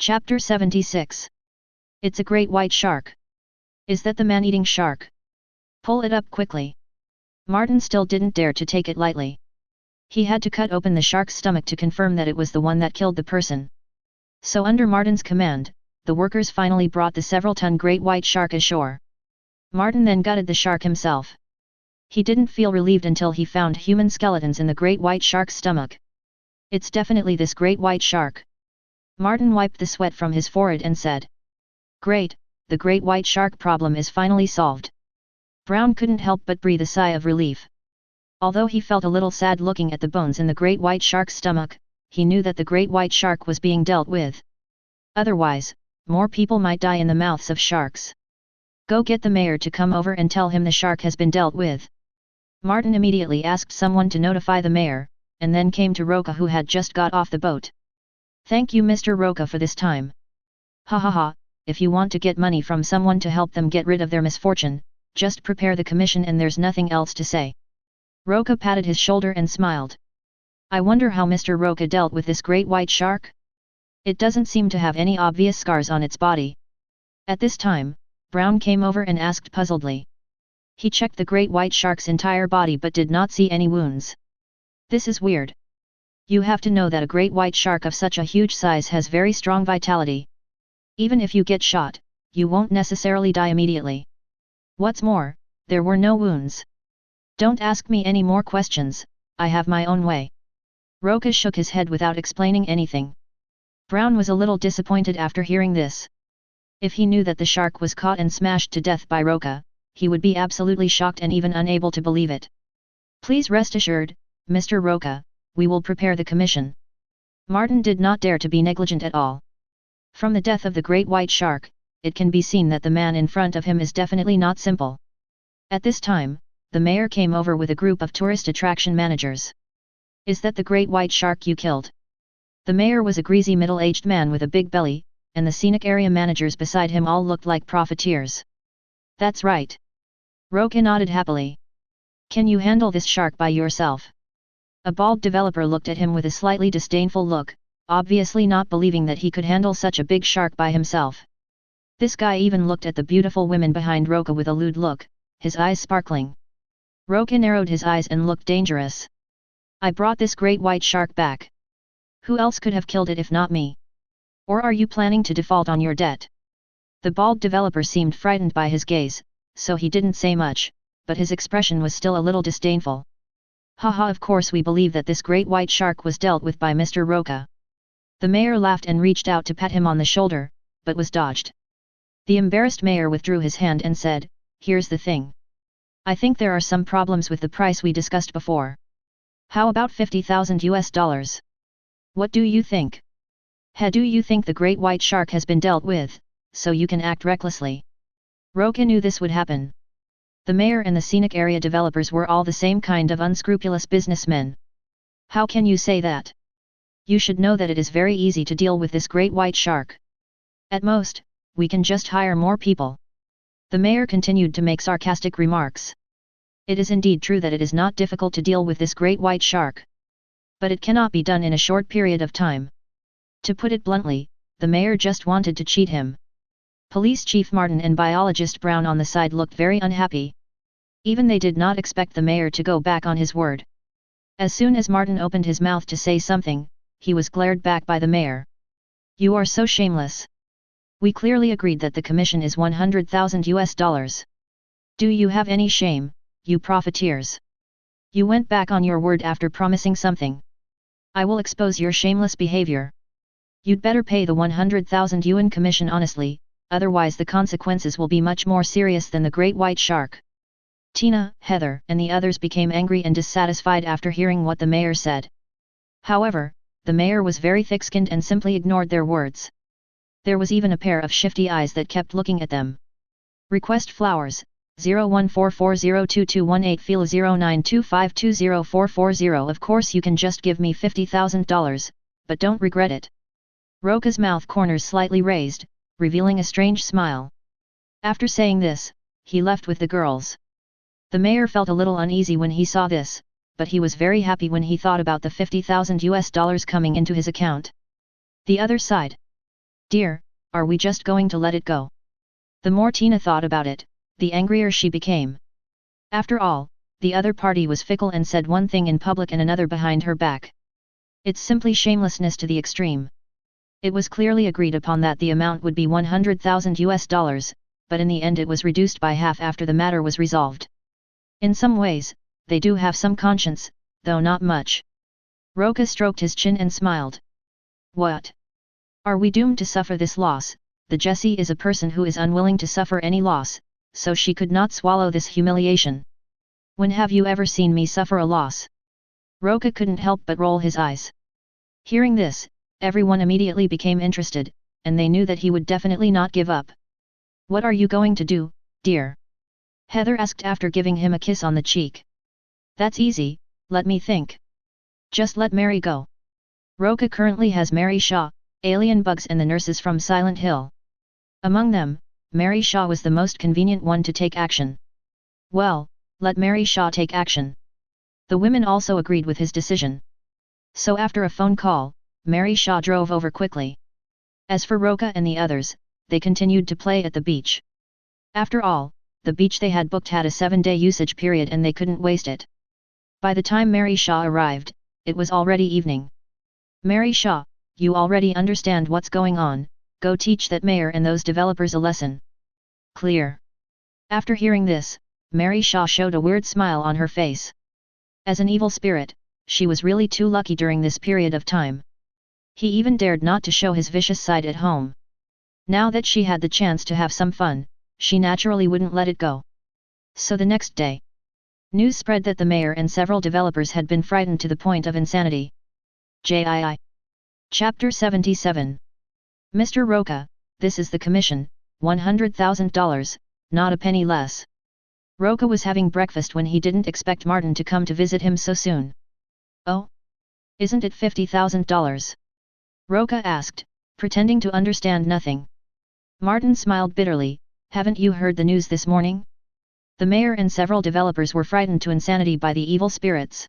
Chapter 76. It's a great white shark. Is that the man-eating shark? Pull it up quickly. Martin still didn't dare to take it lightly. He had to cut open the shark's stomach to confirm that it was the one that killed the person. So under Martin's command, the workers finally brought the several-ton great white shark ashore. Martin then gutted the shark himself. He didn't feel relieved until he found human skeletons in the great white shark's stomach. It's definitely this great white shark. Martin wiped the sweat from his forehead and said, "Great, the great white shark problem is finally solved." Brown couldn't help but breathe a sigh of relief. Although he felt a little sad looking at the bones in the great white shark's stomach, he knew that the great white shark was being dealt with. Otherwise, more people might die in the mouths of sharks. "Go get the mayor to come over and tell him the shark has been dealt with." Martin immediately asked someone to notify the mayor, and then came to Roca, who had just got off the boat. "Thank you, Mr. Roca, for this time." "Ha ha ha, if you want to get money from someone to help them get rid of their misfortune, just prepare the commission and there's nothing else to say." Roca patted his shoulder and smiled. "I wonder how Mr. Roca dealt with this great white shark? It doesn't seem to have any obvious scars on its body." At this time, Brown came over and asked puzzledly. He checked the great white shark's entire body but did not see any wounds. "This is weird. You have to know that a great white shark of such a huge size has very strong vitality. Even if you get shot, you won't necessarily die immediately. What's more, there were no wounds. Don't ask me any more questions, I have my own way." Roca shook his head without explaining anything. Brown was a little disappointed after hearing this. If he knew that the shark was caught and smashed to death by Roca, he would be absolutely shocked and even unable to believe it. "Please rest assured, Mr. Roca, we will prepare the commission." Martin did not dare to be negligent at all. From the death of the great white shark, it can be seen that the man in front of him is definitely not simple. At this time, the mayor came over with a group of tourist attraction managers. "Is that the great white shark you killed?" The mayor was a greasy middle-aged man with a big belly, and the scenic area managers beside him all looked like profiteers. "That's right." Roca nodded happily. "Can you handle this shark by yourself?" A bald developer looked at him with a slightly disdainful look, obviously not believing that he could handle such a big shark by himself. This guy even looked at the beautiful women behind Roca with a lewd look, his eyes sparkling. Roca narrowed his eyes and looked dangerous. "I brought this great white shark back. Who else could have killed it if not me? Or are you planning to default on your debt?" The bald developer seemed frightened by his gaze, so he didn't say much, but his expression was still a little disdainful. "Haha, of course we believe that this great white shark was dealt with by Mr. Roca." The mayor laughed and reached out to pat him on the shoulder, but was dodged. The embarrassed mayor withdrew his hand and said, "Here's the thing. I think there are some problems with the price we discussed before. How about $50,000? What do you think? Do you think the great white shark has been dealt with, so you can act recklessly?" Roca knew this would happen. The mayor and the scenic area developers were all the same kind of unscrupulous businessmen. "How can you say that? You should know that it is very easy to deal with this great white shark. At most, we can just hire more people." The mayor continued to make sarcastic remarks. "It is indeed true that it is not difficult to deal with this great white shark. But it cannot be done in a short period of time." To put it bluntly, the mayor just wanted to cheat him. Police Chief Martin and biologist Brown on the side looked very unhappy. Even they did not expect the mayor to go back on his word. As soon as Martin opened his mouth to say something, he was glared back by the mayor. "You are so shameless. We clearly agreed that the commission is $100,000. Do you have any shame, you profiteers? You went back on your word after promising something. I will expose your shameless behavior. You'd better pay the 100,000 yuan commission honestly, otherwise the consequences will be much more serious than the great white shark." Tina, Heather, and the others became angry and dissatisfied after hearing what the mayor said. However, the mayor was very thick-skinned and simply ignored their words. There was even a pair of shifty eyes that kept looking at them. Request flowers, 0144022118 feel 0925204440. Of course you can just give me $50,000, but don't regret it. Roca's mouth corners slightly raised, revealing a strange smile. After saying this, he left with the girls. The mayor felt a little uneasy when he saw this, but he was very happy when he thought about the $50,000 coming into his account. The other side. Dear, are we just going to let it go? The more Tina thought about it, the angrier she became. After all, the other party was fickle and said one thing in public and another behind her back. It's simply shamelessness to the extreme. It was clearly agreed upon that the amount would be $100,000, but in the end it was reduced by half after the matter was resolved. In some ways, they do have some conscience, though not much. Roca stroked his chin and smiled. What? Are we doomed to suffer this loss? The Jessie is a person who is unwilling to suffer any loss, so she could not swallow this humiliation. When have you ever seen me suffer a loss? Roca couldn't help but roll his eyes. Hearing this, everyone immediately became interested, and they knew that he would definitely not give up. What are you going to do, dear? Heather asked after giving him a kiss on the cheek. That's easy, let me think. Just let Mary go. Roca currently has Mary Shaw, Alien Bugs and the nurses from Silent Hill. Among them, Mary Shaw was the most convenient one to take action. Well, let Mary Shaw take action. The women also agreed with his decision. So after a phone call, Mary Shaw drove over quickly. As for Roca and the others, they continued to play at the beach. After all, the beach they had booked had a 7-day usage period and they couldn't waste it. By the time Mary Shaw arrived, it was already evening. Mary Shaw, you already understand what's going on, go teach that mayor and those developers a lesson. Clear. After hearing this, Mary Shaw showed a weird smile on her face. As an evil spirit, she was really too lucky during this period of time. He even dared not to show his vicious side at home. Now that she had the chance to have some fun, she naturally wouldn't let it go. So the next day, news spread that the mayor and several developers had been frightened to the point of insanity. JII. Chapter 77. Mr. Roca, this is the commission, $100,000, not a penny less. Roca was having breakfast when he didn't expect Martin to come to visit him so soon. Oh? Isn't it $50,000? Roca asked, pretending to understand nothing. Martin smiled bitterly, haven't you heard the news this morning? The mayor and several developers were frightened to insanity by the evil spirits.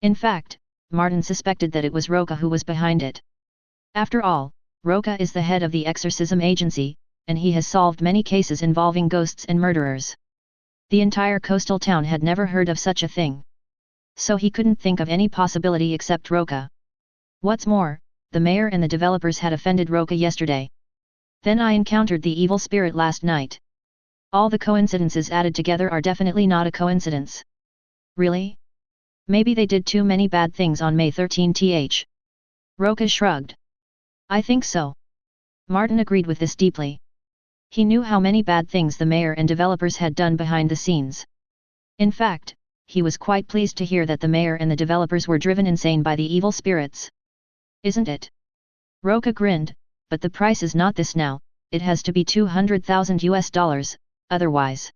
In fact, Martin suspected that it was Roca who was behind it. After all, Roca is the head of the exorcism agency, and he has solved many cases involving ghosts and murderers. The entire coastal town had never heard of such a thing. So he couldn't think of any possibility except Roca. What's more, the mayor and the developers had offended Roca yesterday. Then I encountered the evil spirit last night. All the coincidences added together are definitely not a coincidence. Really? Maybe they did too many bad things on May 13th. Roca shrugged. I think so. Martin agreed with this deeply. He knew how many bad things the mayor and developers had done behind the scenes. In fact, he was quite pleased to hear that the mayor and the developers were driven insane by the evil spirits. Isn't it? Roca grinned, but the price is not this now, it has to be $200,000, otherwise.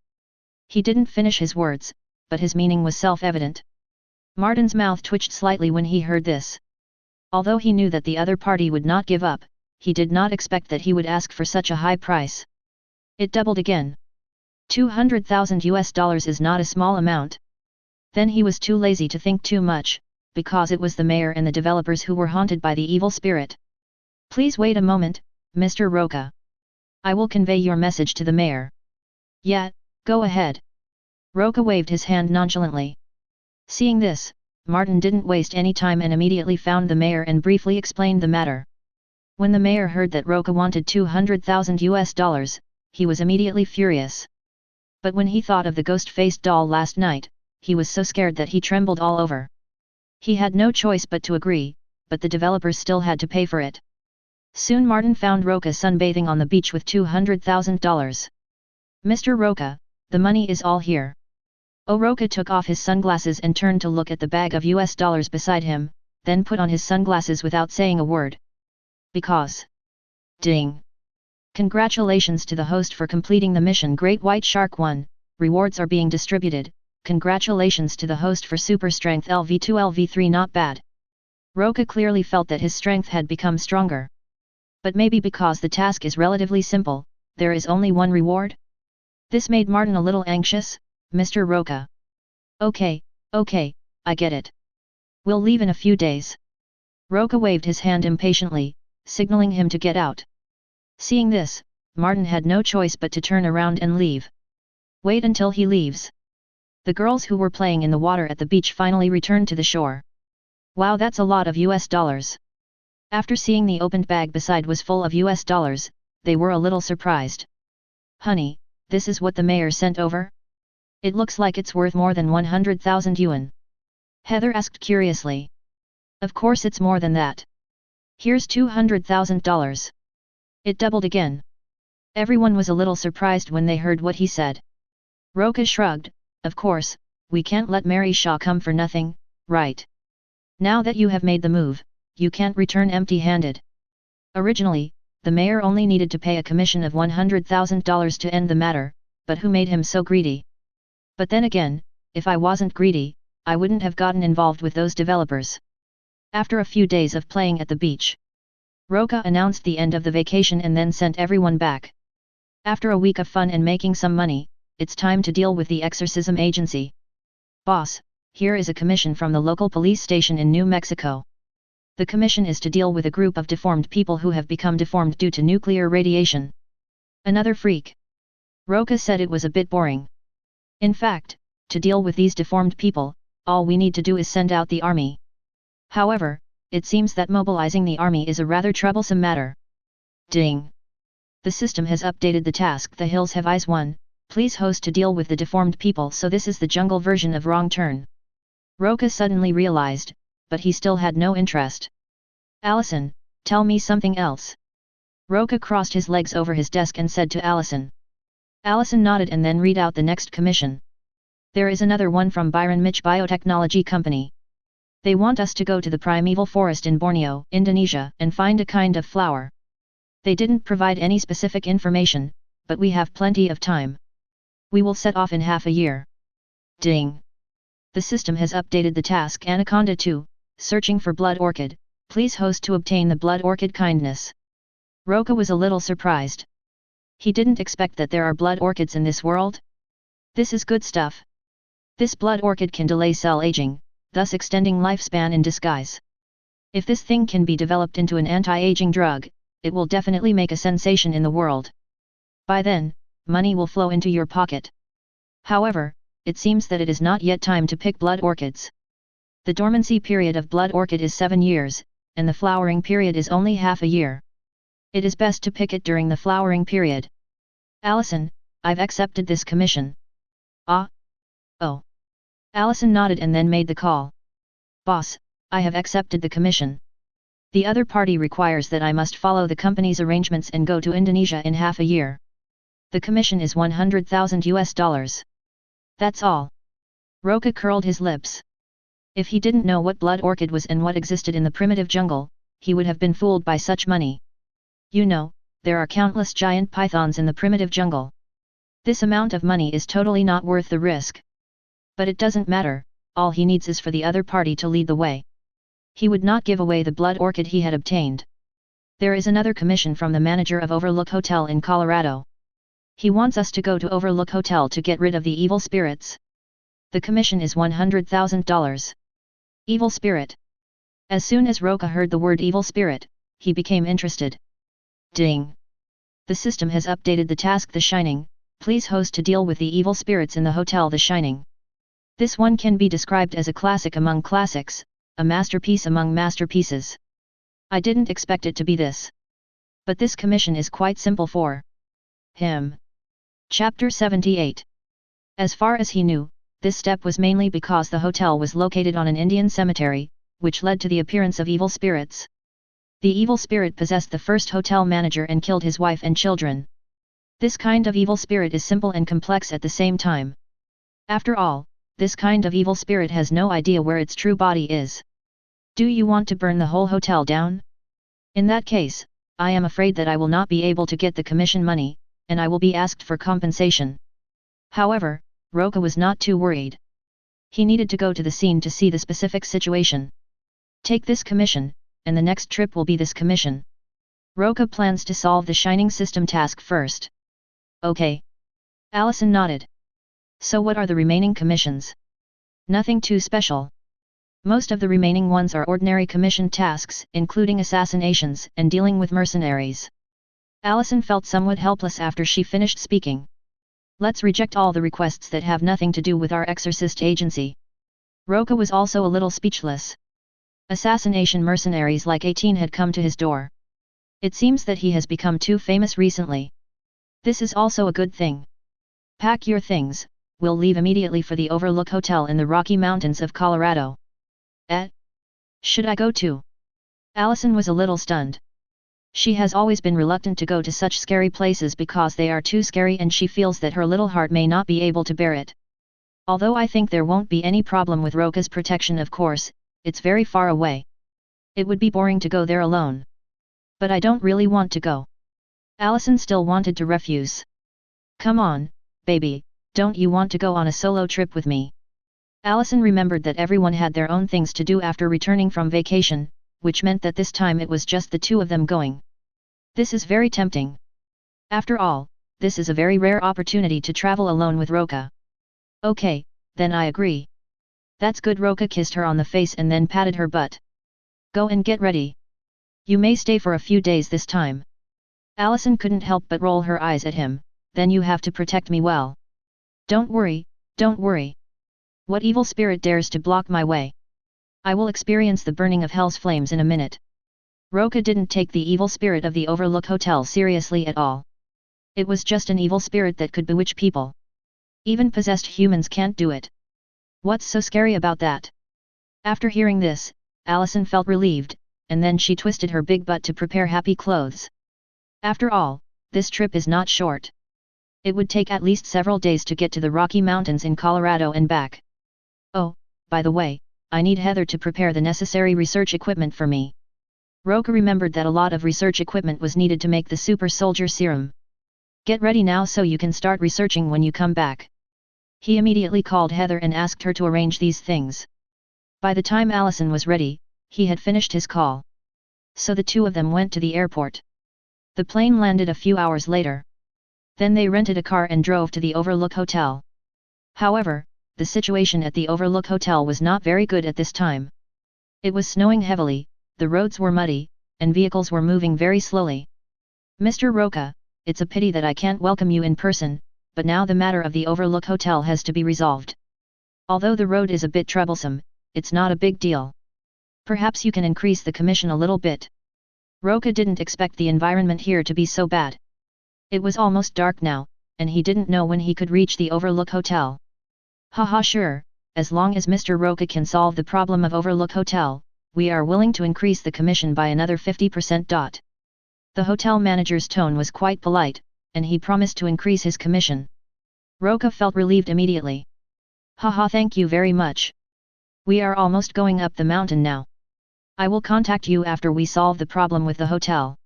He didn't finish his words, but his meaning was self-evident. Martin's mouth twitched slightly when he heard this. Although he knew that the other party would not give up, he did not expect that he would ask for such a high price. It doubled again. $200,000 is not a small amount. Then he was too lazy to think too much, because it was the mayor and the developers who were haunted by the evil spirit. Please wait a moment, Mr. Roca. I will convey your message to the mayor. Yeah, go ahead. Roca waved his hand nonchalantly. Seeing this, Martin didn't waste any time and immediately found the mayor and briefly explained the matter. When the mayor heard that Roca wanted $200,000, he was immediately furious. But when he thought of the ghost-faced doll last night, he was so scared that he trembled all over. He had no choice but to agree, but the developers still had to pay for it. Soon Martin found Roca sunbathing on the beach with $200,000. Mr. Roca, the money is all here. Roca took off his sunglasses and turned to look at the bag of US dollars beside him, then put on his sunglasses without saying a word. Because. Ding! Congratulations to the host for completing the mission Great White Shark 1, rewards are being distributed, congratulations to the host for super strength LV2 LV3 not bad. Roca clearly felt that his strength had become stronger. But maybe because the task is relatively simple, there is only one reward? This made Martin a little anxious. Mr. Roca. Okay, I get it. We'll leave in a few days. Roca waved his hand impatiently, signaling him to get out. Seeing this, Martin had no choice but to turn around and leave. Wait until he leaves. The girls who were playing in the water at the beach finally returned to the shore. Wow, that's a lot of US dollars. After seeing the opened bag beside was full of US dollars, they were a little surprised. Honey, this is what the mayor sent over? It looks like it's worth more than 100,000 yuan. Heather asked curiously. Of course it's more than that. Here's $200,000. It doubled again. Everyone was a little surprised when they heard what he said. Roca shrugged, of course, we can't let Mary Shaw come for nothing, right? Now that you have made the move, you can't return empty-handed. Originally, the mayor only needed to pay a commission of $100,000 to end the matter, but who made him so greedy? But then again, if I wasn't greedy, I wouldn't have gotten involved with those developers. After a few days of playing at the beach, Roca announced the end of the vacation and then sent everyone back. After a week of fun and making some money, it's time to deal with the exorcism agency. Boss, here is a commission from the local police station in New Mexico. The commission is to deal with a group of deformed people who have become deformed due to nuclear radiation. Another freak. Roca said it was a bit boring. In fact, to deal with these deformed people, all we need to do is send out the army. However, it seems that mobilizing the army is a rather troublesome matter. Ding! The system has updated the task. The Hills Have Eyes 1, please host to deal with the deformed people. So this is the jungle version of Wrong Turn. Roca suddenly realized, but he still had no interest. Allison, tell me something else. Roca crossed his legs over his desk and said to Allison. Allison nodded and then read out the next commission. There is another one from Byron Mitch Biotechnology Company. They want us to go to the primeval forest in Borneo, Indonesia, and find a kind of flower. They didn't provide any specific information, but we have plenty of time. We will set off in half a year. Ding! The system has updated the task. Anaconda 2, searching for blood orchid, please host to obtain the blood orchid kindness. Roca was a little surprised. He didn't expect that there are blood orchids in this world. This is good stuff. This blood orchid can delay cell aging, thus extending lifespan in disguise. If this thing can be developed into an anti-aging drug, it will definitely make a sensation in the world. By then, money will flow into your pocket. However, it seems that it is not yet time to pick blood orchids. The dormancy period of blood orchid is 7 years, and the flowering period is only half a year. It is best to pick it during the flowering period. Allison, I've accepted this commission. Ah? Oh. Allison nodded and then made the call. Boss, I have accepted the commission. The other party requires that I must follow the company's arrangements and go to Indonesia in half a year. The commission is 100,000 US dollars. That's all. Roca curled his lips. If he didn't know what blood orchid was and what existed in the primitive jungle, he would have been fooled by such money. You know, there are countless giant pythons in the primitive jungle. This amount of money is totally not worth the risk. But it doesn't matter, all he needs is for the other party to lead the way. He would not give away the blood orchid he had obtained. There is another commission from the manager of Overlook Hotel in Colorado. He wants us to go to Overlook Hotel to get rid of the evil spirits. The commission is $100,000. Evil spirit. As soon as Roca heard the word evil spirit, he became interested. Ding! The system has updated the task. The Shining, please host to deal with the evil spirits in the hotel The Shining. This one can be described as a classic among classics, a masterpiece among masterpieces. I didn't expect it to be this. But this commission is quite simple for him. Chapter 78. As far as he knew, this step was mainly because the hotel was located on an Indian cemetery, which led to the appearance of evil spirits. The evil spirit possessed the first hotel manager and killed his wife and children. This kind of evil spirit is simple and complex at the same time. After all, this kind of evil spirit has no idea where its true body is. Do you want to burn the whole hotel down? In that case, I am afraid that I will not be able to get the commission money, and I will be asked for compensation. However, Roca was not too worried. He needed to go to the scene to see the specific situation. Take this commission, and the next trip will be this commission. Roca plans to solve the Shining system task first. Okay. Allison nodded. So what are the remaining commissions? Nothing too special. Most of the remaining ones are ordinary commission tasks, including assassinations and dealing with mercenaries. Allison felt somewhat helpless after she finished speaking. Let's reject all the requests that have nothing to do with our exorcist agency. Roca was also a little speechless. Assassination mercenaries like 18 had come to his door. It seems that he has become too famous recently. This is also a good thing. Pack your things, we'll leave immediately for the Overlook Hotel in the Rocky Mountains of Colorado. Should I go too? Allison was a little stunned. She has always been reluctant to go to such scary places because they are too scary and she feels that her little heart may not be able to bear it. Although I think there won't be any problem with Roca's protection, of course, it's very far away. It would be boring to go there alone. But I don't really want to go. Allison still wanted to refuse. Come on, baby, don't you want to go on a solo trip with me? Allison remembered that everyone had their own things to do after returning from vacation, which meant that this time it was just the two of them going. This is very tempting. After all, this is a very rare opportunity to travel alone with Roca. Okay, then I agree. That's good. Roca kissed her on the face and then patted her butt. Go and get ready. You may stay for a few days this time. Allison couldn't help but roll her eyes at him. Then you have to protect me well. Don't worry, don't worry. What evil spirit dares to block my way? I will experience the burning of hell's flames in a minute. Roca didn't take the evil spirit of the Overlook Hotel seriously at all. It was just an evil spirit that could bewitch people. Even possessed humans can't do it. What's so scary about that? After hearing this, Allison felt relieved, and then she twisted her big butt to prepare happy clothes. After all, this trip is not short. It would take at least several days to get to the Rocky Mountains in Colorado and back. Oh, by the way, I need Heather to prepare the necessary research equipment for me. Roca remembered that a lot of research equipment was needed to make the super soldier serum. Get ready now so you can start researching when you come back. He immediately called Heather and asked her to arrange these things. By the time Allison was ready, he had finished his call. So the two of them went to the airport. The plane landed a few hours later. Then they rented a car and drove to the Overlook Hotel. However, the situation at the Overlook Hotel was not very good at this time. It was snowing heavily, the roads were muddy, and vehicles were moving very slowly. Mr. Roca, it's a pity that I can't welcome you in person, but now the matter of the Overlook Hotel has to be resolved. Although the road is a bit troublesome, it's not a big deal. Perhaps you can increase the commission a little bit. Roca didn't expect the environment here to be so bad. It was almost dark now, and he didn't know when he could reach the Overlook Hotel. Haha, sure, as long as Mr. Roca can solve the problem of Overlook Hotel, we are willing to increase the commission by another 50%. The hotel manager's tone was quite polite, and he promised to increase his commission. Roca felt relieved immediately. Haha, thank you very much. We are almost going up the mountain now. I will contact you after we solve the problem with the hotel.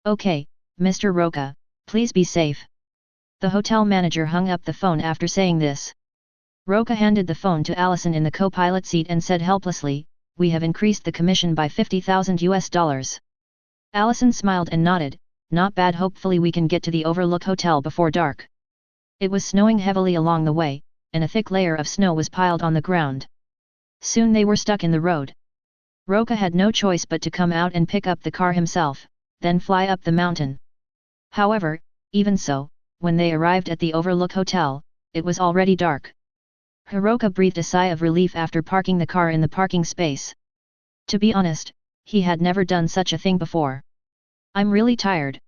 Okay, Mr. Roca, please be safe. The hotel manager hung up the phone after saying this. Roca handed the phone to Allison in the co-pilot seat and said helplessly, we have increased the commission by $50,000. Allison smiled and nodded, not bad. Hopefully we can get to the Overlook Hotel before dark. It was snowing heavily along the way, and a thick layer of snow was piled on the ground. Soon they were stuck in the road. Roca had no choice but to come out and pick up the car himself, then fly up the mountain. However, even so, when they arrived at the Overlook Hotel, it was already dark. Roca breathed a sigh of relief after parking the car in the parking space. To be honest, he had never done such a thing before. I'm really tired.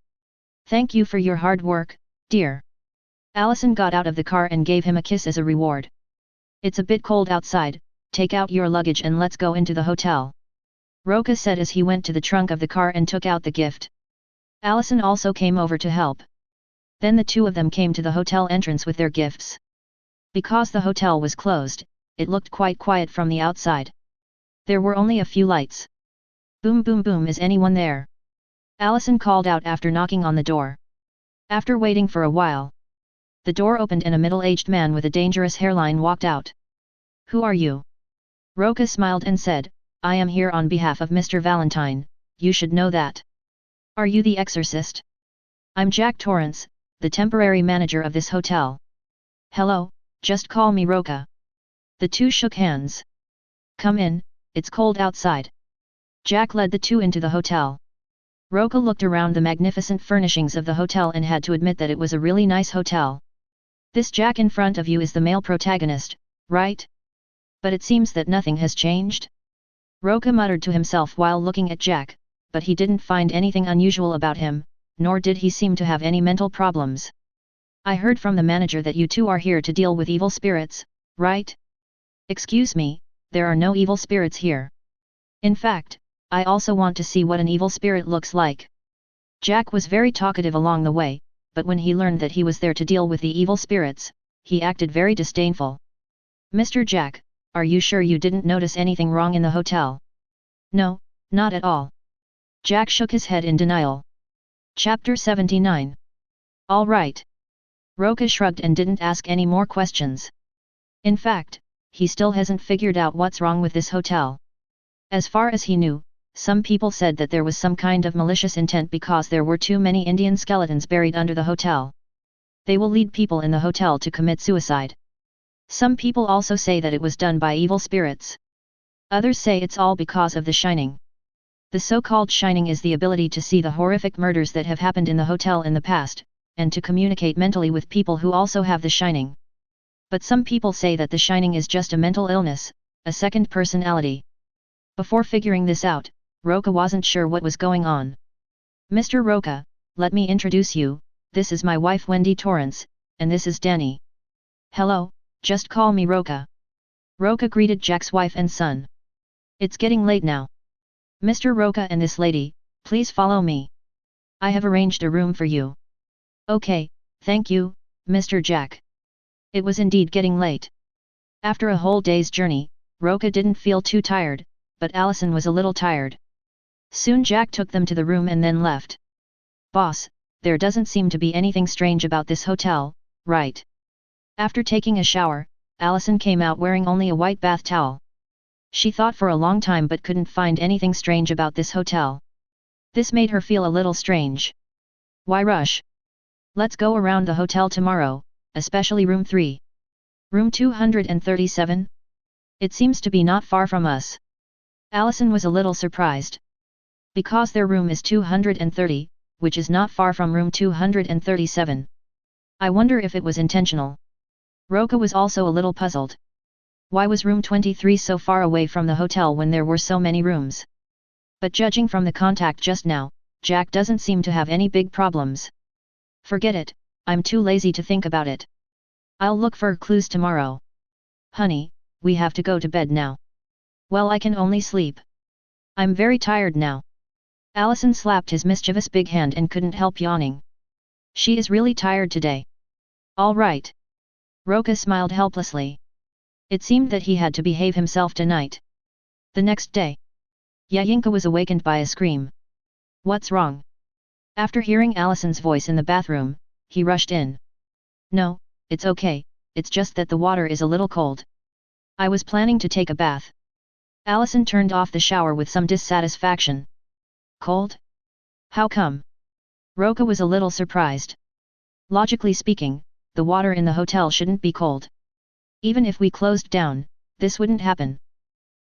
Thank you for your hard work, dear. Allison got out of the car and gave him a kiss as a reward. It's a bit cold outside, take out your luggage and let's go into the hotel. Roca said as he went to the trunk of the car and took out the gift. Allison also came over to help. Then the two of them came to the hotel entrance with their gifts. Because the hotel was closed, it looked quite quiet from the outside. There were only a few lights. Boom boom boom, is anyone there? Allison called out after knocking on the door. After waiting for a while, the door opened and a middle-aged man with a dangerous hairline walked out. Who are you? Roca smiled and said, I am here on behalf of Mr. Valentine, you should know that. Are you the exorcist? I'm Jack Torrance, the temporary manager of this hotel. Hello, just call me Roca. The two shook hands. Come in, it's cold outside. Jack led the two into the hotel. Roca looked around the magnificent furnishings of the hotel and had to admit that it was a really nice hotel. This Jack in front of you is the male protagonist, right? But it seems that nothing has changed? Roca muttered to himself while looking at Jack, but he didn't find anything unusual about him, nor did he seem to have any mental problems. I heard from the manager that you two are here to deal with evil spirits, right? Excuse me, there are no evil spirits here. In fact, I also want to see what an evil spirit looks like. Jack was very talkative along the way, but when he learned that he was there to deal with the evil spirits, he acted very disdainful. Mr. Jack, are you sure you didn't notice anything wrong in the hotel? No, not at all. Jack shook his head in denial. Chapter 79. All right. Roca shrugged and didn't ask any more questions. In fact, he still hasn't figured out what's wrong with this hotel. As far as he knew, some people said that there was some kind of malicious intent because there were too many Indian skeletons buried under the hotel. They will lead people in the hotel to commit suicide. Some people also say that it was done by evil spirits. Others say it's all because of the shining. The so-called shining is the ability to see the horrific murders that have happened in the hotel in the past, and to communicate mentally with people who also have the shining. But some people say that the shining is just a mental illness, a second personality. Before figuring this out, Roca wasn't sure what was going on. Mr. Roca, let me introduce you, this is my wife Wendy Torrance, and this is Danny. Hello, just call me Roca. Roca greeted Jack's wife and son. It's getting late now. Mr. Roca and this lady, please follow me. I have arranged a room for you. Okay, thank you, Mr. Jack. It was indeed getting late. After a whole day's journey, Roca didn't feel too tired, but Allison was a little tired. Soon Jack took them to the room and then left. Boss, there doesn't seem to be anything strange about this hotel, right? After taking a shower, Allison came out wearing only a white bath towel. She thought for a long time but couldn't find anything strange about this hotel. This made her feel a little strange. Why rush? Let's go around the hotel tomorrow, especially room 3. Room 237? It seems to be not far from us. Allison was a little surprised. Because their room is 230, which is not far from room 237. I wonder if it was intentional. Roca was also a little puzzled. Why was room 23 so far away from the hotel when there were so many rooms? But judging from the contact just now, Jack doesn't seem to have any big problems. Forget it, I'm too lazy to think about it. I'll look for clues tomorrow. Honey, we have to go to bed now. Well, I can only sleep. I'm very tired now. Allison slapped his mischievous big hand and couldn't help yawning. She is really tired today. All right. Roca smiled helplessly. It seemed that he had to behave himself tonight. The next day, Yayinka was awakened by a scream. What's wrong? After hearing Allison's voice in the bathroom, he rushed in. No, it's okay, it's just that the water is a little cold. I was planning to take a bath. Allison turned off the shower with some dissatisfaction. Cold? How come? Roca was a little surprised. Logically speaking, the water in the hotel shouldn't be cold. Even if we closed down, this wouldn't happen.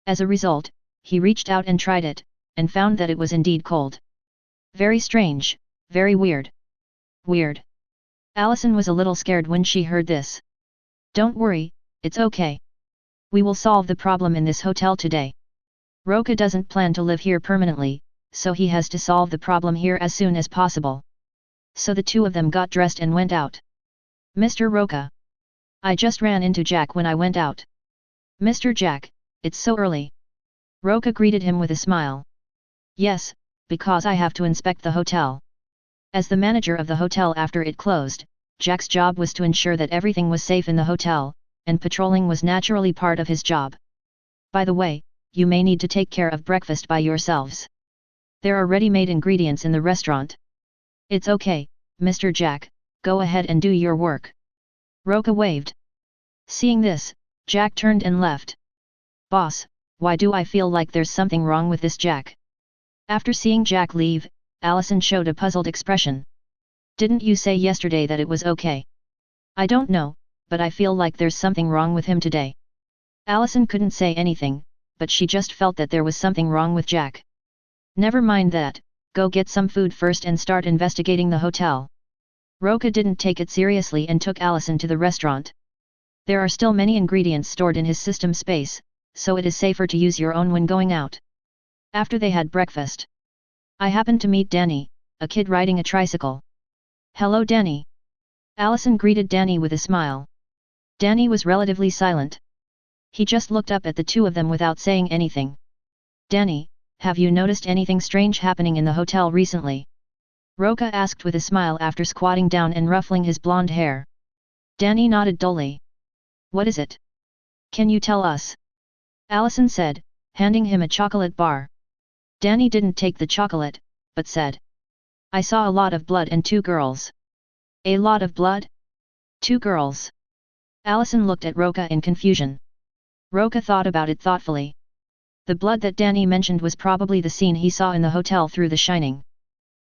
As a result, he reached out and tried it, and found that it was indeed cold. Very strange, very weird. Weird. Allison was a little scared when she heard this. Don't worry, it's okay. We will solve the problem in this hotel today. Roca doesn't plan to live here permanently, so he has to solve the problem here as soon as possible. So the two of them got dressed and went out. Mr. Roca. I just ran into Jack when I went out. Mr. Jack, it's so early. Roca greeted him with a smile. Yes, because I have to inspect the hotel. As the manager of the hotel after it closed, Jack's job was to ensure that everything was safe in the hotel, and patrolling was naturally part of his job. By the way, you may need to take care of breakfast by yourselves. There are ready-made ingredients in the restaurant. It's okay, Mr. Jack, go ahead and do your work. Roca waved. Seeing this, Jack turned and left. Boss, why do I feel like there's something wrong with this Jack? After seeing Jack leave, Allison showed a puzzled expression. Didn't you say yesterday that it was okay? I don't know, but I feel like there's something wrong with him today. Allison couldn't say anything, but she just felt that there was something wrong with Jack. Never mind that, go get some food first and start investigating the hotel. Roca didn't take it seriously and took Allison to the restaurant. There are still many ingredients stored in his system space, so it is safer to use your own when going out. After they had breakfast, I happened to meet Danny, a kid riding a tricycle. Hello Danny. Allison greeted Danny with a smile. Danny was relatively silent. He just looked up at the two of them without saying anything. Danny, have you noticed anything strange happening in the hotel recently? Roca asked with a smile after squatting down and ruffling his blonde hair. Danny nodded dully. What is it? Can you tell us? Allison said, handing him a chocolate bar. Danny didn't take the chocolate, but said. I saw a lot of blood and 2 girls. A lot of blood? 2 girls. Allison looked at Roca in confusion. Roca thought about it thoughtfully. The blood that Danny mentioned was probably the scene he saw in the hotel through The Shining.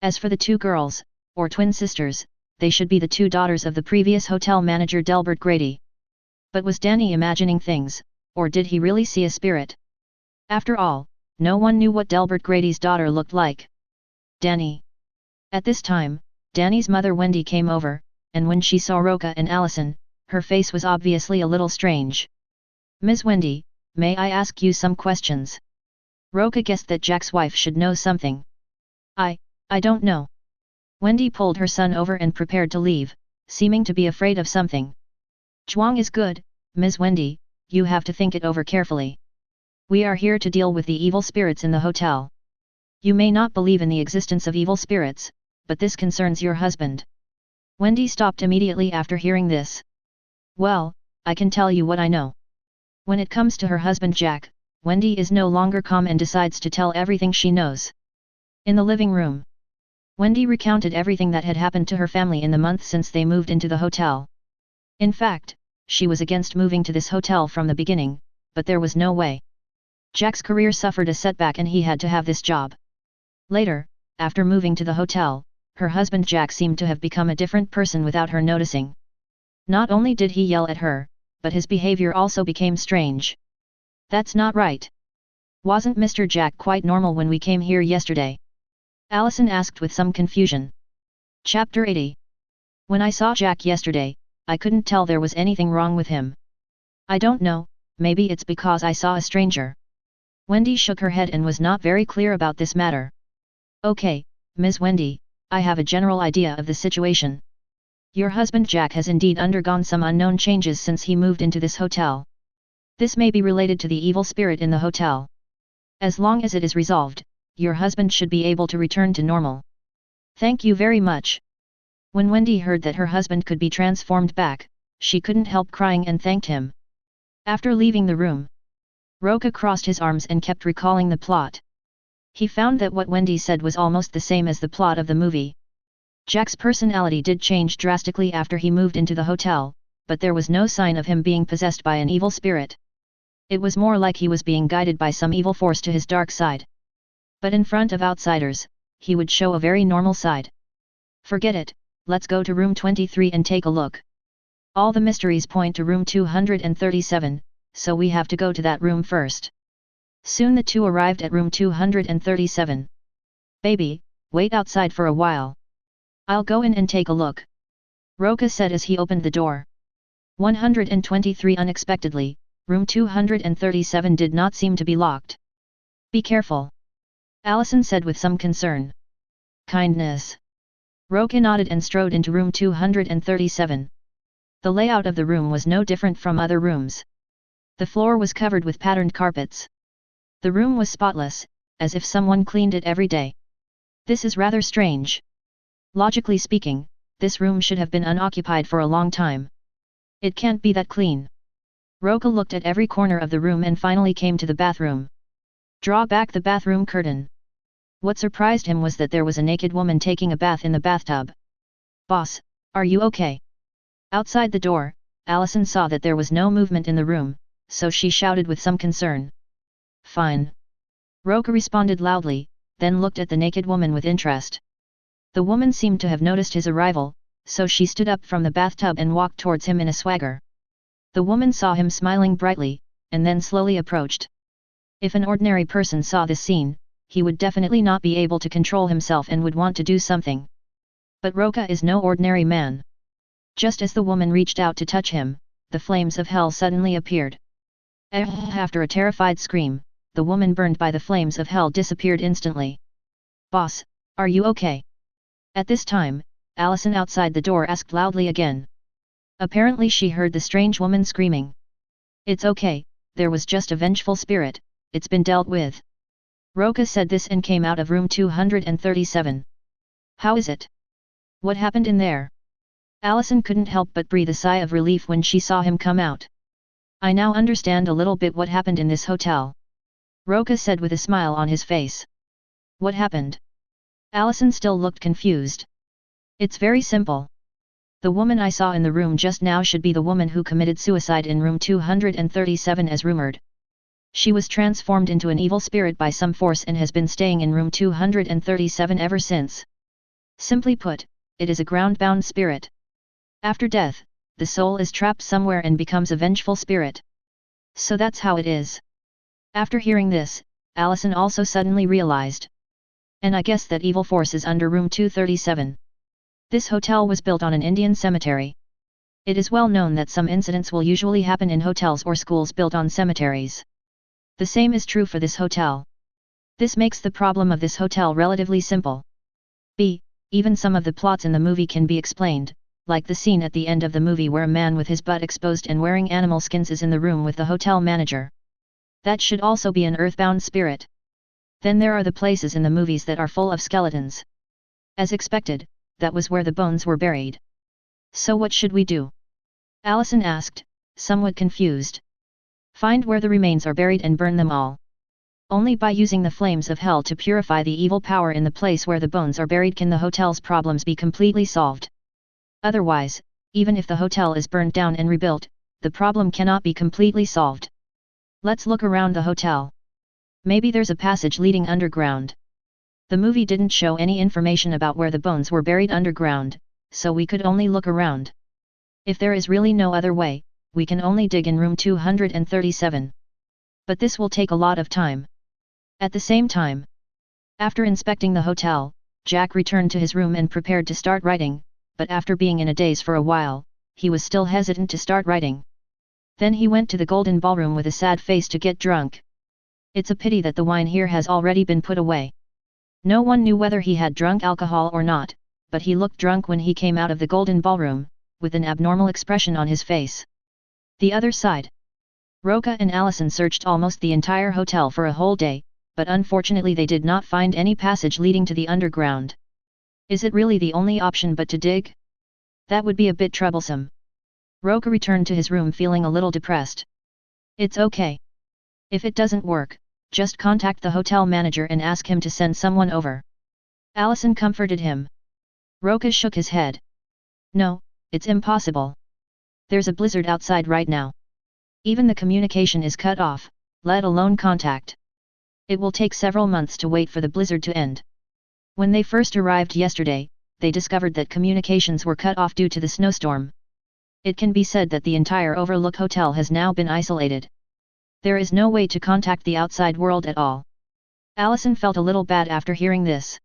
As for the 2 girls, or twin sisters, they should be the 2 daughters of the previous hotel manager Delbert Grady. But was Danny imagining things, or did he really see a spirit? After all, no one knew what Delbert Grady's daughter looked like. Danny. At this time, Danny's mother Wendy came over, and when she saw Roca and Allison, her face was obviously a little strange. Ms. Wendy, may I ask you some questions? Roca guessed that Jack's wife should know something. I don't know. Wendy pulled her son over and prepared to leave, seeming to be afraid of something. Zhuang is good, Ms. Wendy, you have to think it over carefully. We are here to deal with the evil spirits in the hotel. You may not believe in the existence of evil spirits, but this concerns your husband. Wendy stopped immediately after hearing this. Well, I can tell you what I know. When it comes to her husband Jack, Wendy is no longer calm and decides to tell everything she knows. In the living room, Wendy recounted everything that had happened to her family in the month since they moved into the hotel. In fact, she was against moving to this hotel from the beginning, but there was no way. Jack's career suffered a setback and he had to have this job. Later, after moving to the hotel, her husband Jack seemed to have become a different person without her noticing. Not only did he yell at her, but his behavior also became strange. That's not right. Wasn't Mr. Jack quite normal when we came here yesterday? Allison asked with some confusion. Chapter 80. When I saw Jack yesterday, I couldn't tell there was anything wrong with him. I don't know, maybe it's because I saw a stranger. Wendy shook her head and was not very clear about this matter. Okay, Ms. Wendy, I have a general idea of the situation. Your husband Jack has indeed undergone some unknown changes since he moved into this hotel. This may be related to the evil spirit in the hotel. As long as it is resolved, your husband should be able to return to normal. Thank you very much. When Wendy heard that her husband could be transformed back, she couldn't help crying and thanked him. After leaving the room, Roca crossed his arms and kept recalling the plot. He found that what Wendy said was almost the same as the plot of the movie. Jack's personality did change drastically after he moved into the hotel, but there was no sign of him being possessed by an evil spirit. It was more like he was being guided by some evil force to his dark side. But in front of outsiders, he would show a very normal side. Forget it, let's go to room 23 and take a look. All the mysteries point to room 237, so we have to go to that room first. Soon the two arrived at room 237. Baby, wait outside for a while. I'll go in and take a look. Roca said as he opened the door. 123 Unexpectedly, room 237 did not seem to be locked. Be careful. Allison said with some concern. Kindness. Roca nodded and strode into room 237. The layout of the room was no different from other rooms. The floor was covered with patterned carpets. The room was spotless, as if someone cleaned it every day. This is rather strange. Logically speaking, this room should have been unoccupied for a long time. It can't be that clean. Roca looked at every corner of the room and finally came to the bathroom. Draw back the bathroom curtain. What surprised him was that there was a naked woman taking a bath in the bathtub. Boss, are you okay? Outside the door, Allison saw that there was no movement in the room, so she shouted with some concern. Fine. Roca responded loudly, then looked at the naked woman with interest. The woman seemed to have noticed his arrival, so she stood up from the bathtub and walked towards him in a swagger. The woman saw him smiling brightly, and then slowly approached. If an ordinary person saw this scene, he would definitely not be able to control himself and would want to do something. But Roca is no ordinary man. Just as the woman reached out to touch him, the flames of hell suddenly appeared. After a terrified scream, the woman burned by the flames of hell disappeared instantly. "Boss, are you okay?" At this time, Allison outside the door asked loudly again. Apparently she heard the strange woman screaming. "It's okay, there was just a vengeful spirit, it's been dealt with." Roca said this and came out of room 237. "How is it? What happened in there?" Allison couldn't help but breathe a sigh of relief when she saw him come out. "I now understand a little bit what happened in this hotel," Roca said with a smile on his face. "What happened?" Allison still looked confused. "It's very simple. The woman I saw in the room just now should be the woman who committed suicide in room 237 as rumored. She was transformed into an evil spirit by some force and has been staying in room 237 ever since. Simply put, it is a ground-bound spirit. After death, the soul is trapped somewhere and becomes a vengeful spirit. So that's how it is." After hearing this, Allison also suddenly realized. "And I guess that evil force is under room 237. This hotel was built on an Indian cemetery. It is well known that some incidents will usually happen in hotels or schools built on cemeteries. The same is true for this hotel. This makes the problem of this hotel relatively simple. Even some of the plots in the movie can be explained, like the scene at the end of the movie where a man with his butt exposed and wearing animal skins is in the room with the hotel manager. That should also be an earthbound spirit. Then there are the places in the movies that are full of skeletons. As expected, that was where the bones were buried. So what should we do?" Allison asked, somewhat confused. "Find where the remains are buried and burn them all. Only by using the flames of hell to purify the evil power in the place where the bones are buried can the hotel's problems be completely solved. Otherwise, even if the hotel is burned down and rebuilt, the problem cannot be completely solved. Let's look around the hotel. Maybe there's a passage leading underground." The movie didn't show any information about where the bones were buried underground, so we could only look around. If there is really no other way, we can only dig in room 237. But this will take a lot of time. At the same time, after inspecting the hotel, Jack returned to his room and prepared to start writing, but after being in a daze for a while, he was still hesitant to start writing. Then he went to the Golden Ballroom with a sad face to get drunk. It's a pity that the wine here has already been put away. No one knew whether he had drunk alcohol or not, but he looked drunk when he came out of the Golden Ballroom, with an abnormal expression on his face. The other side. Roca and Allison searched almost the entire hotel for a whole day, but unfortunately they did not find any passage leading to the underground. Is it really the only option but to dig? That would be a bit troublesome. Roca returned to his room feeling a little depressed. "It's okay. If it doesn't work, just contact the hotel manager and ask him to send someone over." Allison comforted him. Roca shook his head. "No, it's impossible. There's a blizzard outside right now. Even the communication is cut off, let alone contact. It will take several months to wait for the blizzard to end. When they first arrived yesterday, they discovered that communications were cut off due to the snowstorm. It can be said that the entire Overlook Hotel has now been isolated. There is no way to contact the outside world at all." Allison felt a little bad after hearing this.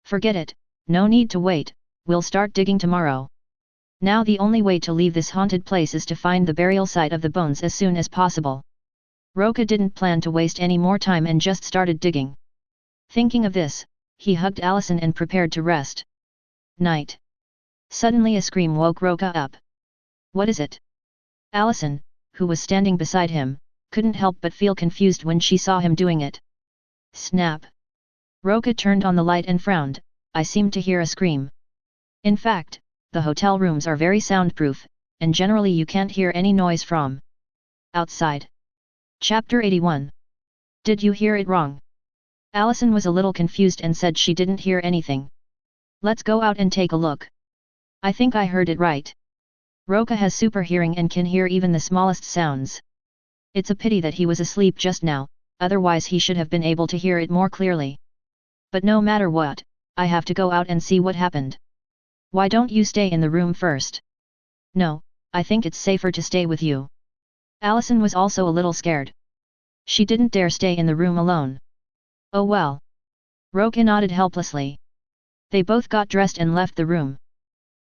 "Forget it, no need to wait, we'll start digging tomorrow. Now the only way to leave this haunted place is to find the burial site of the bones as soon as possible." Roca didn't plan to waste any more time and just started digging. Thinking of this, he hugged Allison and prepared to rest. Night. Suddenly a scream woke Roca up. "What is it?" Allison, who was standing beside him, couldn't help but feel confused when she saw him doing it. Snap! Roca turned on the light and frowned. "I seem to hear a scream. In fact, the hotel rooms are very soundproof, and generally you can't hear any noise from outside." Chapter 81. Did you hear it wrong? Allison was a little confused and said she didn't hear anything. "Let's go out and take a look. I think I heard it right." Roca has super hearing and can hear even the smallest sounds. It's a pity that he was asleep just now, otherwise he should have been able to hear it more clearly. "But no matter what, I have to go out and see what happened. Why don't you stay in the room first?" "No, I think it's safer to stay with you." Allison was also a little scared. She didn't dare stay in the room alone. "Oh well. Roca nodded helplessly. They both got dressed and left the room.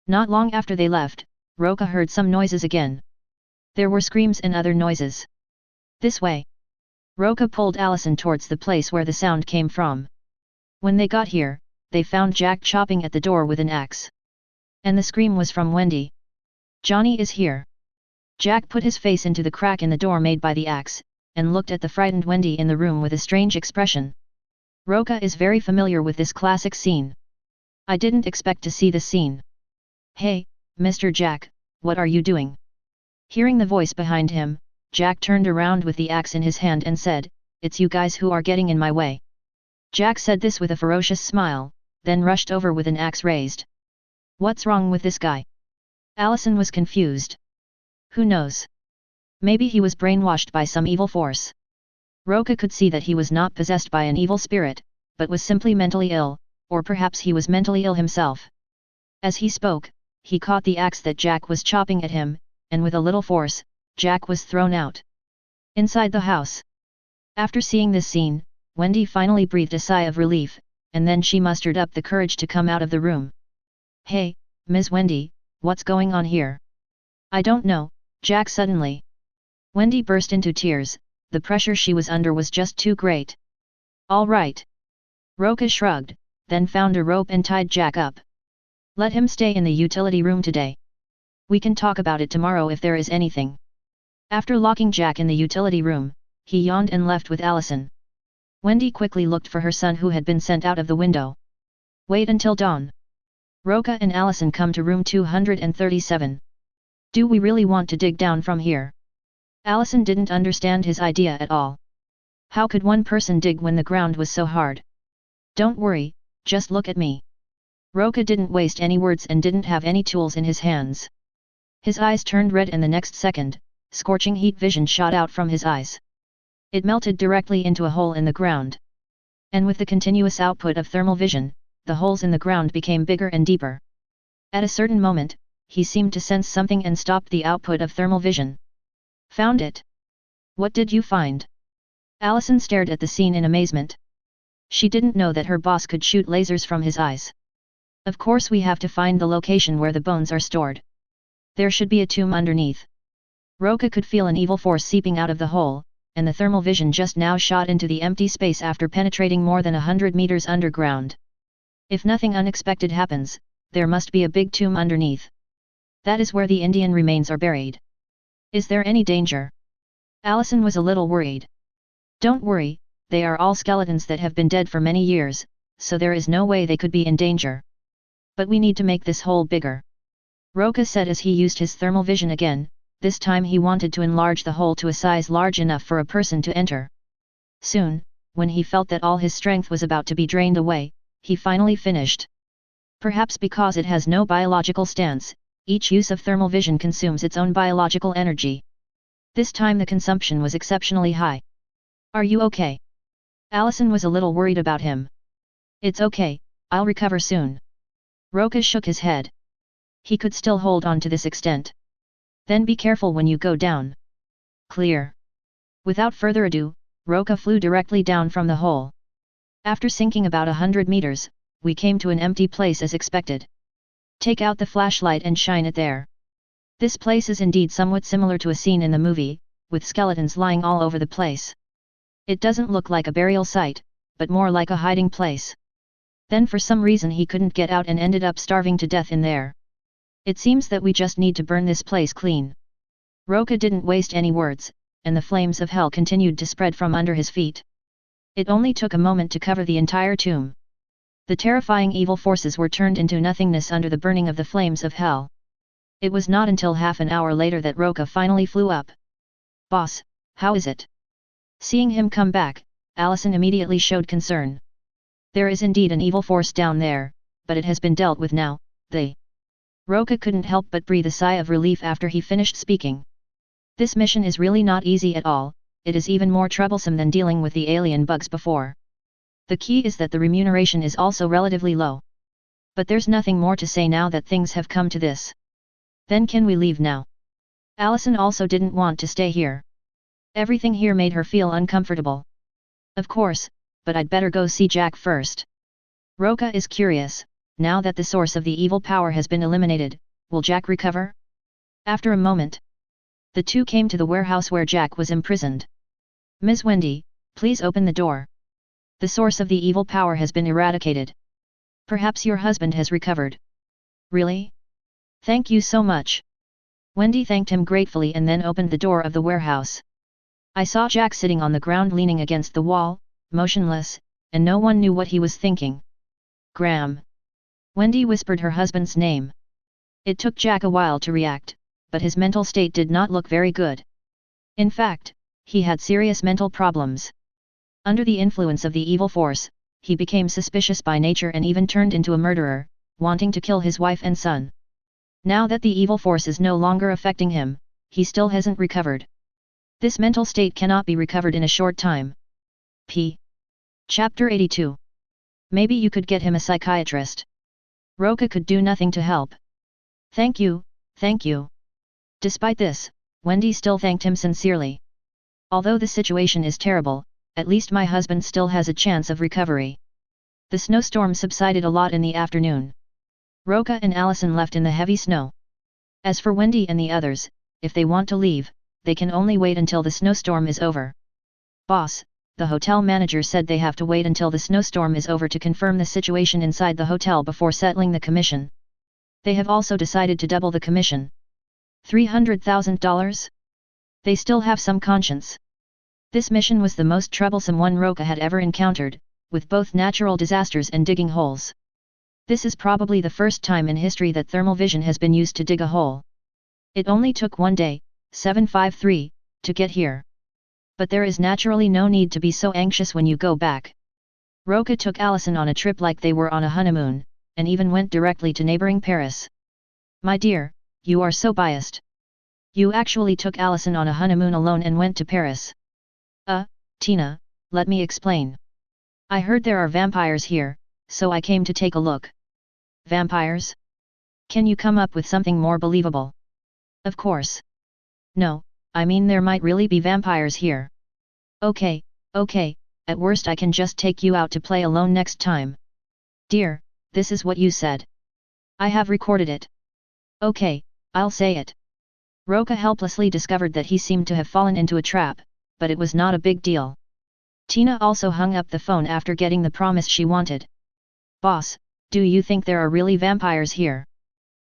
Not long after they left, Roca heard some noises again. There were screams and other noises. This way. Roca pulled Allison towards the place where the sound came from. When they got here, they found Jack chopping at the door with an axe. And the scream was from Wendy. Johnny is here. Jack put his face into the crack in the door made by the axe, and looked at the frightened Wendy in the room with a strange expression. Roca is very familiar with this classic scene. I didn't expect to see this scene. Hey, Mr. Jack, what are you doing? Hearing the voice behind him, Jack turned around with the axe in his hand and said, "It's you guys who are getting in my way." Jack said this with a ferocious smile, then rushed over with an axe raised. What's wrong with this guy? Allison was confused. Who knows? Maybe he was brainwashed by some evil force. Roca could see that he was not possessed by an evil spirit, but was simply mentally ill, or perhaps he was mentally ill himself. As he spoke, he caught the axe that Jack was chopping at him, and with a little force, Jack was thrown out. Inside the house. After seeing this scene, Wendy finally breathed a sigh of relief, and then she mustered up the courage to come out of the room. Hey, Ms. Wendy, what's going on here? I don't know, Jack suddenly. Wendy burst into tears, the pressure she was under was just too great. All right. Roca shrugged, then found a rope and tied Jack up. Let him stay in the utility room today. We can talk about it tomorrow if there is anything. After locking Jack in the utility room, he yawned and left with Allison. Wendy quickly looked for her son who had been sent out of the window. Wait until dawn. Roca and Allison come to room 237. Do we really want to dig down from here? Allison didn't understand his idea at all. How could one person dig when the ground was so hard? Don't worry, just look at me. Roca didn't waste any words and didn't have any tools in his hands. His eyes turned red and the next second, scorching heat vision shot out from his eyes. It melted directly into a hole in the ground. And with the continuous output of thermal vision, the holes in the ground became bigger and deeper. At a certain moment, he seemed to sense something and stopped the output of thermal vision. Found it. What did you find? Allison stared at the scene in amazement. She didn't know that her boss could shoot lasers from his eyes. Of course we have to find the location where the bones are stored. There should be a tomb underneath. Roca could feel an evil force seeping out of the hole, and the thermal vision just now shot into the empty space after penetrating more than 100 meters underground. If nothing unexpected happens, there must be a big tomb underneath. That is where the Indian remains are buried. Is there any danger? Allison was a little worried. Don't worry, they are all skeletons that have been dead for many years, so there is no way they could be in danger. But we need to make this hole bigger. Roca said as he used his thermal vision again, this time he wanted to enlarge the hole to a size large enough for a person to enter. Soon, when he felt that all his strength was about to be drained away, he finally finished. Perhaps because it has no biological stance, each use of thermal vision consumes its own biological energy. This time the consumption was exceptionally high. Are you okay? Allison was a little worried about him. It's okay, I'll recover soon. Roca shook his head. He could still hold on to this extent. Then be careful when you go down. Clear. Without further ado, Roca flew directly down from the hole. After sinking about 100 meters, we came to an empty place as expected. Take out the flashlight and shine it there. This place is indeed somewhat similar to a scene in the movie, with skeletons lying all over the place. It doesn't look like a burial site, but more like a hiding place. Then for some reason he couldn't get out and ended up starving to death in there. It seems that we just need to burn this place clean. Roca didn't waste any words, and the flames of hell continued to spread from under his feet. It only took a moment to cover the entire tomb. The terrifying evil forces were turned into nothingness under the burning of the flames of hell. It was not until half an hour later that Roca finally flew up. Boss, how is it? Seeing him come back, Allison immediately showed concern. There is indeed an evil force down there, but it has been dealt with now. Roca couldn't help but breathe a sigh of relief after he finished speaking. This mission is really not easy at all, it is even more troublesome than dealing with the alien bugs before. The key is that the remuneration is also relatively low. But there's nothing more to say now that things have come to this. Then can we leave now? Allison also didn't want to stay here. Everything here made her feel uncomfortable. Of course, but I'd better go see Jack first. Roca is curious, now that the source of the evil power has been eliminated, will Jack recover? After a moment, the two came to the warehouse where Jack was imprisoned. Ms. Wendy, please open the door. The source of the evil power has been eradicated. Perhaps your husband has recovered. Really? Thank you so much. Wendy thanked him gratefully and then opened the door of the warehouse. I saw Jack sitting on the ground leaning against the wall, motionless, and no one knew what he was thinking. Graham. Wendy whispered her husband's name. It took Jack a while to react, but his mental state did not look very good. In fact, he had serious mental problems. Under the influence of the evil force, he became suspicious by nature and even turned into a murderer, wanting to kill his wife and son. Now that the evil force is no longer affecting him, he still hasn't recovered. This mental state cannot be recovered in a short time. Chapter 82. Maybe you could get him a psychiatrist. Roca could do nothing to help. Thank you, thank you. Despite this, Wendy still thanked him sincerely. Although the situation is terrible, at least my husband still has a chance of recovery. The snowstorm subsided a lot in the afternoon. Roca and Allison left in the heavy snow. As for Wendy and the others, if they want to leave, they can only wait until the snowstorm is over. Boss, the hotel manager said they have to wait until the snowstorm is over to confirm the situation inside the hotel before settling the commission. They have also decided to double the commission. $300,000? They still have some conscience. This mission was the most troublesome one Roca had ever encountered, with both natural disasters and digging holes. This is probably the first time in history that thermal vision has been used to dig a hole. It only took one day, 753, to get here. But there is naturally no need to be so anxious when you go back. Roca took Allison on a trip like they were on a honeymoon, and even went directly to neighboring Paris. My dear, you are so biased. You actually took Allison on a honeymoon alone and went to Paris. Tina, let me explain. I heard there are vampires here, so I came to take a look. Vampires? Can you come up with something more believable? Of course. No, I mean there might really be vampires here. Okay, at worst I can just take you out to play alone next time. Dear, this is what you said. I have recorded it. Okay, I'll say it. Roca helplessly discovered that he seemed to have fallen into a trap, but it was not a big deal. Tina also hung up the phone after getting the promise she wanted. Boss, do you think there are really vampires here?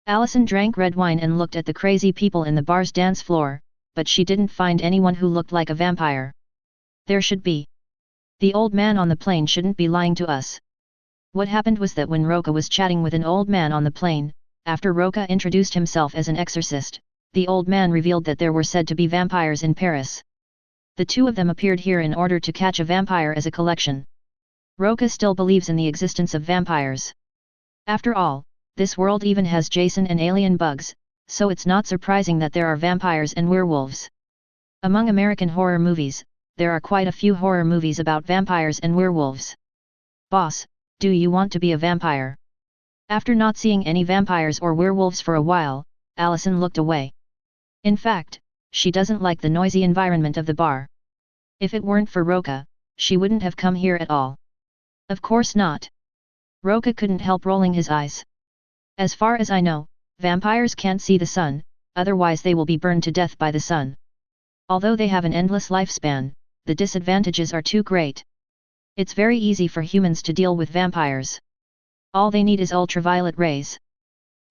Allison drank red wine and looked at the crazy people in the bar's dance floor, but she didn't find anyone who looked like a vampire. There should be. The old man on the plane shouldn't be lying to us. What happened was that when Roca was chatting with an old man on the plane, after Roca introduced himself as an exorcist, the old man revealed that there were said to be vampires in Paris. The two of them appeared here in order to catch a vampire as a collection. Roca still believes in the existence of vampires. After all, this world even has Jason and alien bugs, so it's not surprising that there are vampires and werewolves. Among American horror movies, there are quite a few horror movies about vampires and werewolves. Boss, do you want to be a vampire? After not seeing any vampires or werewolves for a while, Allison looked away. In fact, she doesn't like the noisy environment of the bar. If it weren't for Roca, she wouldn't have come here at all. Of course not. Roca couldn't help rolling his eyes. As far as I know, vampires can't see the sun, otherwise they will be burned to death by the sun. Although they have an endless lifespan, the disadvantages are too great. It's very easy for humans to deal with vampires. All they need is ultraviolet rays.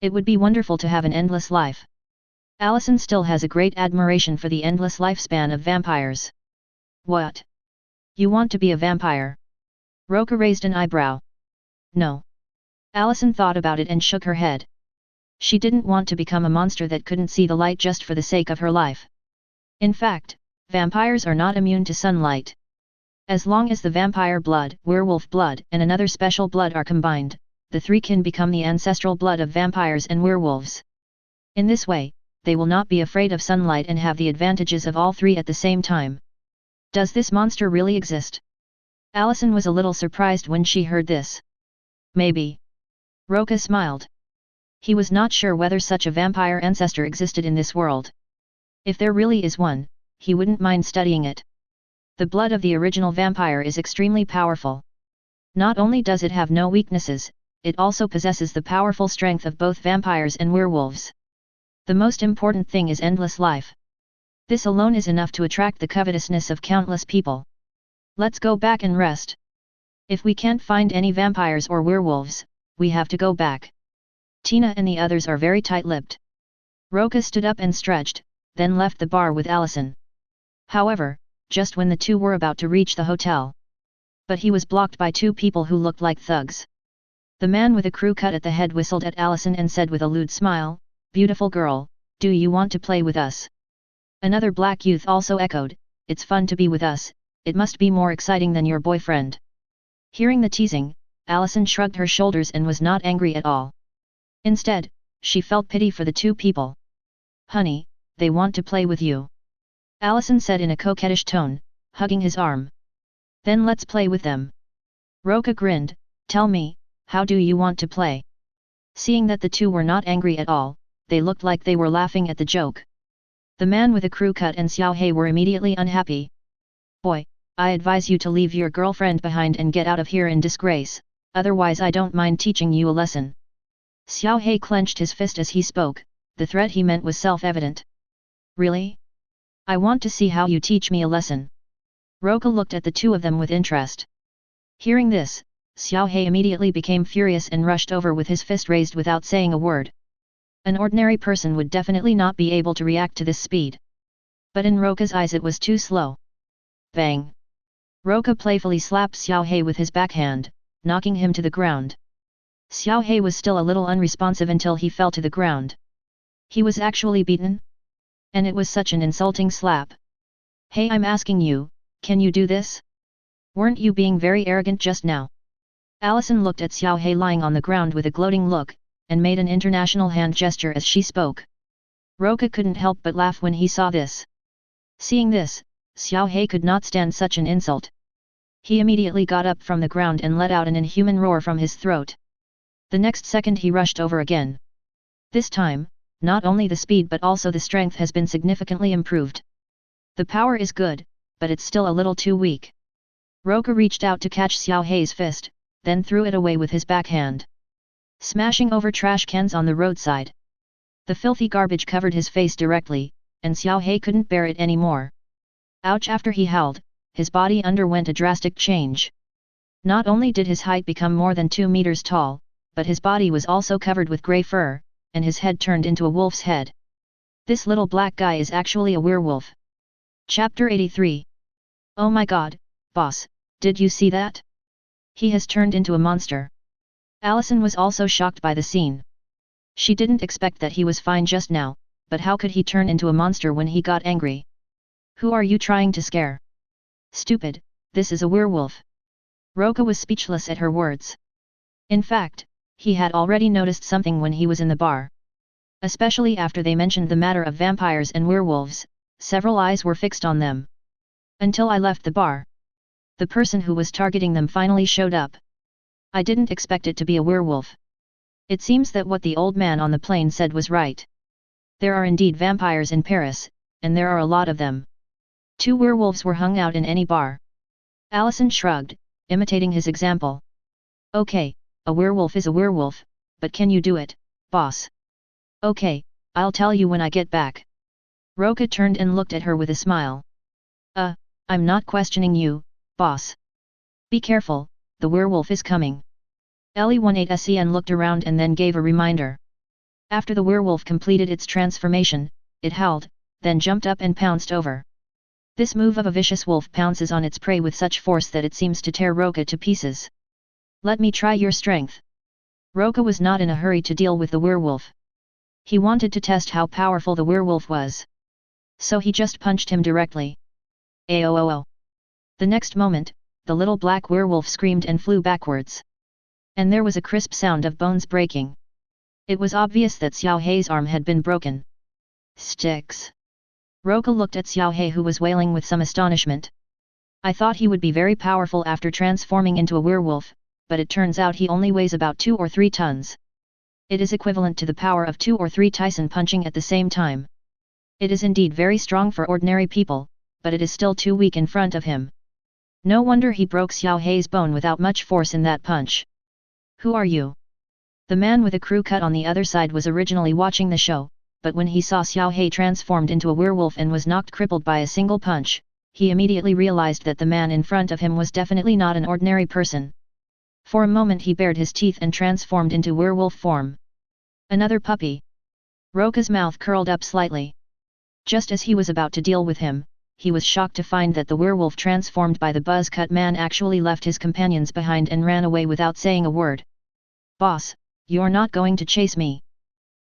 It would be wonderful to have an endless life. Allison still has a great admiration for the endless lifespan of vampires. What? You want to be a vampire? Roca raised an eyebrow. No. Allison thought about it and shook her head. She didn't want to become a monster that couldn't see the light just for the sake of her life. In fact, vampires are not immune to sunlight. As long as the vampire blood, werewolf blood, and another special blood are combined, the three can become the ancestral blood of vampires and werewolves. In this way, they will not be afraid of sunlight and have the advantages of all three at the same time. Does this monster really exist? Allison was a little surprised when she heard this. Maybe. Roca smiled. He was not sure whether such a vampire ancestor existed in this world. If there really is one, he wouldn't mind studying it. The blood of the original vampire is extremely powerful. Not only does it have no weaknesses, it also possesses the powerful strength of both vampires and werewolves. The most important thing is endless life. This alone is enough to attract the covetousness of countless people. Let's go back and rest. If we can't find any vampires or werewolves, we have to go back. Tina and the others are very tight-lipped. Roca stood up and stretched, then left the bar with Allison. However, just when the two were about to reach the hotel. But he was blocked by two people who looked like thugs. The man with a crew cut at the head whistled at Allison and said with a lewd smile, "Beautiful girl, do you want to play with us?" Another black youth also echoed, "It's fun to be with us, it must be more exciting than your boyfriend." Hearing the teasing, Allison shrugged her shoulders and was not angry at all. Instead, she felt pity for the two people. "Honey, they want to play with you," Allison said in a coquettish tone, hugging his arm. "Then let's play with them." Roca grinned, "Tell me, how do you want to play?" Seeing that the two were not angry at all, they looked like they were laughing at the joke. The man with a crew cut and Xiao He were immediately unhappy. "Boy, I advise you to leave your girlfriend behind and get out of here in disgrace, otherwise I don't mind teaching you a lesson." Xiao He clenched his fist as he spoke, the threat he meant was self-evident. "Really? I want to see how you teach me a lesson." Roca looked at the two of them with interest. Hearing this, Xiao He immediately became furious and rushed over with his fist raised without saying a word. An ordinary person would definitely not be able to react to this speed. But in Roca's eyes it was too slow. Bang! Roca playfully slapped Xiao He with his backhand, knocking him to the ground. Xiao He was still a little unresponsive until he fell to the ground. He was actually beaten? And it was such an insulting slap. "Hey, I'm asking you, can you do this? Weren't you being very arrogant just now?" Allison looked at Xiao He lying on the ground with a gloating look, and made an international hand gesture as she spoke. Roca couldn't help but laugh when he saw this. Seeing this, Xiao He could not stand such an insult. He immediately got up from the ground and let out an inhuman roar from his throat. The next second he rushed over again. This time, not only the speed but also the strength has been significantly improved. The power is good, but it's still a little too weak. Roca reached out to catch Xiao He's fist, then threw it away with his backhand, smashing over trash cans on the roadside. The filthy garbage covered his face directly, and Xiao He couldn't bear it anymore. Ouch! After he howled, his body underwent a drastic change. Not only did his height become more than 2 meters tall, but his body was also covered with grey fur, and his head turned into a wolf's head. This little black guy is actually a werewolf. Chapter 83. Oh my god, boss, did you see that? He has turned into a monster. Allison was also shocked by the scene. She didn't expect that he was fine just now, but how could he turn into a monster when he got angry? Who are you trying to scare? Stupid, this is a werewolf. Roca was speechless at her words. In fact, he had already noticed something when he was in the bar. Especially after they mentioned the matter of vampires and werewolves, several eyes were fixed on them. Until I left the bar. The person who was targeting them finally showed up. I didn't expect it to be a werewolf. It seems that what the old man on the plane said was right. There are indeed vampires in Paris, and there are a lot of them. 2 werewolves were hung out in any bar. Allison shrugged, imitating his example. Okay, a werewolf is a werewolf, but can you do it, boss? Okay, I'll tell you when I get back. Roca turned and looked at her with a smile. I'm not questioning you, boss. Be careful, the werewolf is coming. Le-18SEN looked around and then gave a reminder. After the werewolf completed its transformation, it howled, then jumped up and pounced over. This move of a vicious wolf pounces on its prey with such force that it seems to tear Roca to pieces. Let me try your strength. Roca was not in a hurry to deal with the werewolf. He wanted to test how powerful the werewolf was. So he just punched him directly. Aooo. The next moment, the little black werewolf screamed and flew backwards. And there was a crisp sound of bones breaking. It was obvious that Xiao He's arm had been broken. Sticks. Roca looked at Xiao He who was wailing with some astonishment. I thought he would be very powerful after transforming into a werewolf, but it turns out he only weighs about 2 or 3 tons. It is equivalent to the power of 2 or 3 Tyson punching at the same time. It is indeed very strong for ordinary people, but it is still too weak in front of him. No wonder he broke Xiao Hei's bone without much force in that punch. Who are you? The man with a crew cut on the other side was originally watching the show, but when he saw Xiao Hei transformed into a werewolf and was knocked crippled by a single punch, he immediately realized that the man in front of him was definitely not an ordinary person. For a moment he bared his teeth and transformed into werewolf form. Another puppy. Roca's mouth curled up slightly. Just as he was about to deal with him, he was shocked to find that the werewolf transformed by the buzz-cut man actually left his companions behind and ran away without saying a word. Boss, you're not going to chase me.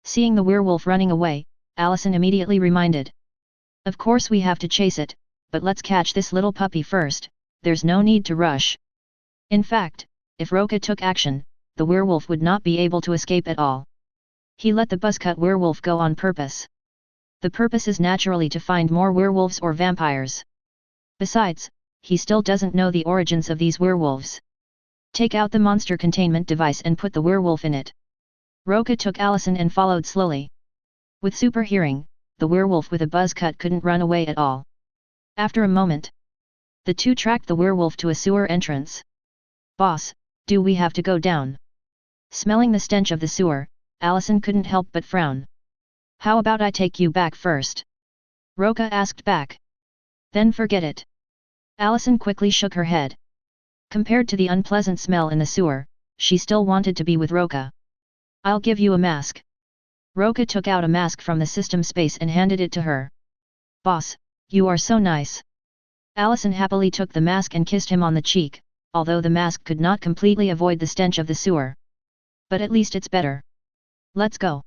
Seeing the werewolf running away, Allison immediately reminded. Of course we have to chase it, but let's catch this little puppy first, there's no need to rush. In fact, if Roca took action, the werewolf would not be able to escape at all. He let the buzz-cut werewolf go on purpose. The purpose is naturally to find more werewolves or vampires. Besides, he still doesn't know the origins of these werewolves. Take out the monster containment device and put the werewolf in it. Roca took Allison and followed slowly. With super hearing, the werewolf with a buzz cut couldn't run away at all. After a moment, the two tracked the werewolf to a sewer entrance. Boss, do we have to go down? Smelling the stench of the sewer, Allison couldn't help but frown. How about I take you back first? Roca asked back. Then forget it. Allison quickly shook her head. Compared to the unpleasant smell in the sewer, she still wanted to be with Roca. I'll give you a mask. Roca took out a mask from the system space and handed it to her. Boss, you are so nice. Allison happily took the mask and kissed him on the cheek, although the mask could not completely avoid the stench of the sewer. But at least it's better. Let's go.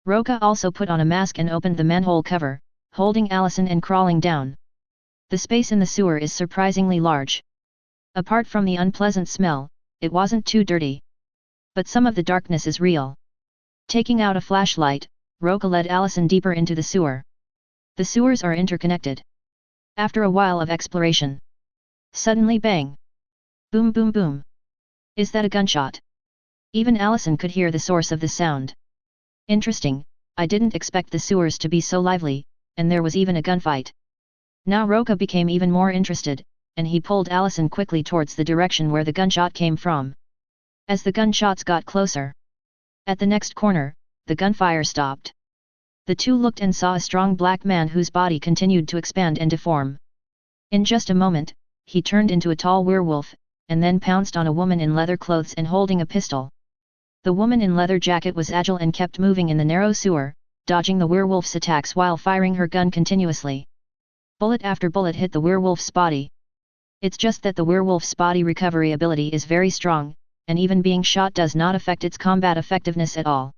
Roca also put on a mask and opened the manhole cover, holding Allison and crawling down. The space in the sewer is surprisingly large. Apart from the unpleasant smell, it wasn't too dirty. But some of the darkness is real. Taking out a flashlight, Roca led Allison deeper into the sewer. The sewers are interconnected. After a while of exploration, suddenly bang! Boom boom boom! Is that a gunshot? Even Allison could hear the source of the sound. Interesting, I didn't expect the sewers to be so lively, and there was even a gunfight. Now Roca became even more interested, and he pulled Allison quickly towards the direction where the gunshot came from. As the gunshots got closer, at the next corner, the gunfire stopped. The two looked and saw a strong black man whose body continued to expand and deform. In just a moment, he turned into a tall werewolf, and then pounced on a woman in leather clothes and holding a pistol. The woman in leather jacket was agile and kept moving in the narrow sewer, dodging the werewolf's attacks while firing her gun continuously. Bullet after bullet hit the werewolf's body. It's just that the werewolf's body recovery ability is very strong, and even being shot does not affect its combat effectiveness at all.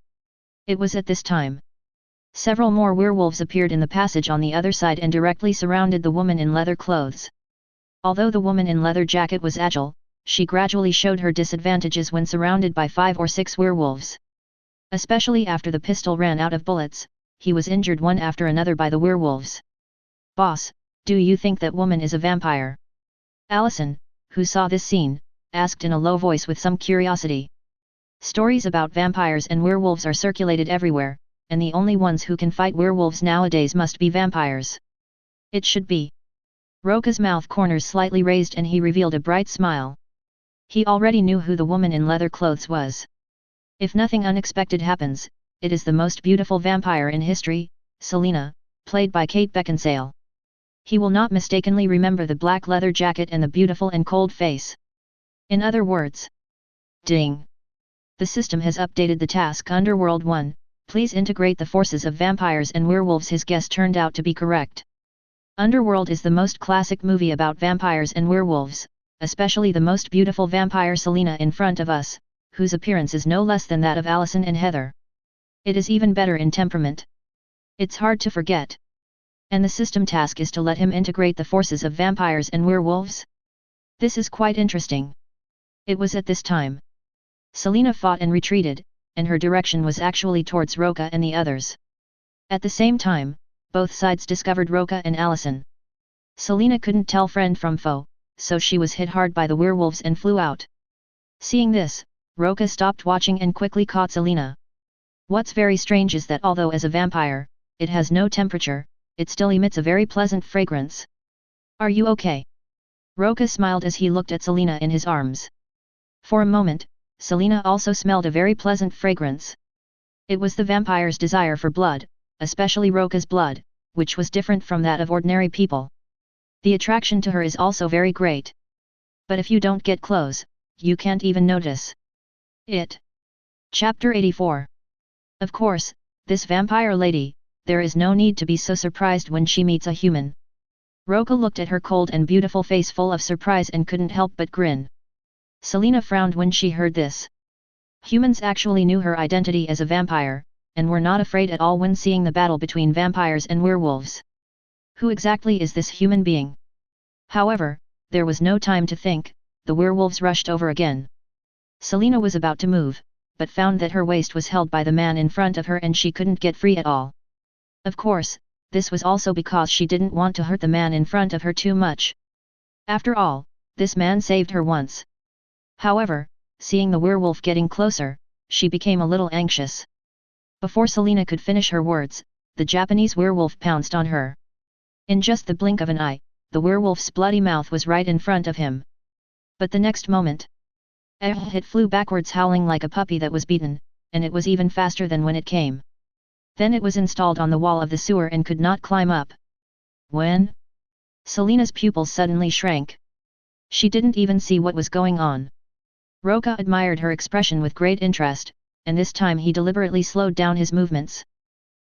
It was at this time. Several more werewolves appeared in the passage on the other side and directly surrounded the woman in leather clothes. Although the woman in leather jacket was agile, she gradually showed her disadvantages when surrounded by 5 or 6 werewolves. Especially after the pistol ran out of bullets, he was injured one after another by the werewolves. Boss, do you think that woman is a vampire? Allison, who saw this scene, asked in a low voice with some curiosity. Stories about vampires and werewolves are circulated everywhere, and the only ones who can fight werewolves nowadays must be vampires. It should be. Roca's mouth corners slightly raised and he revealed a bright smile. He already knew who the woman in leather clothes was. If nothing unexpected happens, it is the most beautiful vampire in history, Selena, played by Kate Beckinsale. He will not mistakenly remember the black leather jacket and the beautiful and cold face. In other words, ding! The system has updated the task Underworld 1, please integrate the forces of vampires and werewolves. His guess turned out to be correct. Underworld is the most classic movie about vampires and werewolves, especially the most beautiful vampire Selena in front of us, whose appearance is no less than that of Allison and Heather. It is even better in temperament. It's hard to forget. And the system task is to let him integrate the forces of vampires and werewolves? This is quite interesting. It was at this time. Selena fought and retreated, and her direction was actually towards Roca and the others. At the same time, both sides discovered Roca and Allison. Selena couldn't tell friend from foe, so she was hit hard by the werewolves and flew out. Seeing this, Roca stopped watching and quickly caught Selena. What's very strange is that although as a vampire, it has no temperature, it still emits a very pleasant fragrance. Are you okay? Roca smiled as he looked at Selina in his arms. For a moment, Selina also smelled a very pleasant fragrance. It was the vampire's desire for blood, especially Roca's blood, which was different from that of ordinary people. The attraction to her is also very great. But if you don't get close, you can't even notice it. Chapter 84. Of course, this vampire lady, there is no need to be so surprised when she meets a human. Roca looked at her cold and beautiful face full of surprise and couldn't help but grin. Selina frowned when she heard this. Humans actually knew her identity as a vampire, and were not afraid at all when seeing the battle between vampires and werewolves. Who exactly is this human being? However, there was no time to think, the werewolves rushed over again. Selina was about to move, but found that her waist was held by the man in front of her and she couldn't get free at all. Of course, this was also because she didn't want to hurt the man in front of her too much. After all, this man saved her once. However, seeing the werewolf getting closer, she became a little anxious. Before Selina could finish her words, the Japanese werewolf pounced on her. In just the blink of an eye, the werewolf's bloody mouth was right in front of him. But the next moment, it flew backwards howling like a puppy that was beaten, and it was even faster than when it came. Then it was installed on the wall of the sewer and could not climb up. When? Selina's pupils suddenly shrank. She didn't even see what was going on. Roca admired her expression with great interest, and this time he deliberately slowed down his movements.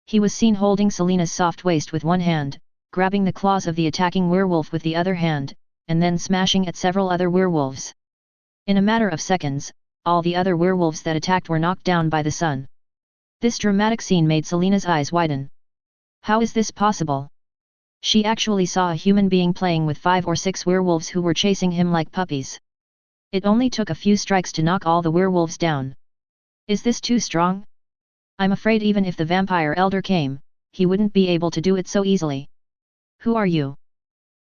He was seen holding Selina's soft waist with one hand, grabbing the claws of the attacking werewolf with the other hand, and then smashing at several other werewolves. In a matter of seconds, all the other werewolves that attacked were knocked down by the sun. This dramatic scene made Selina's eyes widen. How is this possible? She actually saw a human being playing with 5 or 6 werewolves who were chasing him like puppies. It only took a few strikes to knock all the werewolves down. Is this too strong? I'm afraid even if the vampire elder came, he wouldn't be able to do it so easily. Who are you?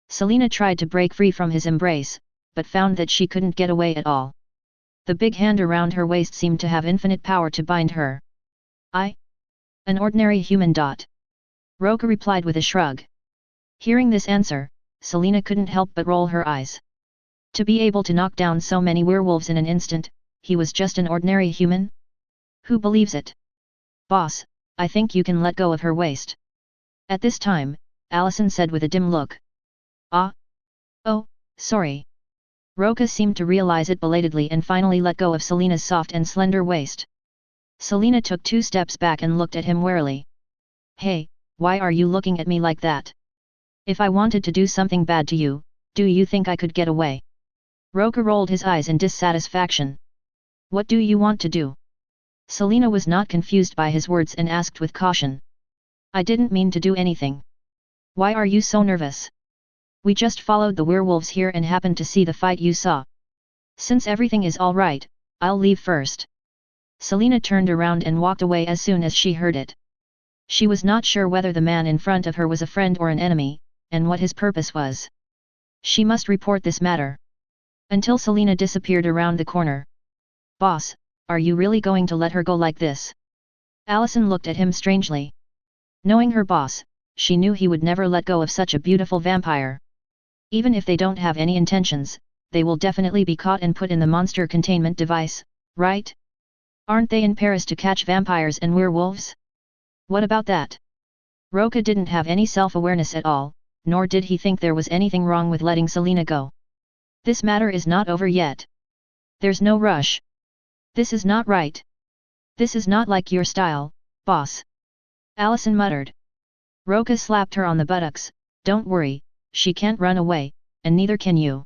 Selina tried to break free from his embrace, but found that she couldn't get away at all. The big hand around her waist seemed to have infinite power to bind her. An ordinary human. Roca replied with a shrug. Hearing this answer, Selina couldn't help but roll her eyes. To be able to knock down so many werewolves in an instant, he was just an ordinary human? Who believes it? Boss, I think you can let go of her waist. At this time, Allison said with a dim look. Oh, sorry. Roca seemed to realize it belatedly and finally let go of Selina's soft and slender waist. Selina took 2 steps back and looked at him warily. Hey, why are you looking at me like that? If I wanted to do something bad to you, do you think I could get away? Roca rolled his eyes in dissatisfaction. What do you want to do? Selina was not confused by his words and asked with caution. I didn't mean to do anything. Why are you so nervous? We just followed the werewolves here and happened to see the fight you saw. Since everything is all right, I'll leave first. Selina turned around and walked away as soon as she heard it. She was not sure whether the man in front of her was a friend or an enemy, and what his purpose was. She must report this matter. Until Selina disappeared around the corner. Boss, are you really going to let her go like this? Allison looked at him strangely. Knowing her boss, she knew he would never let go of such a beautiful vampire. Even if they don't have any intentions, they will definitely be caught and put in the monster containment device, right? Aren't they in Paris to catch vampires and werewolves? What about that? Roca didn't have any self-awareness at all, nor did he think there was anything wrong with letting Selina go. This matter is not over yet. There's no rush. This is not right. This is not like your style, boss. Allison muttered. Roca slapped her on the buttocks. Don't worry, she can't run away, and neither can you.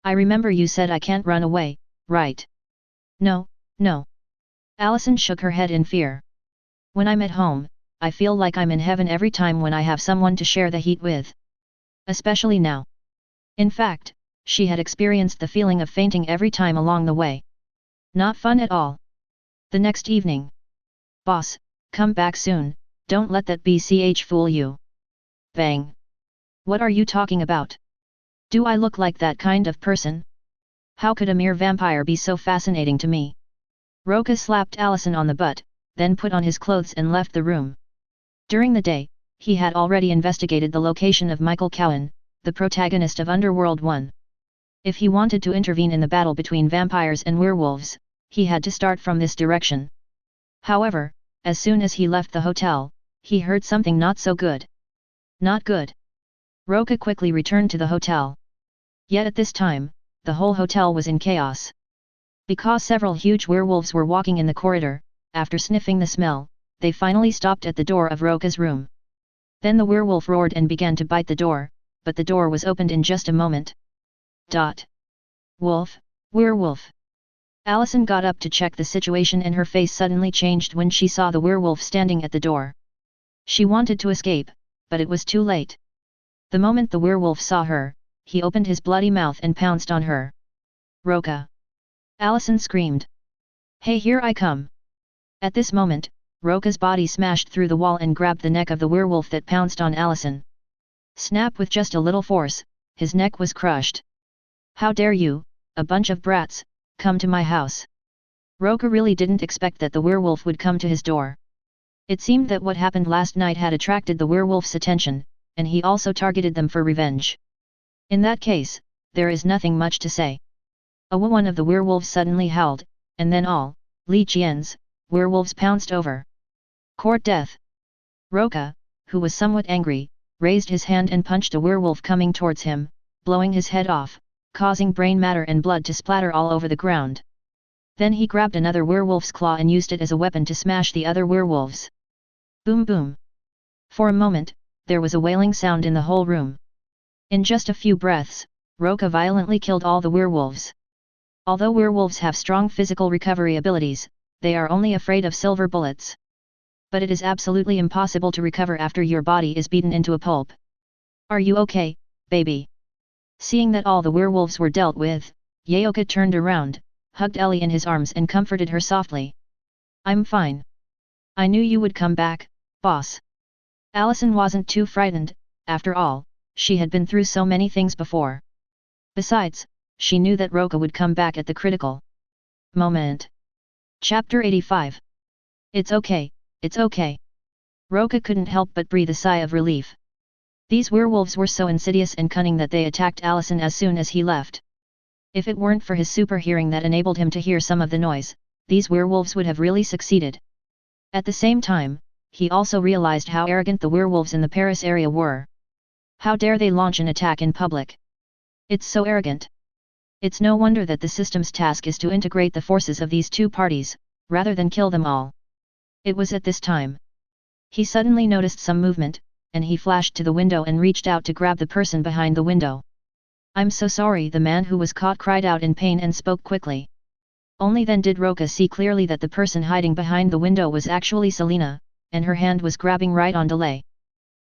I remember you said I can't run away, right? No. Allison shook her head in fear. When I'm at home, I feel like I'm in heaven every time when I have someone to share the heat with. Especially now. In fact, she had experienced the feeling of fainting every time along the way. Not fun at all. The next evening. Boss, come back soon, don't let that BCH fool you. Bang. What are you talking about? Do I look like that kind of person? How could a mere vampire be so fascinating to me? Roca slapped Allison on the butt, then put on his clothes and left the room. During the day, he had already investigated the location of Michael Cowan, the protagonist of Underworld 1. If he wanted to intervene in the battle between vampires and werewolves, he had to start from this direction. However, as soon as he left the hotel, he heard something not so good. Not good. Roca quickly returned to the hotel. Yet at this time, the whole hotel was in chaos. Because several huge werewolves were walking in the corridor, after sniffing the smell, they finally stopped at the door of Roca's room. Then the werewolf roared and began to bite the door, but the door was opened in just a moment. Wolf, werewolf. Allison got up to check the situation and her face suddenly changed when she saw the werewolf standing at the door. She wanted to escape, but it was too late. The moment the werewolf saw her, he opened his bloody mouth and pounced on her. Roca! Allison screamed. Hey, here I come! At this moment, Roca's body smashed through the wall and grabbed the neck of the werewolf that pounced on Allison. Snap! With just a little force, his neck was crushed. How dare you, a bunch of brats, come to my house! Roca really didn't expect that the werewolf would come to his door. It seemed that what happened last night had attracted the werewolf's attention, and he also targeted them for revenge. In that case, there is nothing much to say. One of the werewolves suddenly howled, and then all, Li Qian's, werewolves pounced over. Court death! Roca, who was somewhat angry, raised his hand and punched a werewolf coming towards him, blowing his head off, causing brain matter and blood to splatter all over the ground. Then he grabbed another werewolf's claw and used it as a weapon to smash the other werewolves. Boom boom! For a moment, there was a wailing sound in the whole room. In just a few breaths, Roca violently killed all the werewolves. Although werewolves have strong physical recovery abilities, they are only afraid of silver bullets. But it is absolutely impossible to recover after your body is beaten into a pulp. Are you okay, baby? Seeing that all the werewolves were dealt with, Yaoka turned around, hugged Ellie in his arms and comforted her softly. I'm fine. I knew you would come back, boss. Allison wasn't too frightened, after all, she had been through so many things before. Besides, she knew that Roca would come back at the critical moment. Chapter 85. It's okay, it's okay. Roca couldn't help but breathe a sigh of relief. These werewolves were so insidious and cunning that they attacked Allison as soon as he left. If it weren't for his super hearing that enabled him to hear some of the noise, these werewolves would have really succeeded. At the same time, he also realized how arrogant the werewolves in the Paris area were. How dare they launch an attack in public? It's so arrogant. It's no wonder that the system's task is to integrate the forces of these two parties, rather than kill them all. It was at this time. He suddenly noticed some movement, and he flashed to the window and reached out to grab the person behind the window. I'm so sorry, the man who was caught cried out in pain and spoke quickly. Only then did Roca see clearly that the person hiding behind the window was actually Selena, and her hand was grabbing right on delay.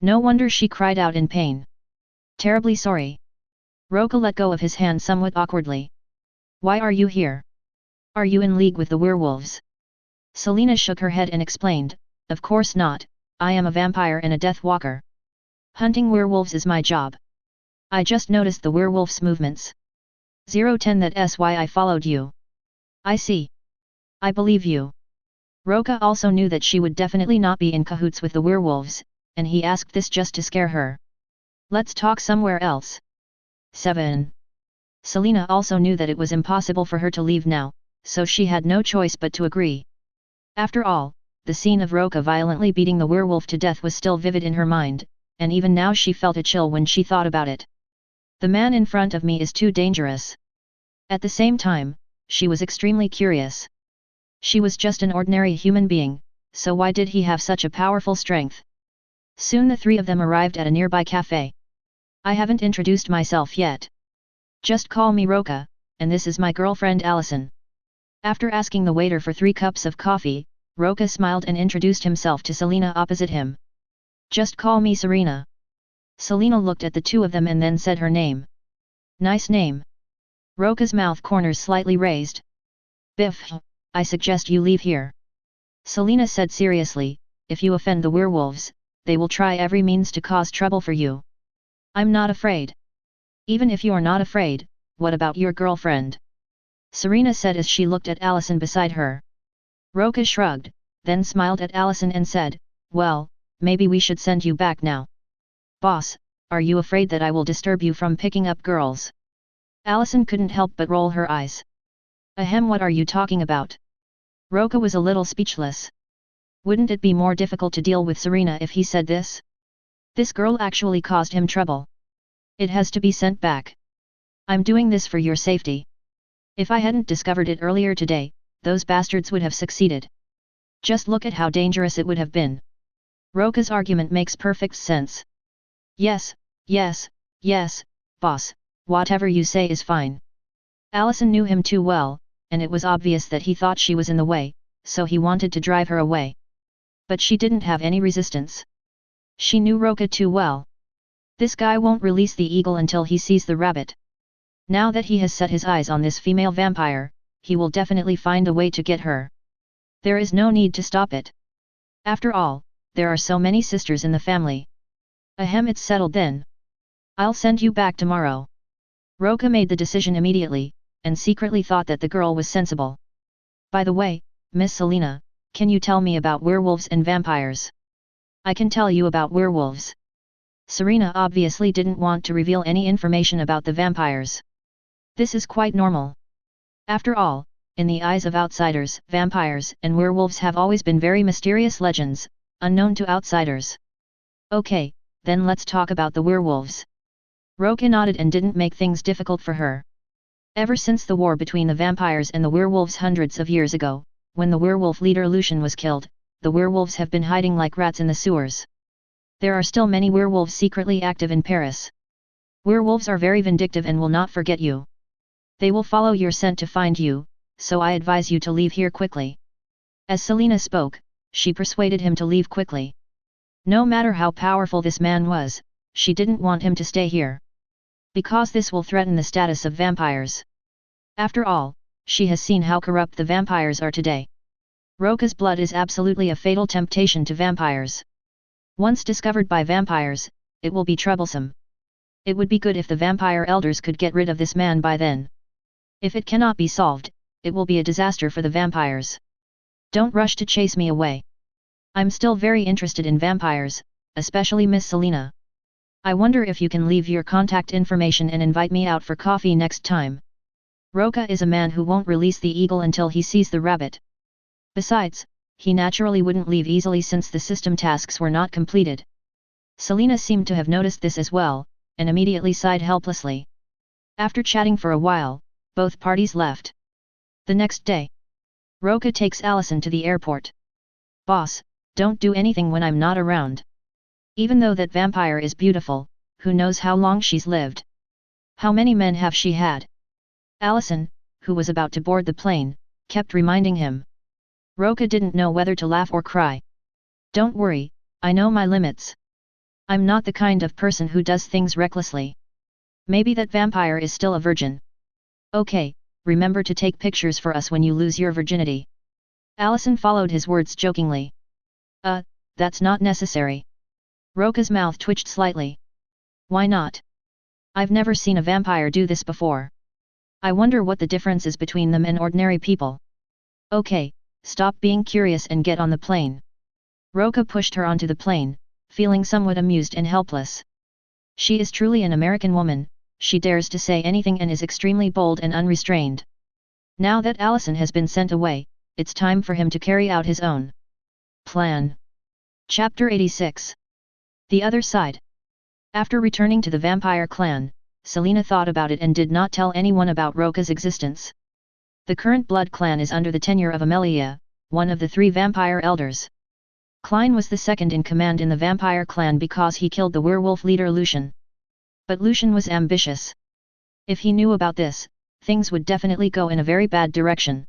No wonder she cried out in pain. Terribly sorry. Roca let go of his hand somewhat awkwardly. Why are you here? Are you in league with the werewolves? Selena shook her head and explained, of course not, I am a vampire and a death walker. Hunting werewolves is my job. I just noticed the werewolf's movements. 010, that's why I followed you. I see. I believe you. Roca also knew that she would definitely not be in cahoots with the werewolves, and he asked this just to scare her. Let's talk somewhere else. 7. Selena also knew that it was impossible for her to leave now, so she had no choice but to agree. After all, the scene of Roca violently beating the werewolf to death was still vivid in her mind, and even now she felt a chill when she thought about it. The man in front of me is too dangerous. At the same time, she was extremely curious. She was just an ordinary human being, so why did he have such a powerful strength? Soon the three of them arrived at a nearby cafe. I haven't introduced myself yet. Just call me Roca, and this is my girlfriend Allison. After asking the waiter for 3 cups of coffee, Roca smiled and introduced himself to Selena opposite him. Just call me Serena. Selena looked at the two of them and then said her name. Nice name. Roca's mouth corners slightly raised. Biff, I suggest you leave here. Selena said seriously, if you offend the werewolves, they will try every means to cause trouble for you. I'm not afraid. Even if you're not afraid, what about your girlfriend? Serena said as she looked at Allison beside her. Roca shrugged, then smiled at Allison and said, well, maybe we should send you back now. Boss, are you afraid that I will disturb you from picking up girls? Allison couldn't help but roll her eyes. Ahem, what are you talking about? Roca was a little speechless. Wouldn't it be more difficult to deal with Serena if he said this? This girl actually caused him trouble. It has to be sent back. I'm doing this for your safety. If I hadn't discovered it earlier today, those bastards would have succeeded. Just look at how dangerous it would have been. Roca's argument makes perfect sense. Yes, boss, whatever you say is fine. Allison knew him too well, and it was obvious that he thought she was in the way, so he wanted to drive her away. But she didn't have any resistance. She knew Roca too well. This guy won't release the eagle until he sees the rabbit. Now that he has set his eyes on this female vampire, he will definitely find a way to get her. There is no need to stop it. After all, there are so many sisters in the family. Ahem, it's settled then. I'll send you back tomorrow. Roca made the decision immediately, and secretly thought that the girl was sensible. By the way, Miss Selena, can you tell me about werewolves and vampires? I can tell you about werewolves. Serena obviously didn't want to reveal any information about the vampires. This is quite normal. After all, in the eyes of outsiders, vampires and werewolves have always been very mysterious legends, unknown to outsiders. Okay, then let's talk about the werewolves. Roca nodded and didn't make things difficult for her. Ever since the war between the vampires and the werewolves hundreds of years ago, when the werewolf leader Lucian was killed, the werewolves have been hiding like rats in the sewers. There are still many werewolves secretly active in Paris. Werewolves are very vindictive and will not forget you. They will follow your scent to find you, so I advise you to leave here quickly. As Selena spoke, she persuaded him to leave quickly. No matter how powerful this man was, she didn't want him to stay here. Because this will threaten the status of vampires. After all, she has seen how corrupt the vampires are today. Roca's blood is absolutely a fatal temptation to vampires. Once discovered by vampires, it will be troublesome. It would be good if the vampire elders could get rid of this man by then. If it cannot be solved, it will be a disaster for the vampires. Don't rush to chase me away. I'm still very interested in vampires, especially Miss Selena. I wonder if you can leave your contact information and invite me out for coffee next time. Roca is a man who won't release the eagle until he sees the rabbit. Besides, he naturally wouldn't leave easily since the system tasks were not completed. Selena seemed to have noticed this as well, and immediately sighed helplessly. After chatting for a while, both parties left. The next day, Roca takes Allison to the airport. Boss, don't do anything when I'm not around. Even though that vampire is beautiful, who knows how long she's lived? How many men have she had? Allison, who was about to board the plane, kept reminding him. Roca didn't know whether to laugh or cry. Don't worry, I know my limits. I'm not the kind of person who does things recklessly. Maybe that vampire is still a virgin. Okay, remember to take pictures for us when you lose your virginity. Allison followed his words jokingly. That's not necessary. Roca's mouth twitched slightly. Why not? I've never seen a vampire do this before. I wonder what the difference is between them and ordinary people. Okay, stop being curious and get on the plane. Roca pushed her onto the plane, feeling somewhat amused and helpless. She is truly an American woman, she dares to say anything and is extremely bold and unrestrained. Now that Allison has been sent away, it's time for him to carry out his own plan. Chapter 86. The Other Side. After returning to the vampire clan, Selena thought about it and did not tell anyone about Roca's existence. The current blood clan is under the tenure of Amelia, one of the 3 vampire elders. Klein was the second in command in the vampire clan because he killed the werewolf leader Lucian. But Lucian was ambitious. If he knew about this, things would definitely go in a very bad direction.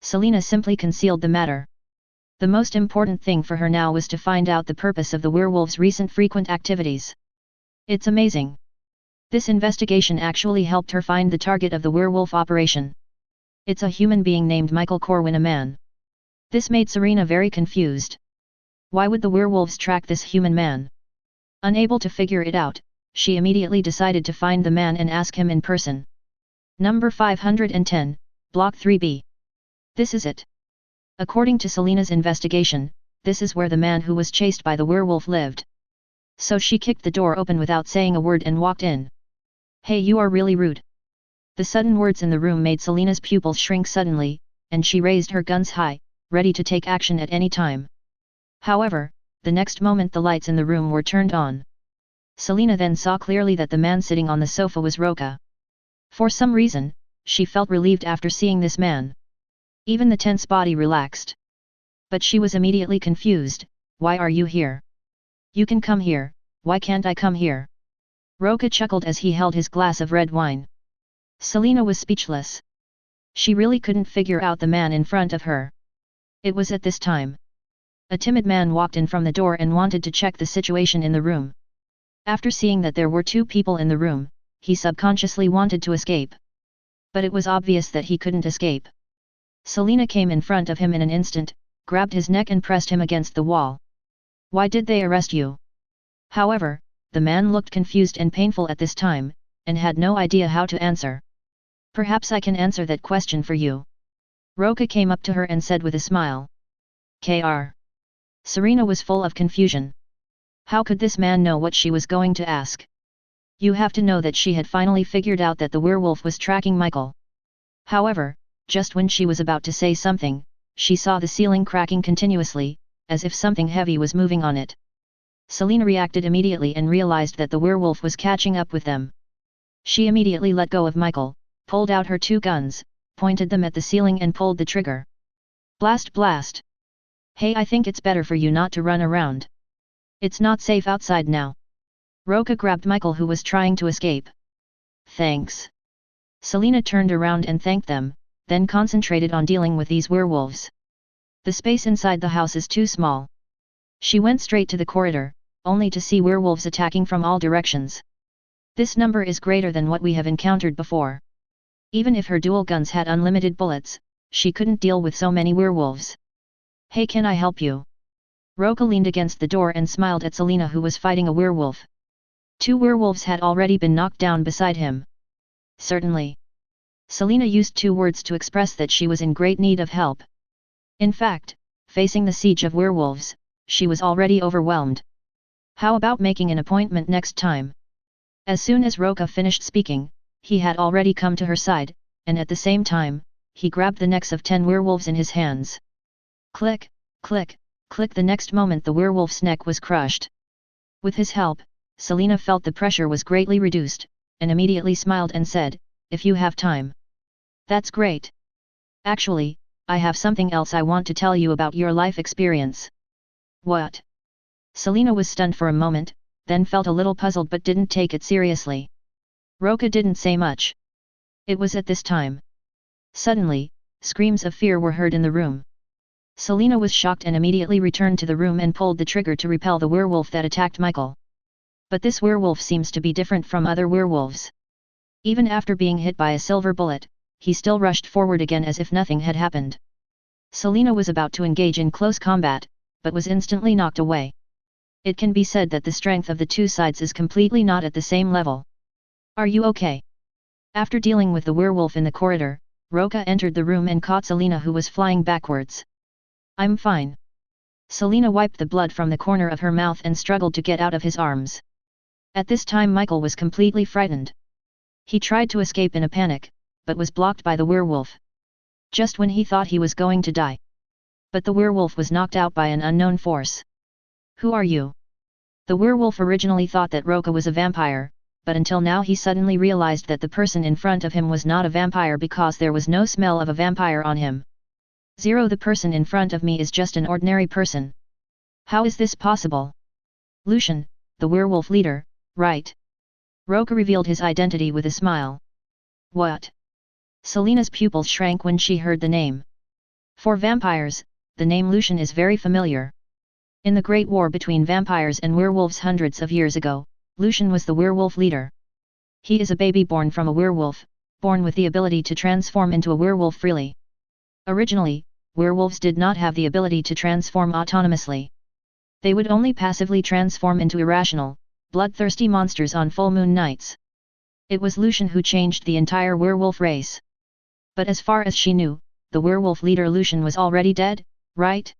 Selena simply concealed the matter. The most important thing for her now was to find out the purpose of the werewolves' recent frequent activities. It's amazing. This investigation actually helped her find the target of the werewolf operation. It's a human being named Michael Corwin, a man. This made Serena very confused. Why would the werewolves track this human man? Unable to figure it out, she immediately decided to find the man and ask him in person. Number 510, Block 3B. This is it. According to Selena's investigation, this is where the man who was chased by the werewolf lived. So she kicked the door open without saying a word and walked in. Hey, you are really rude. The sudden words in the room made Selina's pupils shrink suddenly, and she raised her guns high, ready to take action at any time. However, the next moment the lights in the room were turned on. Selina then saw clearly that the man sitting on the sofa was Roca. For some reason, she felt relieved after seeing this man. Even the tense body relaxed. But she was immediately confused. Why are you here? You can come here, why can't I come here? Roca chuckled as he held his glass of red wine. Selina was speechless. She really couldn't figure out the man in front of her. It was at this time. A timid man walked in from the door and wanted to check the situation in the room. After seeing that there were two people in the room, he subconsciously wanted to escape. But it was obvious that he couldn't escape. Selina came in front of him in an instant, grabbed his neck and pressed him against the wall. Why did they arrest you? However, the man looked confused and painful at this time, and had no idea how to answer. Perhaps I can answer that question for you. Roca came up to her and said with a smile. Kr. Serena was full of confusion. How could this man know what she was going to ask? You have to know that she had finally figured out that the werewolf was tracking Michael. However, just when she was about to say something, she saw the ceiling cracking continuously, as if something heavy was moving on it. Selina reacted immediately and realized that the werewolf was catching up with them. She immediately let go of Michael, pulled out her two guns, pointed them at the ceiling and pulled the trigger. Blast blast! Hey, I think it's better for you not to run around. It's not safe outside now. Roca grabbed Michael who was trying to escape. Thanks. Selina turned around and thanked them, then concentrated on dealing with these werewolves. The space inside the house is too small. She went straight to the corridor, only to see werewolves attacking from all directions. This number is greater than what we have encountered before. Even if her dual guns had unlimited bullets, she couldn't deal with so many werewolves. Hey, can I help you? Roca leaned against the door and smiled at Selina who was fighting a werewolf. Two werewolves had already been knocked down beside him. Certainly. Selina used two words to express that she was in great need of help. In fact, facing the siege of werewolves, she was already overwhelmed. How about making an appointment next time? As soon as Roca finished speaking, he had already come to her side, and at the same time, he grabbed the necks of 10 werewolves in his hands. Click, click, click. The next moment the werewolf's neck was crushed. With his help, Selina felt the pressure was greatly reduced, and immediately smiled and said, if you have time. That's great. Actually, I have something else I want to tell you about your life experience. What? Selina was stunned for a moment, then felt a little puzzled but didn't take it seriously. Roca didn't say much. It was at this time. Suddenly, screams of fear were heard in the room. Selina was shocked and immediately returned to the room and pulled the trigger to repel the werewolf that attacked Michael. But this werewolf seems to be different from other werewolves. Even after being hit by a silver bullet, he still rushed forward again as if nothing had happened. Selina was about to engage in close combat, but was instantly knocked away. It can be said that the strength of the two sides is completely not at the same level. Are you okay? After dealing with the werewolf in the corridor, Roca entered the room and caught Selina who was flying backwards. I'm fine. Selina wiped the blood from the corner of her mouth and struggled to get out of his arms. At this time Michael was completely frightened. He tried to escape in a panic, but was blocked by the werewolf. Just when he thought he was going to die. But the werewolf was knocked out by an unknown force. Who are you? The werewolf originally thought that Roca was a vampire, but until now he suddenly realized that the person in front of him was not a vampire because there was no smell of a vampire on him. The person in front of me is just an ordinary person. How is this possible? Lucian, the werewolf leader, right? Roca revealed his identity with a smile. What? Selina's pupils shrank when she heard the name. For vampires, the name Lucian is very familiar. In the Great War between vampires and werewolves hundreds of years ago, Lucian was the werewolf leader. He is a baby born from a werewolf, born with the ability to transform into a werewolf freely. Originally, werewolves did not have the ability to transform autonomously. They would only passively transform into irrational, bloodthirsty monsters on full moon nights. It was Lucian who changed the entire werewolf race. But as far as she knew, the werewolf leader Lucian was already dead, right?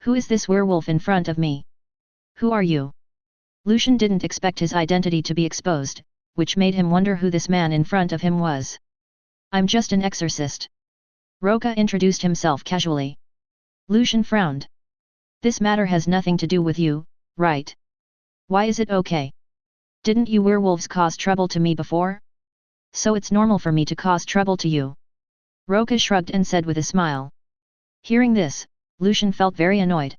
Who is this werewolf in front of me? Who are you? Lucian didn't expect his identity to be exposed, which made him wonder who this man in front of him was. I'm just an exorcist. Roca introduced himself casually. Lucian frowned. This matter has nothing to do with you, right? Why is it okay? Didn't you werewolves cause trouble to me before? So it's normal for me to cause trouble to you. Roca shrugged and said with a smile. Hearing this, Lucian felt very annoyed.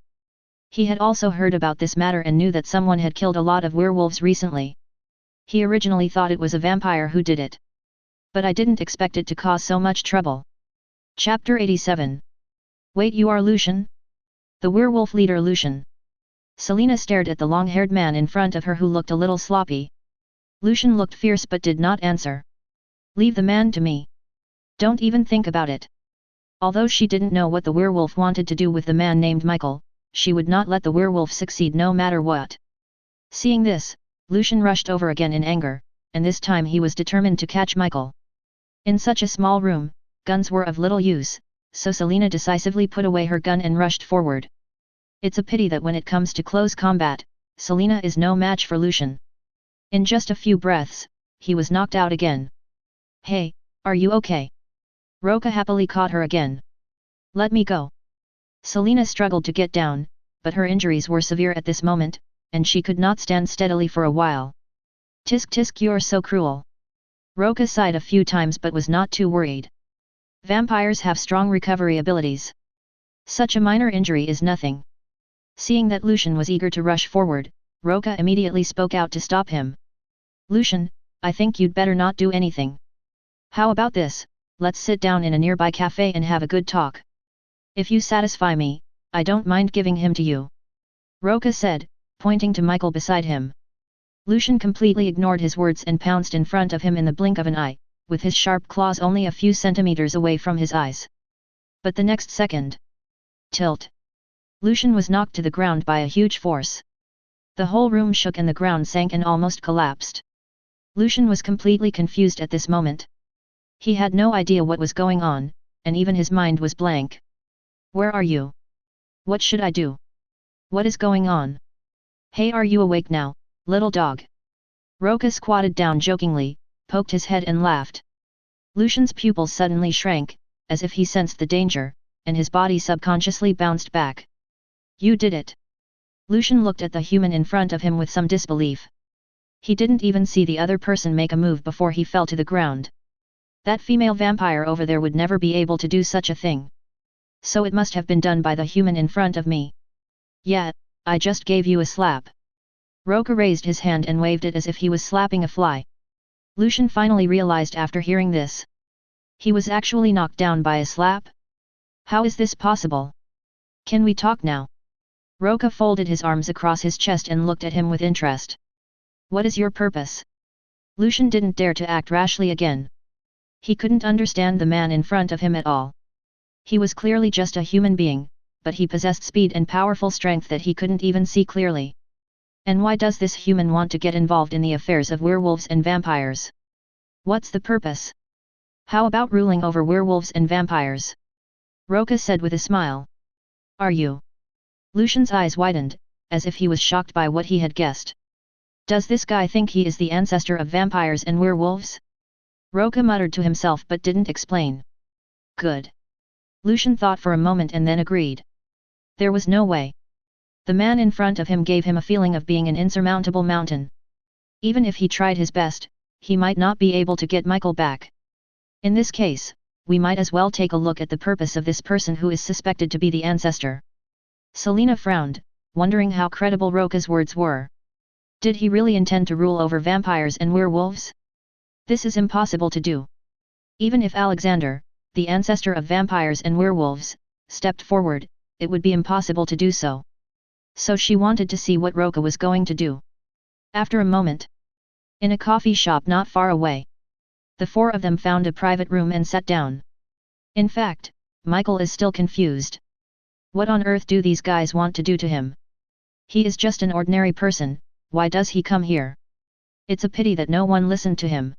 He had also heard about this matter and knew that someone had killed a lot of werewolves recently. He originally thought it was a vampire who did it. But I didn't expect it to cause so much trouble. Chapter 87. Wait, you are Lucian? The werewolf leader Lucian. Selina stared at the long-haired man in front of her who looked a little sloppy. Lucian looked fierce but did not answer. Leave the man to me. Don't even think about it. Although she didn't know what the werewolf wanted to do with the man named Michael, she would not let the werewolf succeed no matter what. Seeing this, Lucian rushed over again in anger, and this time he was determined to catch Michael. In such a small room, guns were of little use, so Selina decisively put away her gun and rushed forward. It's a pity that when it comes to close combat, Selina is no match for Lucian. In just a few breaths, he was knocked out again. Hey, are you okay? Roca happily caught her again. Let me go. Selina struggled to get down, but her injuries were severe at this moment, and she could not stand steadily for a while. Tisk tisk, you're so cruel. Roca sighed a few times but was not too worried. Vampires have strong recovery abilities. Such a minor injury is nothing. Seeing that Lucian was eager to rush forward, Roca immediately spoke out to stop him. Lucian, I think you'd better not do anything. How about this, let's sit down in a nearby cafe and have a good talk. If you satisfy me, I don't mind giving him to you. Roca said, pointing to Michael beside him. Lucian completely ignored his words and pounced in front of him in the blink of an eye, with his sharp claws only a few centimeters away from his eyes. But the next second, tilt! Lucian was knocked to the ground by a huge force. The whole room shook and the ground sank and almost collapsed. Lucian was completely confused at this moment. He had no idea what was going on, and even his mind was blank. Where are you? What should I do? What is going on? Hey, are you awake now, little dog? Roca squatted down jokingly, poked his head and laughed. Lucian's pupils suddenly shrank, as if he sensed the danger, and his body subconsciously bounced back. You did it. Lucian looked at the human in front of him with some disbelief. He didn't even see the other person make a move before he fell to the ground. That female vampire over there would never be able to do such a thing. So it must have been done by the human in front of me. Yeah, I just gave you a slap. Roca raised his hand and waved it as if he was slapping a fly. Lucian finally realized after hearing this. He was actually knocked down by a slap? How is this possible? Can we talk now? Roca folded his arms across his chest and looked at him with interest. What is your purpose? Lucian didn't dare to act rashly again. He couldn't understand the man in front of him at all. He was clearly just a human being, but he possessed speed and powerful strength that he couldn't even see clearly. And why does this human want to get involved in the affairs of werewolves and vampires? What's the purpose? How about ruling over werewolves and vampires? Roca said with a smile. Are you? Lucian's eyes widened, as if he was shocked by what he had guessed. Does this guy think he is the ancestor of vampires and werewolves? Roca muttered to himself but didn't explain. Good. Lucian thought for a moment and then agreed. There was no way. The man in front of him gave him a feeling of being an insurmountable mountain. Even if he tried his best, he might not be able to get Michael back. In this case, we might as well take a look at the purpose of this person who is suspected to be the ancestor. Selina frowned, wondering how credible Roca's words were. Did he really intend to rule over vampires and werewolves? This is impossible to do. Even if Alexander, the ancestor of vampires and werewolves, stepped forward, it would be impossible to do so. So she wanted to see what Roca was going to do. After a moment, in a coffee shop not far away, the four of them found a private room and sat down. In fact, Michael is still confused. What on earth do these guys want to do to him? He is just an ordinary person, why does he come here? It's a pity that no one listened to him.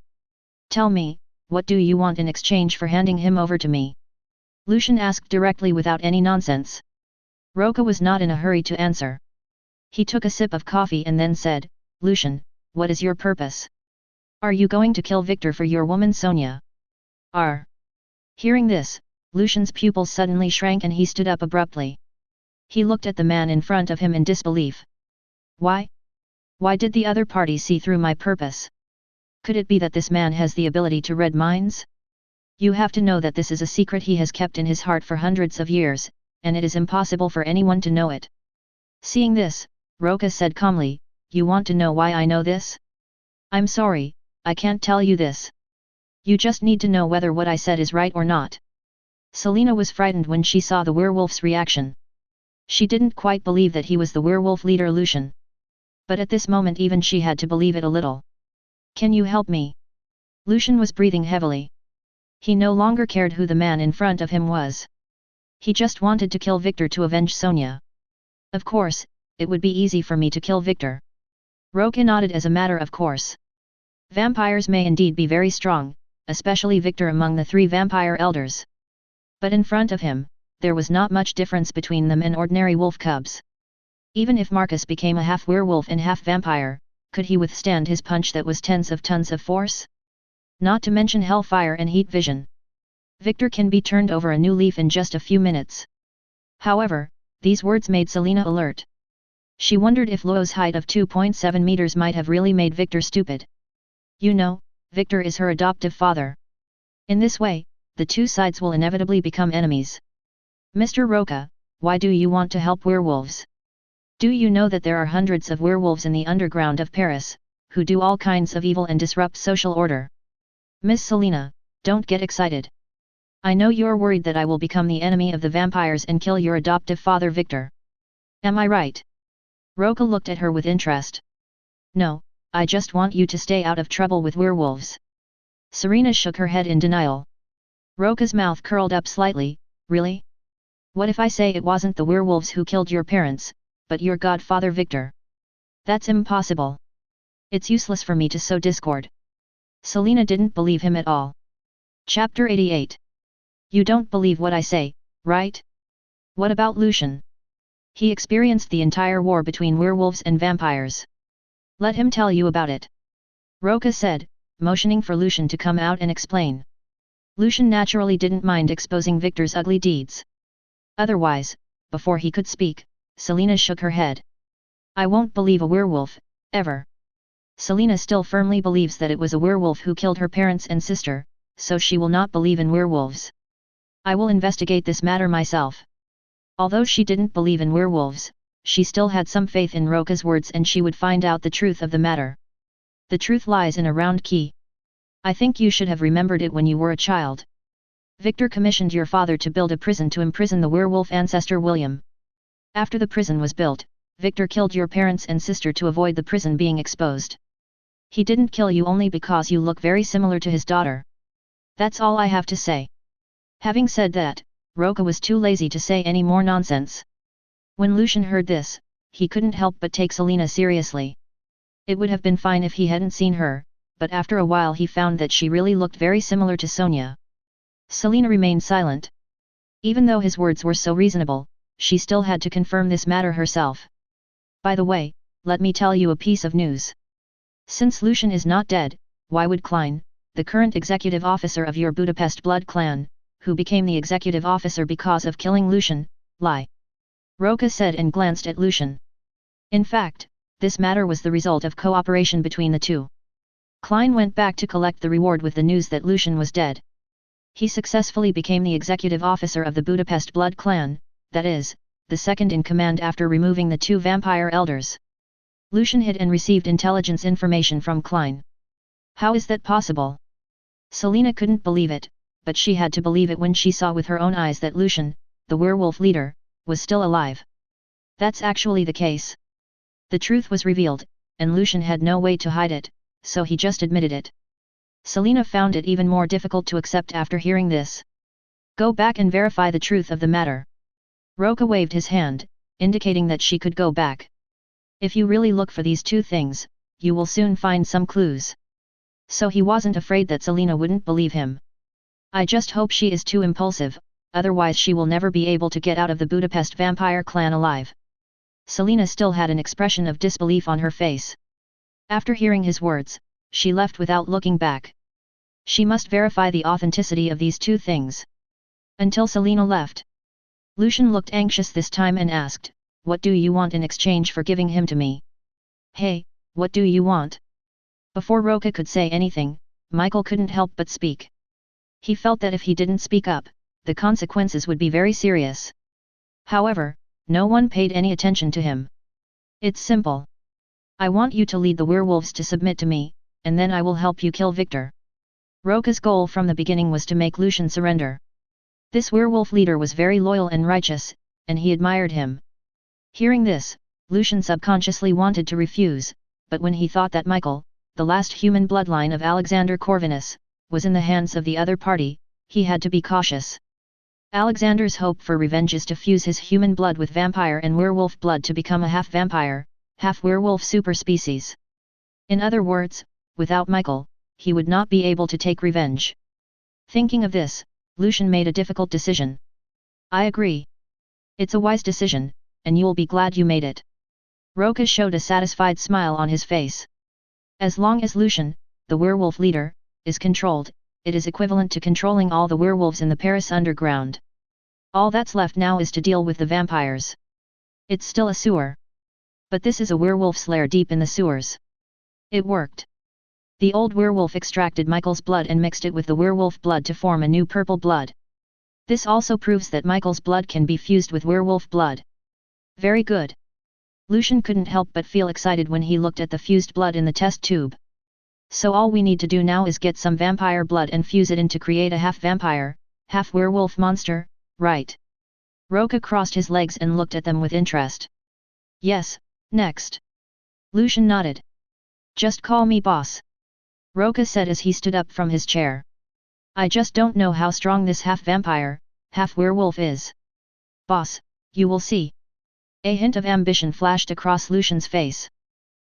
Tell me, what do you want in exchange for handing him over to me? Lucian asked directly without any nonsense. Roca was not in a hurry to answer. He took a sip of coffee and then said, Lucian, what is your purpose? Are you going to kill Victor for your woman Sonia? Hearing this, Lucian's pupils suddenly shrank and he stood up abruptly. He looked at the man in front of him in disbelief. Why? Why did the other party see through my purpose? Could it be that this man has the ability to read minds? You have to know that this is a secret he has kept in his heart for hundreds of years, and it is impossible for anyone to know it. Seeing this, Roca said calmly, You want to know why I know this? I'm sorry, I can't tell you this. You just need to know whether what I said is right or not. Selina was frightened when she saw the werewolf's reaction. She didn't quite believe that he was the werewolf leader Lucian. But at this moment even she had to believe it a little. Can you help me? Lucian was breathing heavily. He no longer cared who the man in front of him was. He just wanted to kill Victor to avenge Sonia. Of course, it would be easy for me to kill Victor. Roca nodded as a matter of course. Vampires may indeed be very strong, especially Victor among the 3 vampire elders. But in front of him, there was not much difference between them and ordinary wolf cubs. Even if Marcus became a half werewolf and half vampire, could he withstand his punch that was tens of tons of force? Not to mention hellfire and heat vision. Victor can be turned over a new leaf in just a few minutes. However, these words made Selina alert. She wondered if Luo's height of 2.7 meters might have really made Victor stupid. You know, Victor is her adoptive father. In this way, the two sides will inevitably become enemies. Mr. Roca, why do you want to help werewolves? Do you know that there are hundreds of werewolves in the underground of Paris, who do all kinds of evil and disrupt social order? Miss Selina, don't get excited. I know you're worried that I will become the enemy of the vampires and kill your adoptive father Victor. Am I right? Roca looked at her with interest. No, I just want you to stay out of trouble with werewolves. Serena shook her head in denial. Roca's mouth curled up slightly. Really? What if I say it wasn't the werewolves who killed your parents, but your godfather Victor? That's impossible. It's useless for me to sow discord. Selina didn't believe him at all. Chapter 88. You don't believe what I say, right? What about Lucian? He experienced the entire war between werewolves and vampires. Let him tell you about it. Roca said, motioning for Lucian to come out and explain. Lucian naturally didn't mind exposing Victor's ugly deeds. Otherwise, before he could speak, Selina shook her head. I won't believe a werewolf, ever. Selina still firmly believes that it was a werewolf who killed her parents and sister, so she will not believe in werewolves. I will investigate this matter myself. Although she didn't believe in werewolves, she still had some faith in Roca's words and she would find out the truth of the matter. The truth lies in a round key. I think you should have remembered it when you were a child. Victor commissioned your father to build a prison to imprison the werewolf ancestor William. After the prison was built, Victor killed your parents and sister to avoid the prison being exposed. He didn't kill you only because you look very similar to his daughter. That's all I have to say. Having said that, Roca was too lazy to say any more nonsense. When Lucian heard this, he couldn't help but take Selina seriously. It would have been fine if he hadn't seen her, but after a while he found that she really looked very similar to Sonia. Selina remained silent. Even though his words were so reasonable, she still had to confirm this matter herself. By the way, let me tell you a piece of news. Since Lucian is not dead, why would Klein, the current executive officer of your Budapest blood clan, who became the executive officer because of killing Lucian, lie? Roca said and glanced at Lucian. In fact, this matter was the result of cooperation between the two. Klein went back to collect the reward with the news that Lucian was dead. He successfully became the executive officer of the Budapest blood clan, that is, the second in command after removing the 2 vampire elders. Lucian hid and received intelligence information from Klein. How is that possible? Selina couldn't believe it, but she had to believe it when she saw with her own eyes that Lucian, the werewolf leader, was still alive. That's actually the case. The truth was revealed, and Lucian had no way to hide it, so he just admitted it. Selina found it even more difficult to accept after hearing this. Go back and verify the truth of the matter. Roca waved his hand, indicating that she could go back. If you really look for these 2 things, you will soon find some clues. So he wasn't afraid that Selina wouldn't believe him. I just hope she is too impulsive, otherwise she will never be able to get out of the Budapest vampire clan alive. Selina still had an expression of disbelief on her face. After hearing his words, she left without looking back. She must verify the authenticity of these two things. Until Selina left. Lucian looked anxious this time and asked, "What do you want in exchange for giving him to me?" "Hey, what do you want?" Before Roca could say anything, Michael couldn't help but speak. He felt that if he didn't speak up, the consequences would be very serious. However, no one paid any attention to him. "It's simple. I want you to lead the werewolves to submit to me, and then I will help you kill Victor." Roca's goal from the beginning was to make Lucian surrender. This werewolf leader was very loyal and righteous, and he admired him. Hearing this, Lucian subconsciously wanted to refuse, but when he thought that Michael, the last human bloodline of Alexander Corvinus, was in the hands of the other party, he had to be cautious. Alexander's hope for revenge is to fuse his human blood with vampire and werewolf blood to become a half-vampire, half-werewolf superspecies. In other words, without Michael, he would not be able to take revenge. Thinking of this, Lucian made a difficult decision. "I agree. It's a wise decision, and you'll be glad you made it." Roca showed a satisfied smile on his face. As long as Lucian, the werewolf leader, is controlled, it is equivalent to controlling all the werewolves in the Paris underground. All that's left now is to deal with the vampires. It's still a sewer. But this is a werewolf's lair deep in the sewers. It worked. The old werewolf extracted Michael's blood and mixed it with the werewolf blood to form a new purple blood. This also proves that Michael's blood can be fused with werewolf blood. Very good. Lucian couldn't help but feel excited when he looked at the fused blood in the test tube. So all we need to do now is get some vampire blood and fuse it in to create a half-vampire, half-werewolf monster, right? Roca crossed his legs and looked at them with interest. "Yes, next." Lucian nodded. "Just call me boss," Roca said as he stood up from his chair. "I just don't know how strong this half-vampire, half-werewolf is." "Boss, you will see." A hint of ambition flashed across Lucian's face.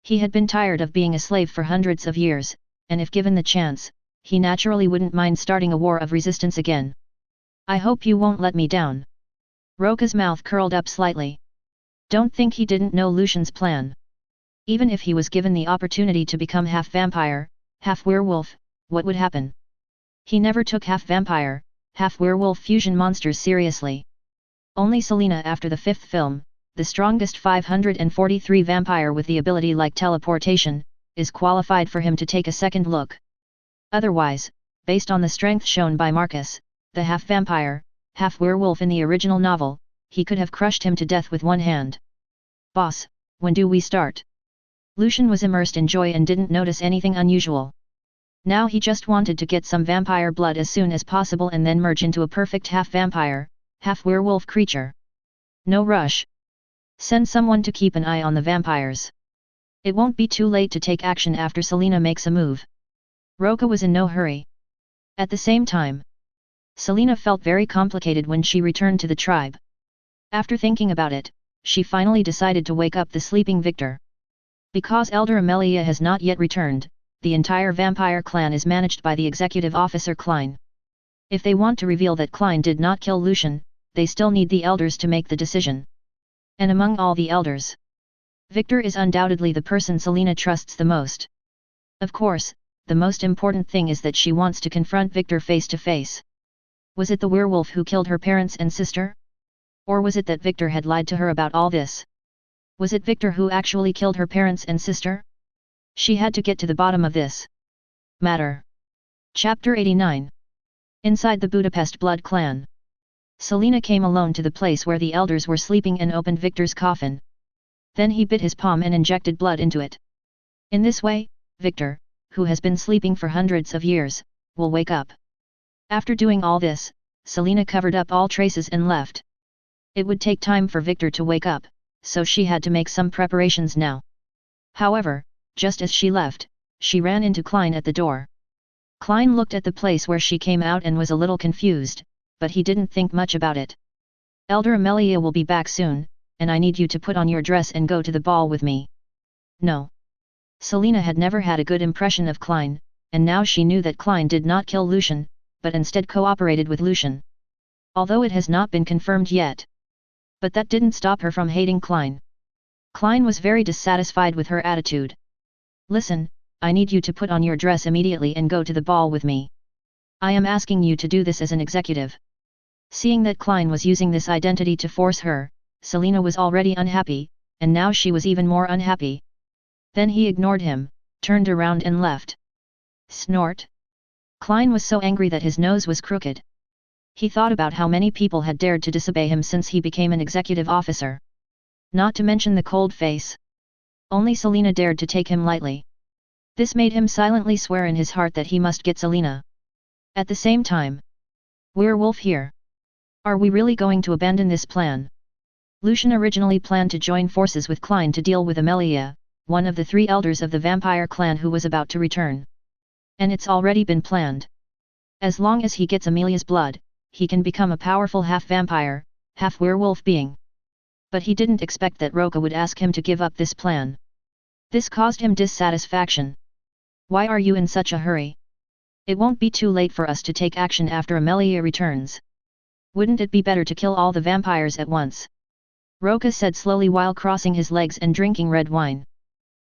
He had been tired of being a slave for hundreds of years, and if given the chance, he naturally wouldn't mind starting a war of resistance again. "I hope you won't let me down." Roca's mouth curled up slightly. Don't think he didn't know Lucian's plan. Even if he was given the opportunity to become half-vampire, half-werewolf, what would happen? He never took half-vampire, half-werewolf fusion monsters seriously. Only Selina after the fifth film, the strongest 543 vampire with the ability like teleportation, is qualified for him to take a second look. Otherwise, based on the strength shown by Marcus, the half-vampire, half-werewolf in the original novel, he could have crushed him to death with one hand. "Boss, when do we start?" Lucian was immersed in joy and didn't notice anything unusual. Now he just wanted to get some vampire blood as soon as possible and then merge into a perfect half-vampire, half-werewolf creature. "No rush. Send someone to keep an eye on the vampires. It won't be too late to take action after Selina makes a move." Roca was in no hurry. At the same time, Selina felt very complicated when she returned to the tribe. After thinking about it, she finally decided to wake up the sleeping Victor. Because Elder Amelia has not yet returned, the entire vampire clan is managed by the executive officer Klein. If they want to reveal that Klein did not kill Lucian, they still need the elders to make the decision. And among all the elders, Victor is undoubtedly the person Selina trusts the most. Of course, the most important thing is that she wants to confront Victor face to face. Was it the werewolf who killed her parents and sister? Or was it that Victor had lied to her about all this? Was it Victor who actually killed her parents and sister? She had to get to the bottom of this matter. Chapter 89. Inside the Budapest blood clan. Selina came alone to the place where the elders were sleeping and opened Victor's coffin. Then he bit his palm and injected blood into it. In this way, Victor, who has been sleeping for hundreds of years, will wake up. After doing all this, Selina covered up all traces and left. It would take time for Victor to wake up, so she had to make some preparations now. However, just as she left, she ran into Klein at the door. Klein looked at the place where she came out and was a little confused, but he didn't think much about it. "Elder Amelia will be back soon, and I need you to put on your dress and go to the ball with me." No. Selina had never had a good impression of Klein, and now she knew that Klein did not kill Lucian, but instead cooperated with Lucian. Although it has not been confirmed yet. But that didn't stop her from hating Klein. Klein was very dissatisfied with her attitude. "Listen, I need you to put on your dress immediately and go to the ball with me." I am asking you to do this as an executive. Seeing that Klein was using this identity to force her, Selina was already unhappy, and now she was even more unhappy. Then he ignored him, turned around and left. Snort. Klein was so angry that his nose was crooked. He thought about how many people had dared to disobey him since he became an executive officer. Not to mention the cold face. Only Selina dared to take him lightly. This made him silently swear in his heart that he must get Selina. At the same time. Werewolf here. Are we really going to abandon this plan? Lucian originally planned to join forces with Klein to deal with Amelia, one of the 3 elders of the vampire clan who was about to return. And it's already been planned. As long as he gets Amelia's blood, he can become a powerful half-vampire, half-werewolf being. But he didn't expect that Roca would ask him to give up this plan. This caused him dissatisfaction. Why are you in such a hurry? It won't be too late for us to take action after Amelia returns. Wouldn't it be better to kill all the vampires at once? Roca said slowly while crossing his legs and drinking red wine.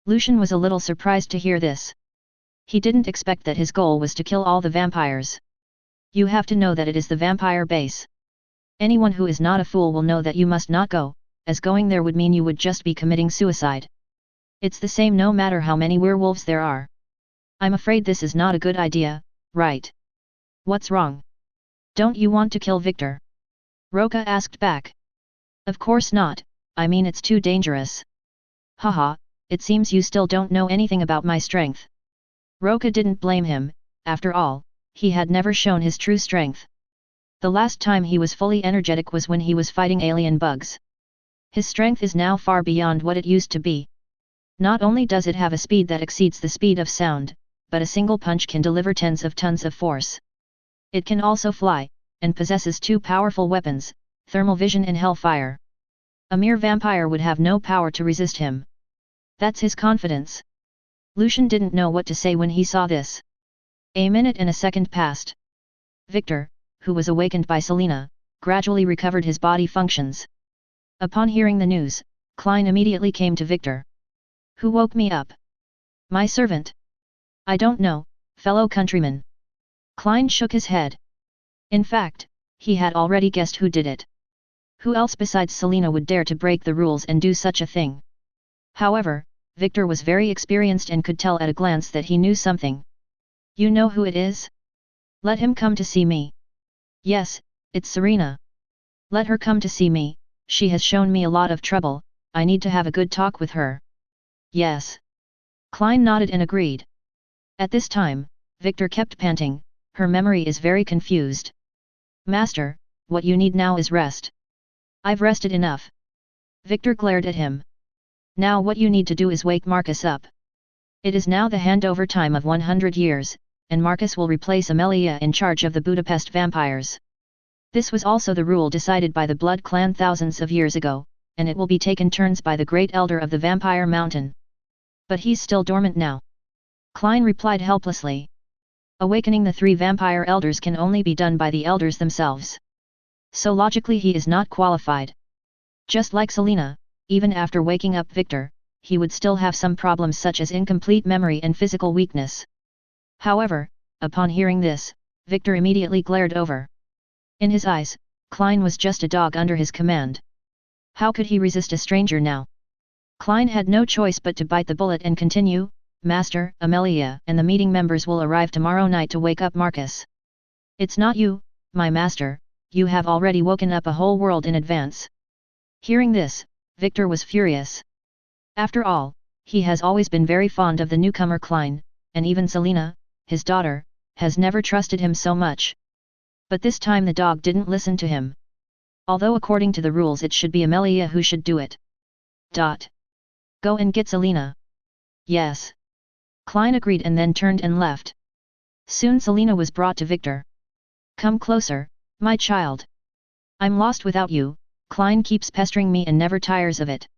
Lucian was a little surprised to hear this. He didn't expect that his goal was to kill all the vampires. You have to know that it is the vampire base. Anyone who is not a fool will know that you must not go, as going there would mean you would just be committing suicide. It's the same no matter how many werewolves there are. I'm afraid this is not a good idea, right? What's wrong? Don't you want to kill Victor? Roca asked back. Of course not, I mean it's too dangerous. Haha, it seems you still don't know anything about my strength. Roca didn't blame him, after all, he had never shown his true strength. The last time he was fully energetic was when he was fighting alien bugs. His strength is now far beyond what it used to be. Not only does it have a speed that exceeds the speed of sound, but a single punch can deliver tens of tons of force. It can also fly, and possesses 2 powerful weapons, thermal vision and hellfire. A mere vampire would have no power to resist him. That's his confidence. Lucian didn't know what to say when he saw this. A minute and a second passed. Victor, who was awakened by Selina, gradually recovered his body functions. Upon hearing the news, Klein immediately came to Victor. Who woke me up? My servant. I don't know, fellow countryman. Klein shook his head. In fact, he had already guessed who did it. Who else besides Selina would dare to break the rules and do such a thing? However, Victor was very experienced and could tell at a glance that he knew something. You know who it is? Let him come to see me. Yes, it's Serena. Let her come to see me, she has shown me a lot of trouble, I need to have a good talk with her. Yes. Klein nodded and agreed. At this time, Victor kept panting, her memory is very confused. Master, what you need now is rest. I've rested enough. Victor glared at him. Now what you need to do is wake Marcus up. It is now the handover time of 100 years, and Marcus will replace Amelia in charge of the Budapest vampires. This was also the rule decided by the Blood Clan thousands of years ago, and it will be taken turns by the Great Elder of the Vampire Mountain. But he's still dormant now. Klein replied helplessly. Awakening the 3 vampire elders can only be done by the elders themselves. So logically he is not qualified. Just like Selina, even after waking up Victor, he would still have some problems such as incomplete memory and physical weakness. However, upon hearing this, Victor immediately glared over. In his eyes, Klein was just a dog under his command. How could he resist a stranger now? Klein had no choice but to bite the bullet and continue, Master, Amelia and the meeting members will arrive tomorrow night to wake up Marcus. It's not you, my master, you have already woken up a whole world in advance. Hearing this, Victor was furious. After all, he has always been very fond of the newcomer Klein, and even Selina, his daughter, has never trusted him so much. But this time the dog didn't listen to him. Although according to the rules it should be Amelia who should do it. Go and get Selina. Yes. Klein agreed and then turned and left. Soon Selina was brought to Victor. Come closer, my child. I'm lost without you, Klein keeps pestering me and never tires of it.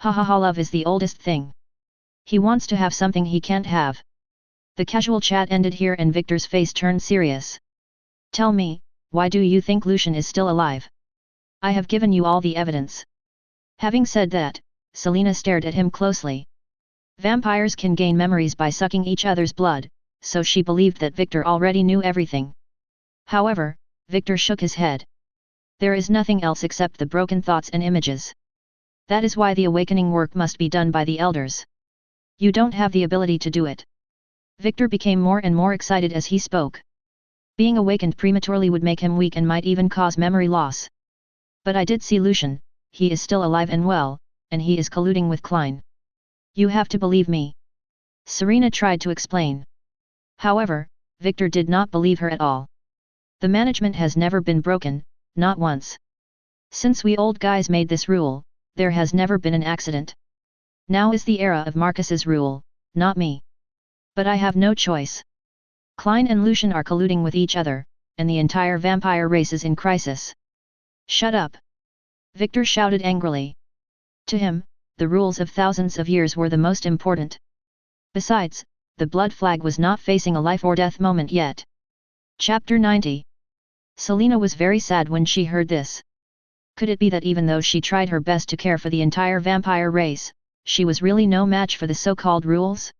Ha ha ha, love is the oldest thing. He wants to have something he can't have. The casual chat ended here and Victor's face turned serious. Tell me, why do you think Lucian is still alive? I have given you all the evidence. Having said that, Selina stared at him closely. Vampires can gain memories by sucking each other's blood, so she believed that Victor already knew everything. However, Victor shook his head. There is nothing else except the broken thoughts and images. That is why the awakening work must be done by the elders. You don't have the ability to do it. Victor became more and more excited as he spoke. Being awakened prematurely would make him weak and might even cause memory loss. But I did see Lucian, he is still alive and well, and he is colluding with Klein. You have to believe me. Serena tried to explain. However, Victor did not believe her at all. The management has never been broken, not once. Since we old guys made this rule, there has never been an accident. Now is the era of Marcus's rule, not me. But I have no choice. Klein and Lucian are colluding with each other, and the entire vampire race is in crisis. Shut up! Victor shouted angrily. To him, the rules of thousands of years were the most important. Besides, the blood flag was not facing a life or death moment yet. Chapter 90. Selena was very sad when she heard this. Could it be that even though she tried her best to care for the entire vampire race, she was really no match for the so-called rules?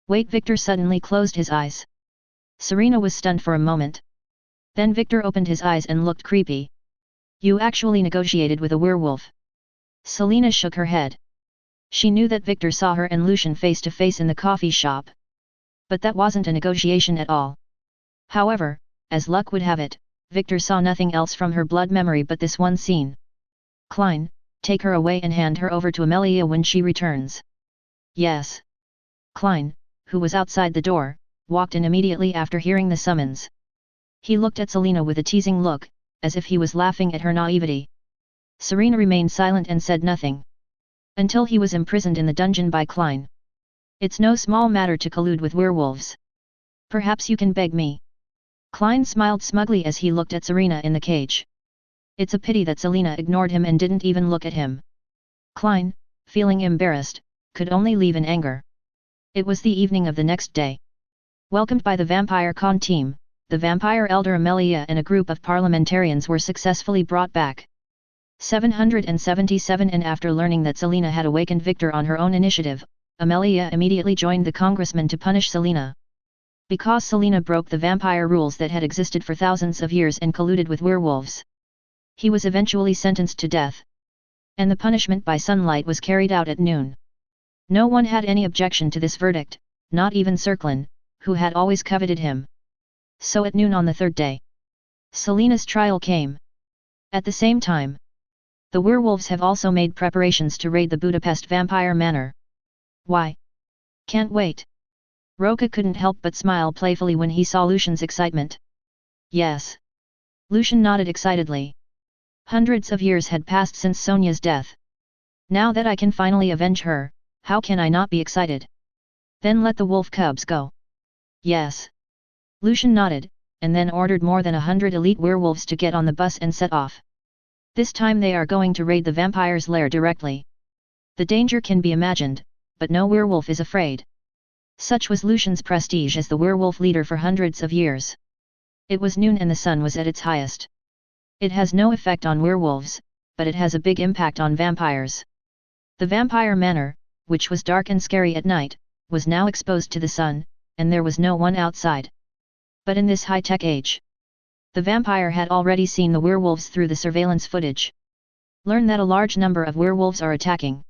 Wait, Victor suddenly closed his eyes. Serena was stunned for a moment. Then Victor opened his eyes and looked creepy. You actually negotiated with a werewolf? Selena shook her head. She knew that Victor saw her and Lucian face to face in the coffee shop. But that wasn't a negotiation at all. However, as luck would have it, Victor saw nothing else from her blood memory but this one scene. Klein, take her away and hand her over to Amelia when she returns. Yes. Klein, who was outside the door, walked in immediately after hearing the summons. He looked at Selena with a teasing look, as if he was laughing at her naivety. Serena remained silent and said nothing. Until he was imprisoned in the dungeon by Klein. It's no small matter to collude with werewolves. Perhaps you can beg me. Klein smiled smugly as he looked at Serena in the cage. It's a pity that Selena ignored him and didn't even look at him. Klein, feeling embarrassed, could only leave in anger. It was the evening of the next day. Welcomed by the Vampire Con team, the vampire elder Amelia and a group of parliamentarians were successfully brought back. 777 And after learning that Selena had awakened Victor on her own initiative, Amelia immediately joined the congressman to punish Selena. Because Selena broke the vampire rules that had existed for thousands of years and colluded with werewolves. He was eventually sentenced to death. And the punishment by sunlight was carried out at noon. No one had any objection to this verdict, not even Serklin, who had always coveted him. So at noon on the third day, Selena's trial came. At the same time, the werewolves have also made preparations to raid the Budapest Vampire Manor. Why? Can't wait. Roca couldn't help but smile playfully when he saw Lucian's excitement. Yes. Lucian nodded excitedly. Hundreds of years had passed since Sonia's death. Now that I can finally avenge her, how can I not be excited? Then let the wolf cubs go. Yes. Lucian nodded, and then ordered more than 100 elite werewolves to get on the bus and set off. This time they are going to raid the vampire's lair directly. The danger can be imagined, but no werewolf is afraid. Such was Lucian's prestige as the werewolf leader for hundreds of years. It was noon and the sun was at its highest. It has no effect on werewolves, but it has a big impact on vampires. The vampire manor, which was dark and scary at night, was now exposed to the sun, and there was no one outside. But in this high-tech age, the vampire had already seen the werewolves through the surveillance footage. Learn that a large number of werewolves are attacking.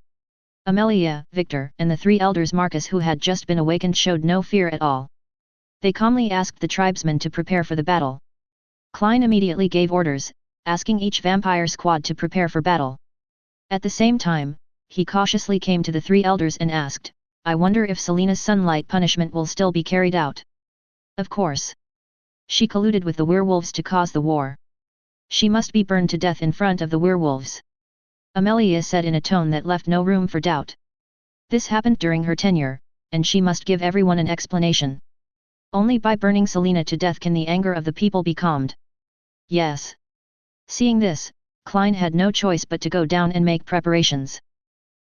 Amelia, Victor, and the three elders Marcus who had just been awakened showed no fear at all. They calmly asked the tribesmen to prepare for the battle. Klein immediately gave orders, asking each vampire squad to prepare for battle. At the same time, he cautiously came to the three elders and asked, I wonder if Selena's sunlight punishment will still be carried out. Of course. She colluded with the werewolves to cause the war. She must be burned to death in front of the werewolves. Amelia said in a tone that left no room for doubt. This happened during her tenure, and she must give everyone an explanation. Only by burning Selena to death can the anger of the people be calmed. Yes. Seeing this, Klein had no choice but to go down and make preparations.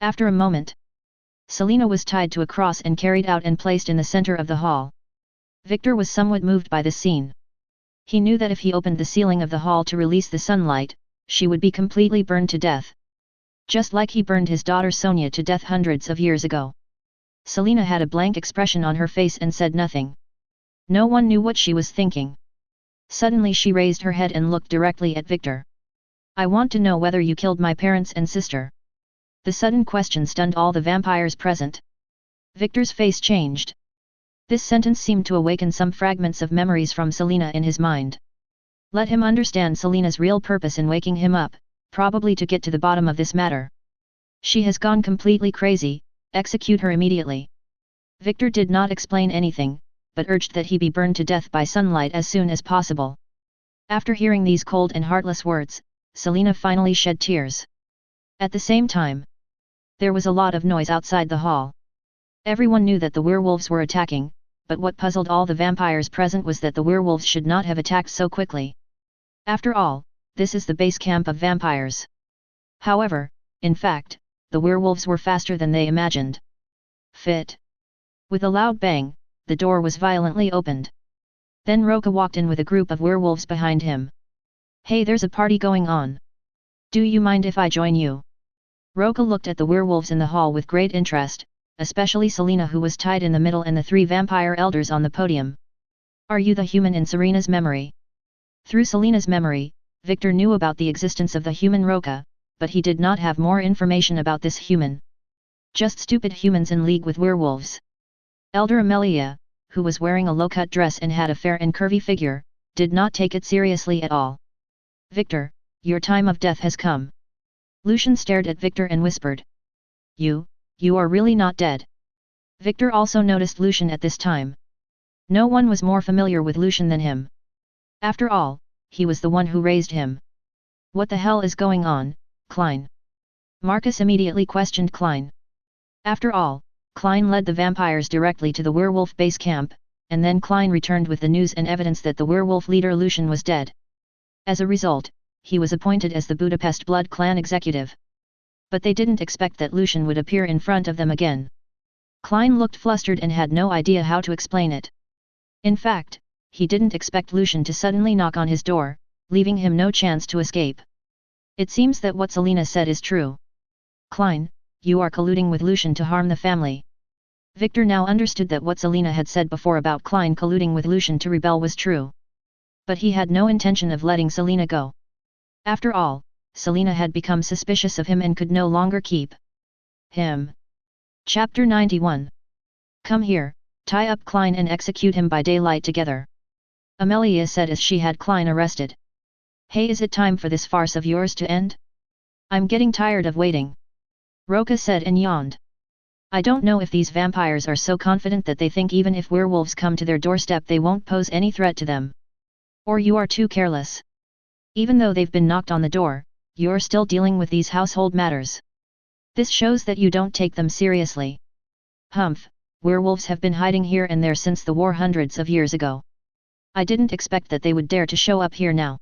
After a moment, Selena was tied to a cross and carried out and placed in the center of the hall. Victor was somewhat moved by this scene. He knew that if he opened the ceiling of the hall to release the sunlight, she would be completely burned to death. Just like he burned his daughter Sonia to death hundreds of years ago. Selena had a blank expression on her face and said nothing. No one knew what she was thinking. Suddenly she raised her head and looked directly at Victor. I want to know whether you killed my parents and sister. The sudden question stunned all the vampires present. Victor's face changed. This sentence seemed to awaken some fragments of memories from Selena in his mind. Let him understand Selena's real purpose in waking him up, probably to get to the bottom of this matter. She has gone completely crazy, execute her immediately. Victor did not explain anything, but urged that he be burned to death by sunlight as soon as possible. After hearing these cold and heartless words, Selena finally shed tears. At the same time, there was a lot of noise outside the hall. Everyone knew that the werewolves were attacking, but what puzzled all the vampires present was that the werewolves should not have attacked so quickly. After all, this is the base camp of vampires. However, in fact, the werewolves were faster than they imagined. Fit. With a loud bang, the door was violently opened. Then Roca walked in with a group of werewolves behind him. Hey, there's a party going on. Do you mind if I join you? Roca looked at the werewolves in the hall with great interest, especially Selena, who was tied in the middle, and the three vampire elders on the podium. Are you the human in Serena's memory? Through Selena's memory, Victor knew about the existence of the human Roca, but he did not have more information about this human. Just stupid humans in league with werewolves. Elder Amelia, who was wearing a low-cut dress and had a fair and curvy figure, did not take it seriously at all. Victor, your time of death has come. Lucian stared at Victor and whispered. You are really not dead. Victor also noticed Lucian at this time. No one was more familiar with Lucian than him. After all, he was the one who raised him. What the hell is going on, Klein? Marcus immediately questioned Klein. After all, Klein led the vampires directly to the werewolf base camp, and then Klein returned with the news and evidence that the werewolf leader Lucian was dead. As a result, he was appointed as the Budapest Blood Clan executive. But they didn't expect that Lucian would appear in front of them again. Klein looked flustered and had no idea how to explain it. In fact, he didn't expect Lucian to suddenly knock on his door, leaving him no chance to escape. It seems that what Selena said is true. Klein, you are colluding with Lucian to harm the family. Victor now understood that what Selena had said before about Klein colluding with Lucian to rebel was true. But he had no intention of letting Selena go. After all, Selena had become suspicious of him and could no longer keep him. Chapter 91. Come here, tie up Klein and execute him by daylight together. Amelia said as she had Klein arrested. Hey, is it time for this farce of yours to end? I'm getting tired of waiting. Roca said and yawned. I don't know if these vampires are so confident that they think even if werewolves come to their doorstep they won't pose any threat to them. Or you are too careless. Even though they've been knocked on the door, you're still dealing with these household matters. This shows that you don't take them seriously. Humph, werewolves have been hiding here and there since the war hundreds of years ago. I didn't expect that they would dare to show up here now.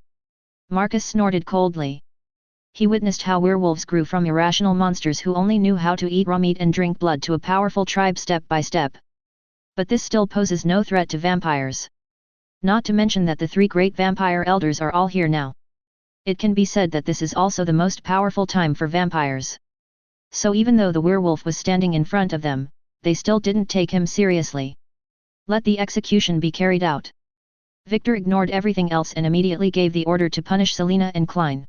Marcus snorted coldly. He witnessed how werewolves grew from irrational monsters who only knew how to eat raw meat and drink blood to a powerful tribe step by step. But this still poses no threat to vampires. Not to mention that the three great vampire elders are all here now. It can be said that this is also the most powerful time for vampires. So even though the werewolf was standing in front of them, they still didn't take him seriously. Let the execution be carried out. Victor ignored everything else and immediately gave the order to punish Selena and Klein.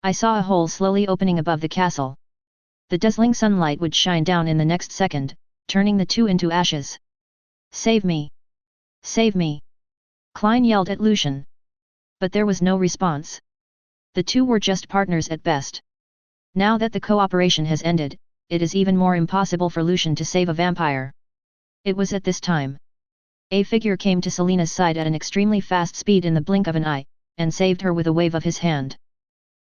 I saw a hole slowly opening above the castle. The dazzling sunlight would shine down in the next second, turning the two into ashes. Save me! Save me! Klein yelled at Lucian. But there was no response. The two were just partners at best. Now that the cooperation has ended, it is even more impossible for Lucian to save a vampire. It was at this time. A figure came to Selena's side at an extremely fast speed in the blink of an eye, and saved her with a wave of his hand.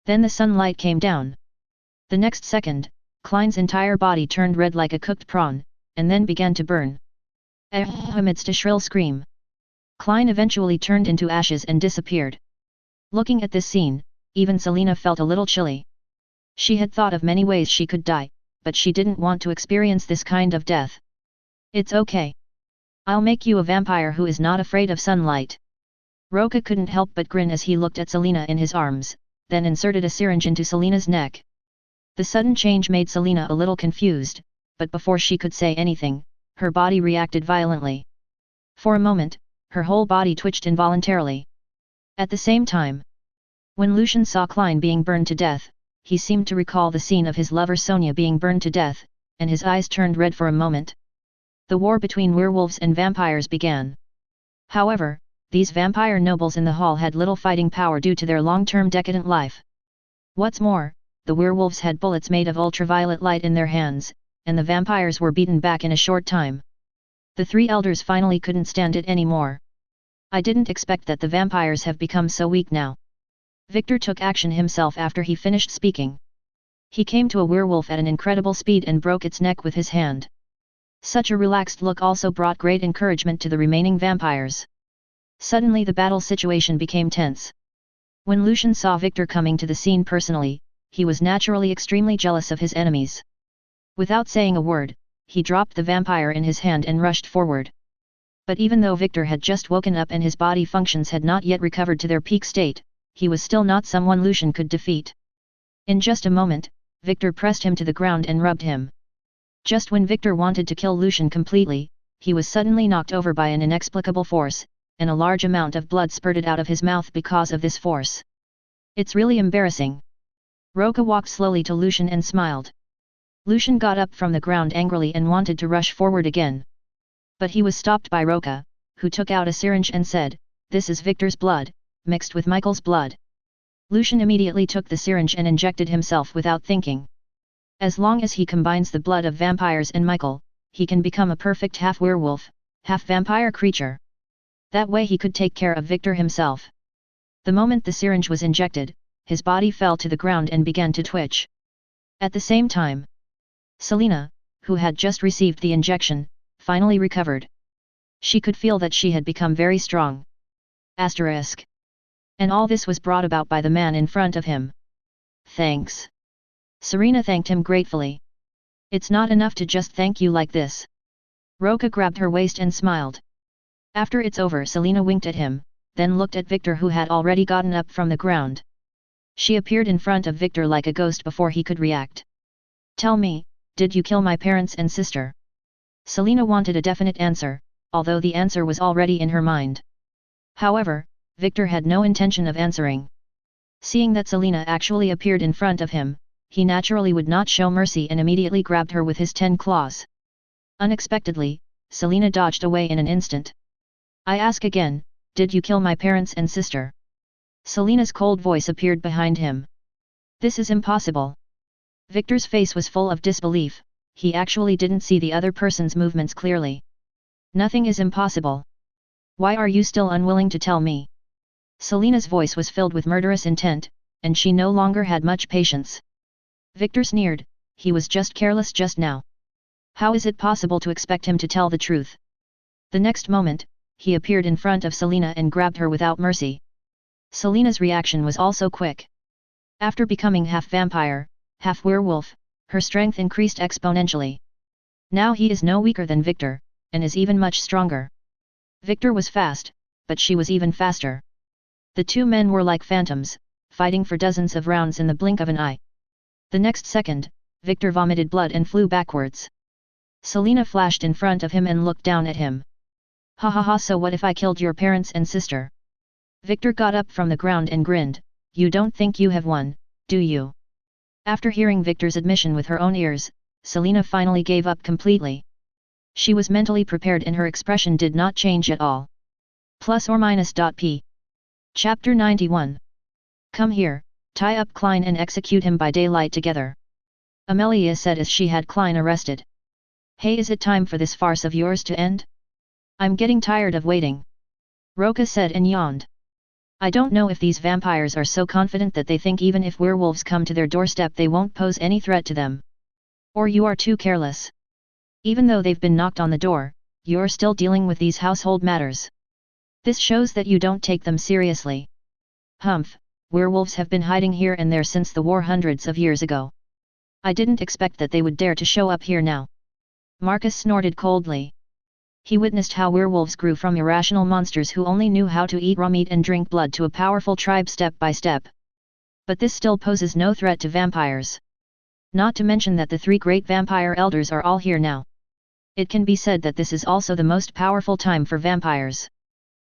Then the sunlight came down. The next second, Klein's entire body turned red like a cooked prawn, and then began to burn. Amidst a shrill scream, Klein eventually turned into ashes and disappeared. Looking at this scene, even Selena felt a little chilly. She had thought of many ways she could die, but she didn't want to experience this kind of death. It's okay. I'll make you a vampire who is not afraid of sunlight. Roca couldn't help but grin as he looked at Selena in his arms, then inserted a syringe into Selena's neck. The sudden change made Selena a little confused, but before she could say anything, her body reacted violently. For a moment, her whole body twitched involuntarily. At the same time, when Lucian saw Klein being burned to death, he seemed to recall the scene of his lover Sonia being burned to death, and his eyes turned red for a moment. The war between werewolves and vampires began. However, these vampire nobles in the hall had little fighting power due to their long-term decadent life. What's more, the werewolves had bullets made of ultraviolet light in their hands, and the vampires were beaten back in a short time. The three elders finally couldn't stand it anymore. I didn't expect that the vampires have become so weak now. Victor took action himself after he finished speaking. He came to a werewolf at an incredible speed and broke its neck with his hand. Such a relaxed look also brought great encouragement to the remaining vampires. Suddenly the battle situation became tense. When Lucian saw Victor coming to the scene personally, he was naturally extremely jealous of his enemies. Without saying a word, he dropped the vampire in his hand and rushed forward. But even though Victor had just woken up and his body functions had not yet recovered to their peak state, he was still not someone Lucian could defeat. In just a moment, Victor pressed him to the ground and rubbed him. Just when Victor wanted to kill Lucian completely, he was suddenly knocked over by an inexplicable force, and a large amount of blood spurted out of his mouth because of this force. It's really embarrassing. Roca walked slowly to Lucian and smiled. Lucian got up from the ground angrily and wanted to rush forward again. But he was stopped by Roca, who took out a syringe and said, "This is Victor's blood, mixed with Michael's blood." Lucian immediately took the syringe and injected himself without thinking. As long as he combines the blood of vampires and Michael, he can become a perfect half-werewolf, half-vampire creature. That way he could take care of Victor himself. The moment the syringe was injected, his body fell to the ground and began to twitch. At the same time, Selena, who had just received the injection, finally recovered. She could feel that she had become very strong. Asterisk. And all this was brought about by the man in front of him. Thanks. Serena thanked him gratefully. It's not enough to just thank you like this. Roca grabbed her waist and smiled. After it's over, Selena winked at him, then looked at Victor, who had already gotten up from the ground. She appeared in front of Victor like a ghost before he could react. Tell me, did you kill my parents and sister? Selena wanted a definite answer, although the answer was already in her mind. However, Victor had no intention of answering. Seeing that Selena actually appeared in front of him, he naturally would not show mercy and immediately grabbed her with his 10 claws. Unexpectedly, Selena dodged away in an instant. I ask again, did you kill my parents and sister? Selena's cold voice appeared behind him. This is impossible. Victor's face was full of disbelief. He actually didn't see the other person's movements clearly. Nothing is impossible. Why are you still unwilling to tell me? Selena's voice was filled with murderous intent, and she no longer had much patience. Victor sneered, he was just careless just now. How is it possible to expect him to tell the truth? The next moment, he appeared in front of Selena and grabbed her without mercy. Selena's reaction was also quick. After becoming half-vampire, half-werewolf, her strength increased exponentially. Now he is no weaker than Victor, and is even much stronger. Victor was fast, but she was even faster. The two men were like phantoms, fighting for dozens of rounds in the blink of an eye. The next second, Victor vomited blood and flew backwards. Selena flashed in front of him and looked down at him. Ha ha ha, so what if I killed your parents and sister? Victor got up from the ground and grinned, you don't think you have won, do you? After hearing Victor's admission with her own ears, Selena finally gave up completely. She was mentally prepared and her expression did not change at all. +/-. Chapter 91. Come here, tie up Klein and execute him by daylight together. Amelia said as she had Klein arrested. Hey, is it time for this farce of yours to end? I'm getting tired of waiting. Roca said and yawned. I don't know if these vampires are so confident that they think even if werewolves come to their doorstep they won't pose any threat to them. Or you are too careless. Even though they've been knocked on the door, you're still dealing with these household matters. This shows that you don't take them seriously. Humph, werewolves have been hiding here and there since the war hundreds of years ago. I didn't expect that they would dare to show up here now. Marcus snorted coldly. He witnessed how werewolves grew from irrational monsters who only knew how to eat raw meat and drink blood to a powerful tribe step by step. But this still poses no threat to vampires. Not to mention that the three great vampire elders are all here now. It can be said that this is also the most powerful time for vampires.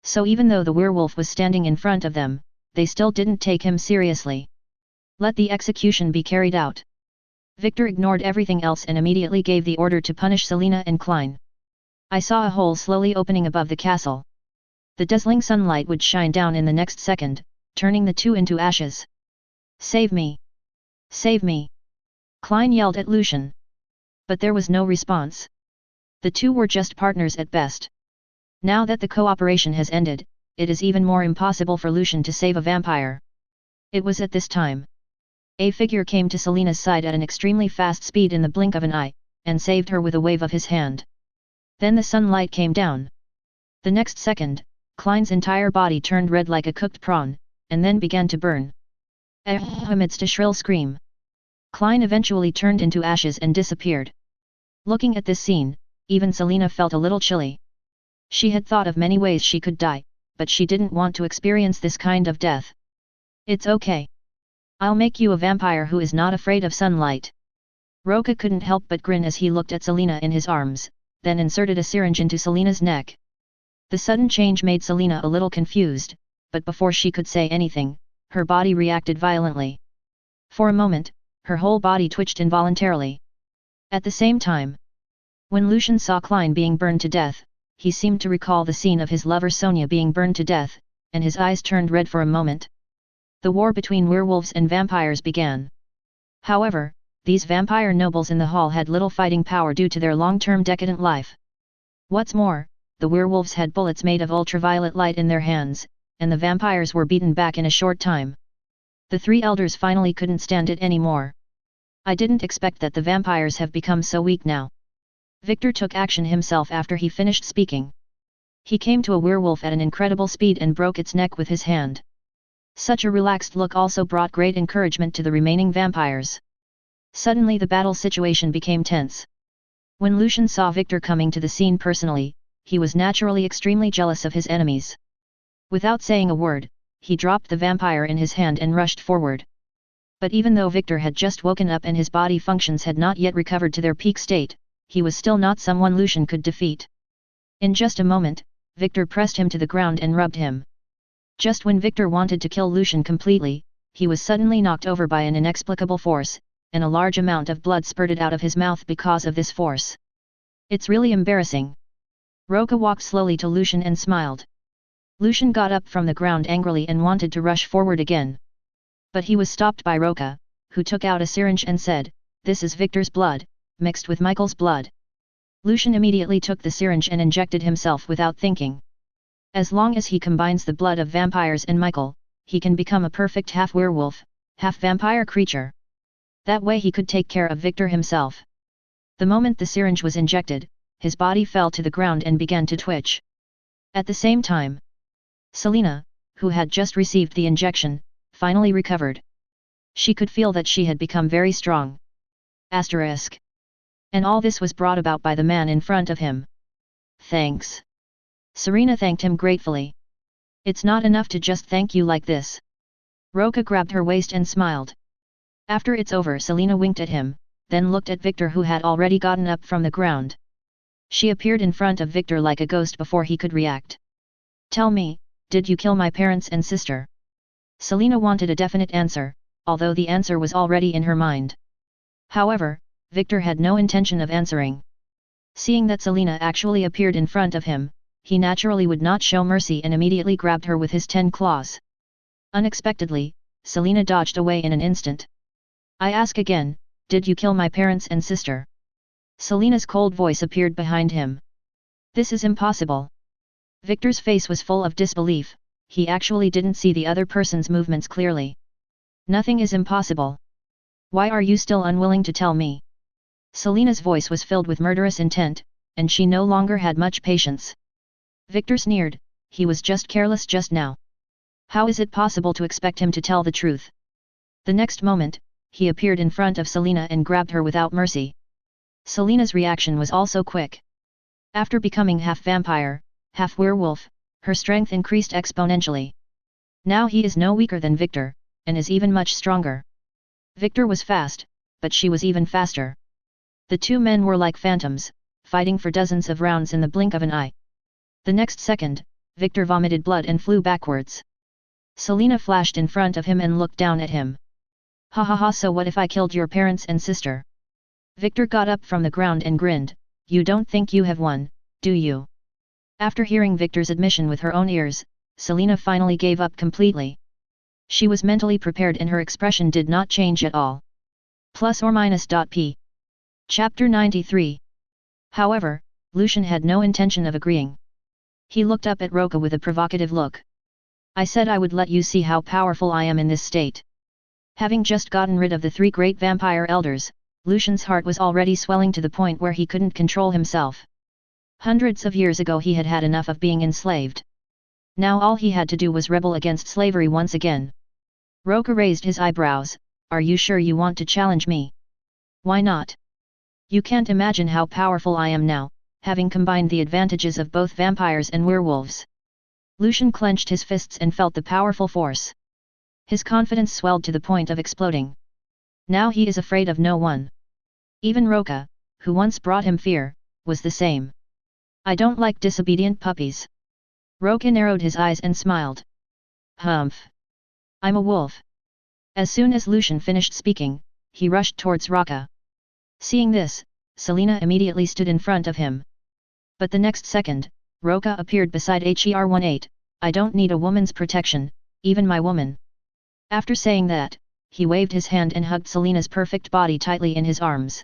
So even though the werewolf was standing in front of them, they still didn't take him seriously. Let the execution be carried out. Victor ignored everything else and immediately gave the order to punish Selina and Klein. I saw a hole slowly opening above the castle. The dazzling sunlight would shine down in the next second, turning the two into ashes. Save me! Save me! Klein yelled at Lucian. But there was no response. The two were just partners at best. Now that the cooperation has ended, it is even more impossible for Lucian to save a vampire. It was at this time. A figure came to Selina's side at an extremely fast speed in the blink of an eye, and saved her with a wave of his hand. Then the sunlight came down. The next second, Klein's entire body turned red like a cooked prawn, and then began to burn. Amidst a shrill scream, Klein eventually turned into ashes and disappeared. Looking at this scene, even Selina felt a little chilly. She had thought of many ways she could die, but she didn't want to experience this kind of death. It's okay. I'll make you a vampire who is not afraid of sunlight. Roca couldn't help but grin as he looked at Selina in his arms, then inserted a syringe into Selina's neck. The sudden change made Selina a little confused, but before she could say anything, her body reacted violently. For a moment, her whole body twitched involuntarily. At the same time, when Lucian saw Klein being burned to death, he seemed to recall the scene of his lover Sonia being burned to death, and his eyes turned red for a moment. The war between werewolves and vampires began. However, these vampire nobles in the hall had little fighting power due to their long-term decadent life. What's more, the werewolves had bullets made of ultraviolet light in their hands, and the vampires were beaten back in a short time. The three elders finally couldn't stand it anymore. I didn't expect that the vampires have become so weak now. Victor took action himself after he finished speaking. He came to a werewolf at an incredible speed and broke its neck with his hand. Such a relaxed look also brought great encouragement to the remaining vampires. Suddenly the battle situation became tense. When Lucian saw Victor coming to the scene personally, he was naturally extremely jealous of his enemies. Without saying a word, he dropped the vampire in his hand and rushed forward. But even though Victor had just woken up and his body functions had not yet recovered to their peak state, he was still not someone Lucian could defeat. In just a moment, Victor pressed him to the ground and rubbed him. Just when Victor wanted to kill Lucian completely, he was suddenly knocked over by an inexplicable force, and a large amount of blood spurted out of his mouth because of this force. It's really embarrassing. Roca walked slowly to Lucian and smiled. Lucian got up from the ground angrily and wanted to rush forward again. But he was stopped by Roca, who took out a syringe and said, "This is Victor's blood, mixed with Michael's blood." Lucian immediately took the syringe and injected himself without thinking. As long as he combines the blood of vampires and Michael, he can become a perfect half-werewolf, half-vampire creature. That way he could take care of Victor himself. The moment the syringe was injected, his body fell to the ground and began to twitch. At the same time, Selina, who had just received the injection, finally recovered. She could feel that she had become very strong. Asterisk. And all this was brought about by the man in front of him. Thanks. Serena thanked him gratefully. It's not enough to just thank you like this. Roca grabbed her waist and smiled. After it's over, Selina winked at him, then looked at Victor, who had already gotten up from the ground. She appeared in front of Victor like a ghost before he could react. Tell me, did you kill my parents and sister? Selina wanted a definite answer, although the answer was already in her mind. However, Victor had no intention of answering. Seeing that Selina actually appeared in front of him, he naturally would not show mercy and immediately grabbed her with his 10 claws. Unexpectedly, Selina dodged away in an instant. I ask again, did you kill my parents and sister? Selina's cold voice appeared behind him. This is impossible. Victor's face was full of disbelief, he actually didn't see the other person's movements clearly. Nothing is impossible. Why are you still unwilling to tell me? Selina's voice was filled with murderous intent, and she no longer had much patience. Victor sneered, he was just careless just now. How is it possible to expect him to tell the truth? The next moment, he appeared in front of Selina and grabbed her without mercy. Selina's reaction was also quick. After becoming half-vampire, half-werewolf, her strength increased exponentially. Now he is no weaker than Victor, and is even much stronger. Victor was fast, but she was even faster. The two men were like phantoms, fighting for dozens of rounds in the blink of an eye. The next second, Victor vomited blood and flew backwards. Selina flashed in front of him and looked down at him. Ha ha ha, so what if I killed your parents and sister? Victor got up from the ground and grinned. You don't think you have won, do you? After hearing Victor's admission with her own ears, Selina finally gave up completely. She was mentally prepared and her expression did not change at all. Plus or minus. P. Chapter 93. However, Lucian had no intention of agreeing. He looked up at Roca with a provocative look. I said I would let you see how powerful I am in this state. Having just gotten rid of the 3 great vampire elders, Lucian's heart was already swelling to the point where he couldn't control himself. Hundreds of years ago he had had enough of being enslaved. Now all he had to do was rebel against slavery once again. Roca raised his eyebrows. Are you sure you want to challenge me? Why not? You can't imagine how powerful I am now, having combined the advantages of both vampires and werewolves. Lucian clenched his fists and felt the powerful force. His confidence swelled to the point of exploding. Now he is afraid of no one. Even Roca, who once brought him fear, was the same. I don't like disobedient puppies. Roca narrowed his eyes and smiled. Humph. I'm a wolf. As soon as Lucian finished speaking, he rushed towards Roca. Seeing this, Selina immediately stood in front of him. But the next second, Roca appeared beside Her-18. I don't need a woman's protection, even my woman. After saying that, he waved his hand and hugged Selina's perfect body tightly in his arms.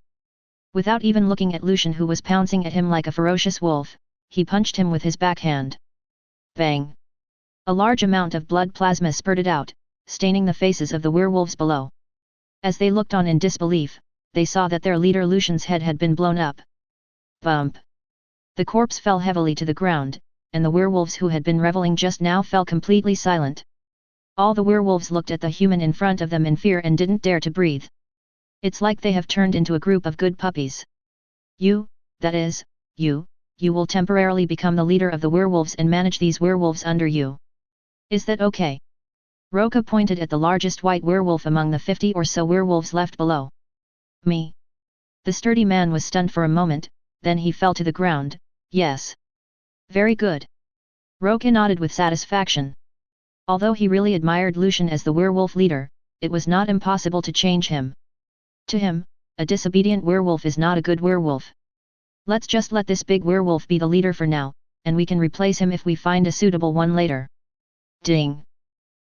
Without even looking at Lucian, who was pouncing at him like a ferocious wolf, he punched him with his backhand. Bang! A large amount of blood plasma spurted out, staining the faces of the werewolves below. As they looked on in disbelief, they saw that their leader Lucian's head had been blown up. Bump! The corpse fell heavily to the ground, and the werewolves who had been reveling just now fell completely silent. All the werewolves looked at the human in front of them in fear and didn't dare to breathe. It's like they have turned into a group of good puppies. You, that is, you will temporarily become the leader of the werewolves and manage these werewolves under you. Is that okay? Roca pointed at the largest white werewolf among the 50 or so werewolves left below. Me. The sturdy man was stunned for a moment, then he fell to the ground. Yes. Very good. Roca nodded with satisfaction. Although he really admired Lucian as the werewolf leader, it was not impossible to change him. To him, a disobedient werewolf is not a good werewolf. Let's just let this big werewolf be the leader for now, and we can replace him if we find a suitable one later. Ding!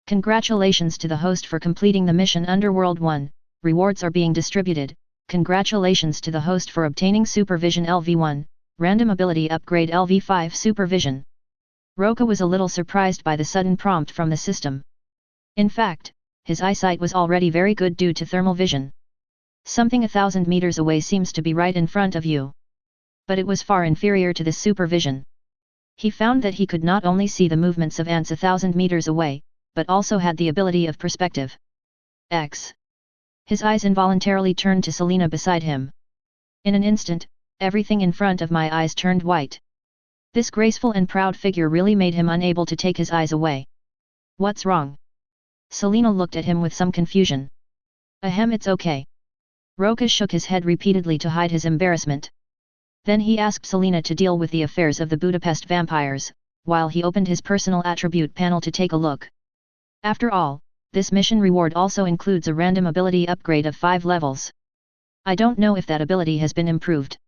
Congratulations to the host for completing the mission Underworld 1, rewards are being distributed. Congratulations to the host for obtaining Supervision LV1, random ability upgrade LV5 Supervision. Roca was a little surprised by the sudden prompt from the system. In fact, his eyesight was already very good due to thermal vision. Something 1,000 meters away seems to be right in front of you. But it was far inferior to this supervision. He found that he could not only see the movements of ants 1,000 meters away, but also had the ability of perspective. X. His eyes involuntarily turned to Selina beside him. In an instant, everything in front of my eyes turned white. This graceful and proud figure really made him unable to take his eyes away. What's wrong? Selina looked at him with some confusion. Ahem, it's okay. Roca shook his head repeatedly to hide his embarrassment. Then he asked Selina to deal with the affairs of the Budapest vampires, while he opened his personal attribute panel to take a look. After all, this mission reward also includes a random ability upgrade of 5 levels. I don't know if that ability has been improved.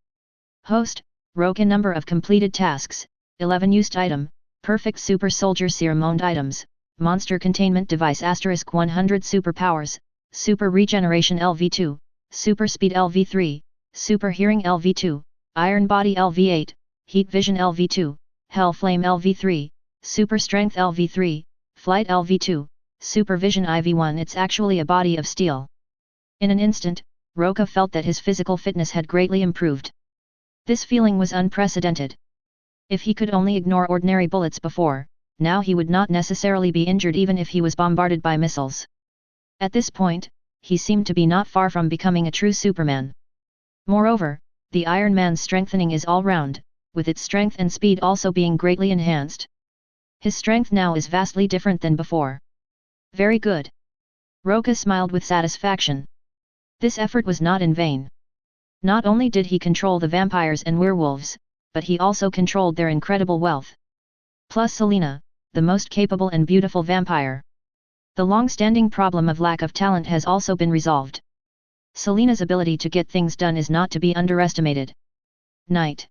Host, Roca number of completed tasks, 11 used item, perfect super soldier serum owned items, monster containment device * 100 superpowers, super regeneration LV2, super speed LV3, super hearing LV2, iron body LV8, heat vision LV2, hell flame LV3, super strength LV3, flight LV2, supervision IV1. It's actually a body of steel. In an instant, Roca felt that his physical fitness had greatly improved. This feeling was unprecedented. If he could only ignore ordinary bullets before, now he would not necessarily be injured even if he was bombarded by missiles. At this point, he seemed to be not far from becoming a true Superman. Moreover, the Iron Man's strengthening is all round, with its strength and speed also being greatly enhanced. His strength now is vastly different than before. Very good. Roca smiled with satisfaction. This effort was not in vain. Not only did he control the vampires and werewolves, but he also controlled their incredible wealth. Plus Selena, the most capable and beautiful vampire. The long-standing problem of lack of talent has also been resolved. Selena's ability to get things done is not to be underestimated. Night.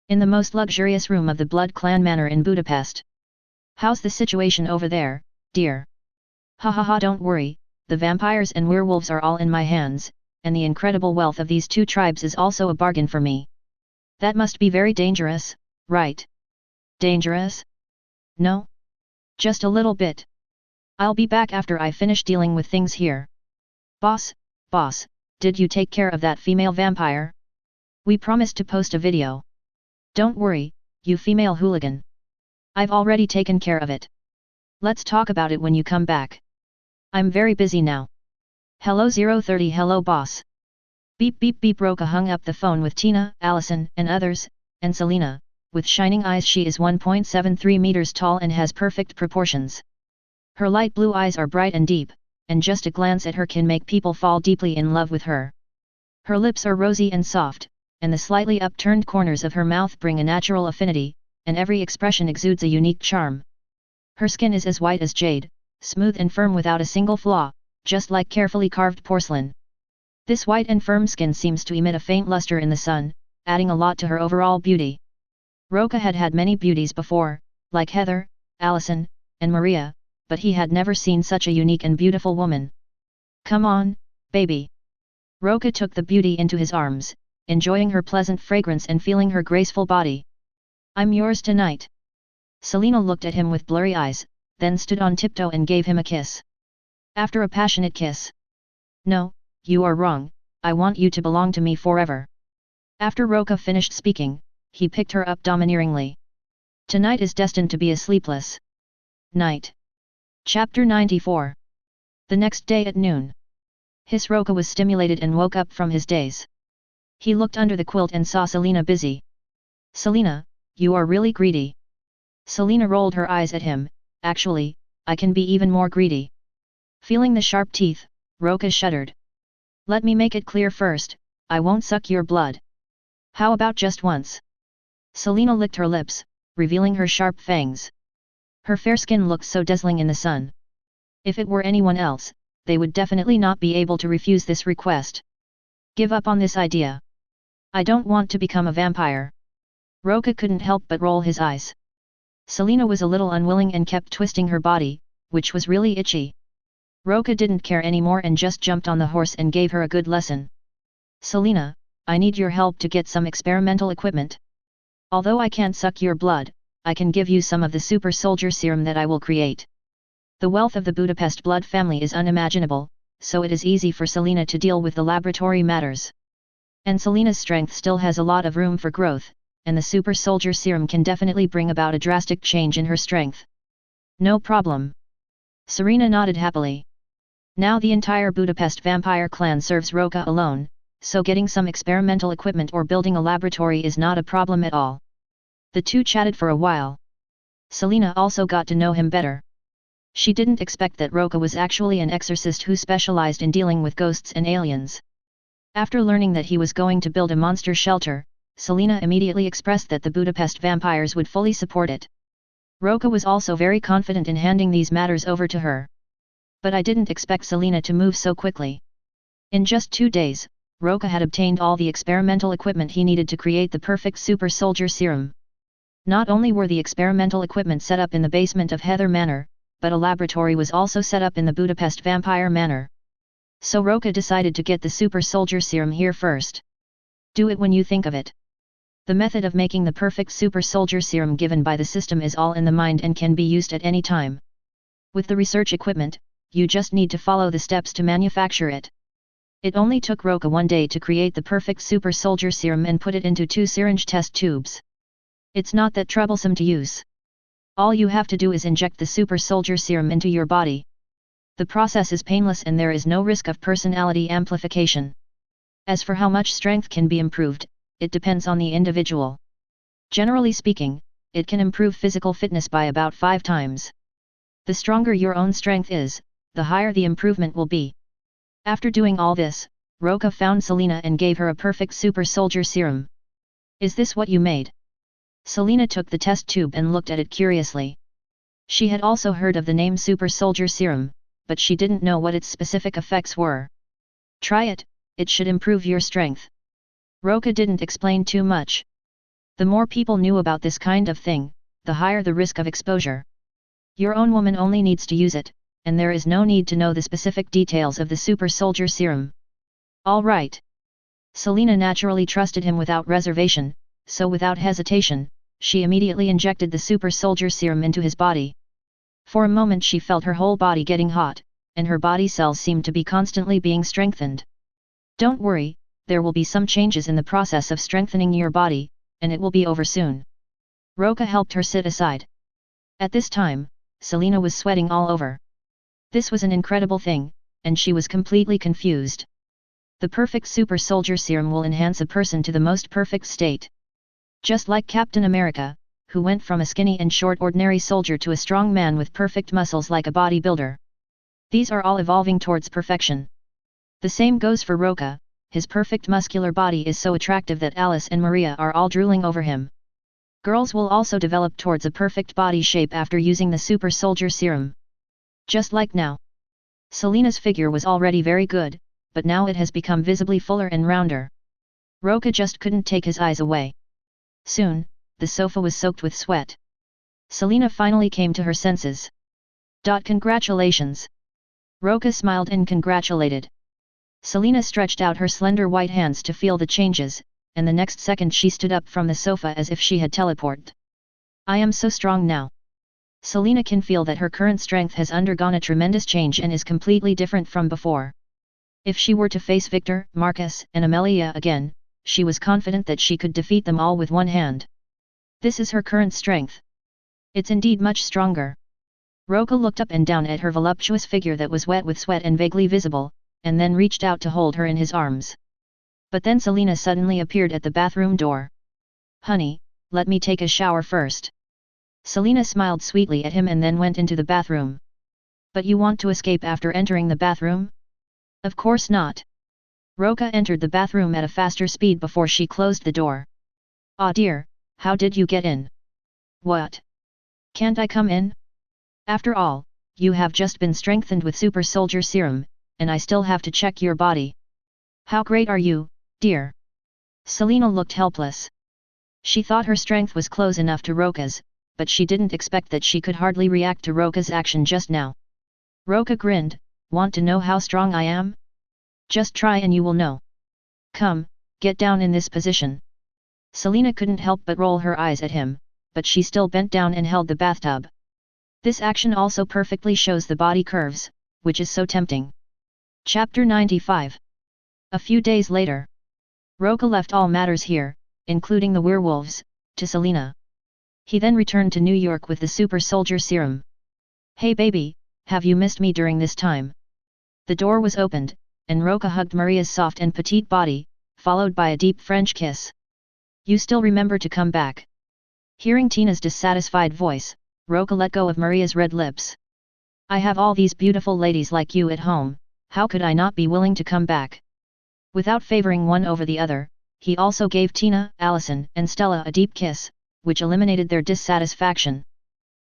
In the most luxurious room of the Blood Clan Manor in Budapest. How's the situation over there, dear? Ha ha ha, don't worry, the vampires and werewolves are all in my hands, and the incredible wealth of these two tribes is also a bargain for me. That must be very dangerous, right? Dangerous? No? Just a little bit. I'll be back after I finish dealing with things here. Boss, did you take care of that female vampire? We promised to post a video. Don't worry, you female hooligan. I've already taken care of it. Let's talk about it when you come back. I'm very busy now. Hello 030, hello boss. Beep beep beep. Roca hung up the phone with Tina, Allison, and others, and Selena, with shining eyes. She is 1.73 meters tall and has perfect proportions. Her light blue eyes are bright and deep, and just a glance at her can make people fall deeply in love with her. Her lips are rosy and soft, and the slightly upturned corners of her mouth bring a natural affinity, and every expression exudes a unique charm. Her skin is as white as jade, smooth and firm without a single flaw, just like carefully carved porcelain. This white and firm skin seems to emit a faint luster in the sun, adding a lot to her overall beauty. Roca had had many beauties before, like Heather, Allison, and Maria, but he had never seen such a unique and beautiful woman. Come on, baby. Roca took the beauty into his arms, enjoying her pleasant fragrance and feeling her graceful body. I'm yours tonight. Selena looked at him with blurry eyes, then stood on tiptoe and gave him a kiss. After a passionate kiss. No, you are wrong, I want you to belong to me forever. After Roca finished speaking, he picked her up domineeringly. Tonight is destined to be a sleepless night. Chapter 94. The next day at noon. His Roca was stimulated and woke up from his daze. He looked under the quilt and saw Selena busy. Selena, you are really greedy. Selena rolled her eyes at him. Actually, I can be even more greedy. Feeling the sharp teeth, Roca shuddered. Let me make it clear first, I won't suck your blood. How about just once? Selena licked her lips, revealing her sharp fangs. Her fair skin looked so dazzling in the sun. If it were anyone else, they would definitely not be able to refuse this request. Give up on this idea. I don't want to become a vampire. Roca couldn't help but roll his eyes. Selena was a little unwilling and kept twisting her body, which was really itchy. Roca didn't care anymore and just jumped on the horse and gave her a good lesson. Selena, I need your help to get some experimental equipment. Although I can't suck your blood, I can give you some of the super soldier serum that I will create. The wealth of the Budapest blood family is unimaginable, so it is easy for Selena to deal with the laboratory matters. And Selena's strength still has a lot of room for growth, and the super soldier serum can definitely bring about a drastic change in her strength. No problem. Serena nodded happily. Now the entire Budapest vampire clan serves Roca alone, so getting some experimental equipment or building a laboratory is not a problem at all. The two chatted for a while. Selena also got to know him better. She didn't expect that Roca was actually an exorcist who specialized in dealing with ghosts and aliens. After learning that he was going to build a monster shelter, Selena immediately expressed that the Budapest vampires would fully support it. Roca was also very confident in handing these matters over to her. But I didn't expect Selena to move so quickly. In just 2 days, Roca had obtained all the experimental equipment he needed to create the perfect super soldier serum. Not only were the experimental equipment set up in the basement of Heather Manor, but a laboratory was also set up in the Budapest Vampire Manor. So Roca decided to get the super soldier serum here first. Do it when you think of it. The method of making the perfect super soldier serum given by the system is all in the mind and can be used at any time. With the research equipment, you just need to follow the steps to manufacture it. It only took Roca 1 day to create the perfect super soldier serum and put it into 2 syringe test tubes. It's not that troublesome to use. All you have to do is inject the super soldier serum into your body. The process is painless and there is no risk of personality amplification. As for how much strength can be improved, it depends on the individual. Generally speaking, it can improve physical fitness by about 5 times. The stronger your own strength is, the higher the improvement will be. After doing all this, Roca found Selena and gave her a perfect super soldier serum. Is this what you made? Selena took the test tube and looked at it curiously. She had also heard of the name Super Soldier Serum, but she didn't know what its specific effects were. Try it, it should improve your strength. Roca didn't explain too much. The more people knew about this kind of thing, the higher the risk of exposure. Your own woman only needs to use it, and there is no need to know the specific details of the Super Soldier Serum. All right. Selena naturally trusted him without reservation, so without hesitation, she immediately injected the Super Soldier Serum into his body. For a moment she felt her whole body getting hot, and her body cells seemed to be constantly being strengthened. Don't worry, there will be some changes in the process of strengthening your body, and it will be over soon. Roca helped her sit aside. At this time, Selena was sweating all over. This was an incredible thing, and she was completely confused. The perfect Super Soldier Serum will enhance a person to the most perfect state. Just like Captain America, who went from a skinny and short ordinary soldier to a strong man with perfect muscles like a bodybuilder. These are all evolving towards perfection. The same goes for Roca, his perfect muscular body is so attractive that Alice and Maria are all drooling over him. Girls will also develop towards a perfect body shape after using the Super Soldier Serum. Just like now. Selena's figure was already very good, but now it has become visibly fuller and rounder. Roca just couldn't take his eyes away. Soon, the sofa was soaked with sweat. Selena finally came to her senses. Congratulations! Roca smiled and congratulated. Selena stretched out her slender white hands to feel the changes, and the next second she stood up from the sofa as if she had teleported. I am so strong now. Selena can feel that her current strength has undergone a tremendous change and is completely different from before. If she were to face Victor, Marcus, and Amelia again, she was confident that she could defeat them all with one hand. This is her current strength. It's indeed much stronger. Roca looked up and down at her voluptuous figure that was wet with sweat and vaguely visible, and then reached out to hold her in his arms. But then Selena suddenly appeared at the bathroom door. Honey, let me take a shower first. Selena smiled sweetly at him and then went into the bathroom. But you want to escape after entering the bathroom? Of course not. Roca entered the bathroom at a faster speed before she closed the door. Ah dear, how did you get in? What? Can't I come in? After all, you have just been strengthened with Super Soldier Serum, and I still have to check your body. How great are you, dear? Selena looked helpless. She thought her strength was close enough to Roca's, but she didn't expect that she could hardly react to Roca's action just now. Roca grinned, want to know how strong I am? Just try and you will know. Come, get down in this position. Selena couldn't help but roll her eyes at him, but she still bent down and held the bathtub. This action also perfectly shows the body curves, which is so tempting. Chapter 95. A few days later. Roca left all matters here, including the werewolves, to Selena. He then returned to New York with the Super Soldier Serum. Hey baby, have you missed me during this time? The door was opened, and Roca hugged Maria's soft and petite body, followed by a deep French kiss. You still remember to come back? Hearing Tina's dissatisfied voice, Roca let go of Maria's red lips. I have all these beautiful ladies like you at home, how could I not be willing to come back? Without favoring one over the other, he also gave Tina, Allison, and Stella a deep kiss, which eliminated their dissatisfaction.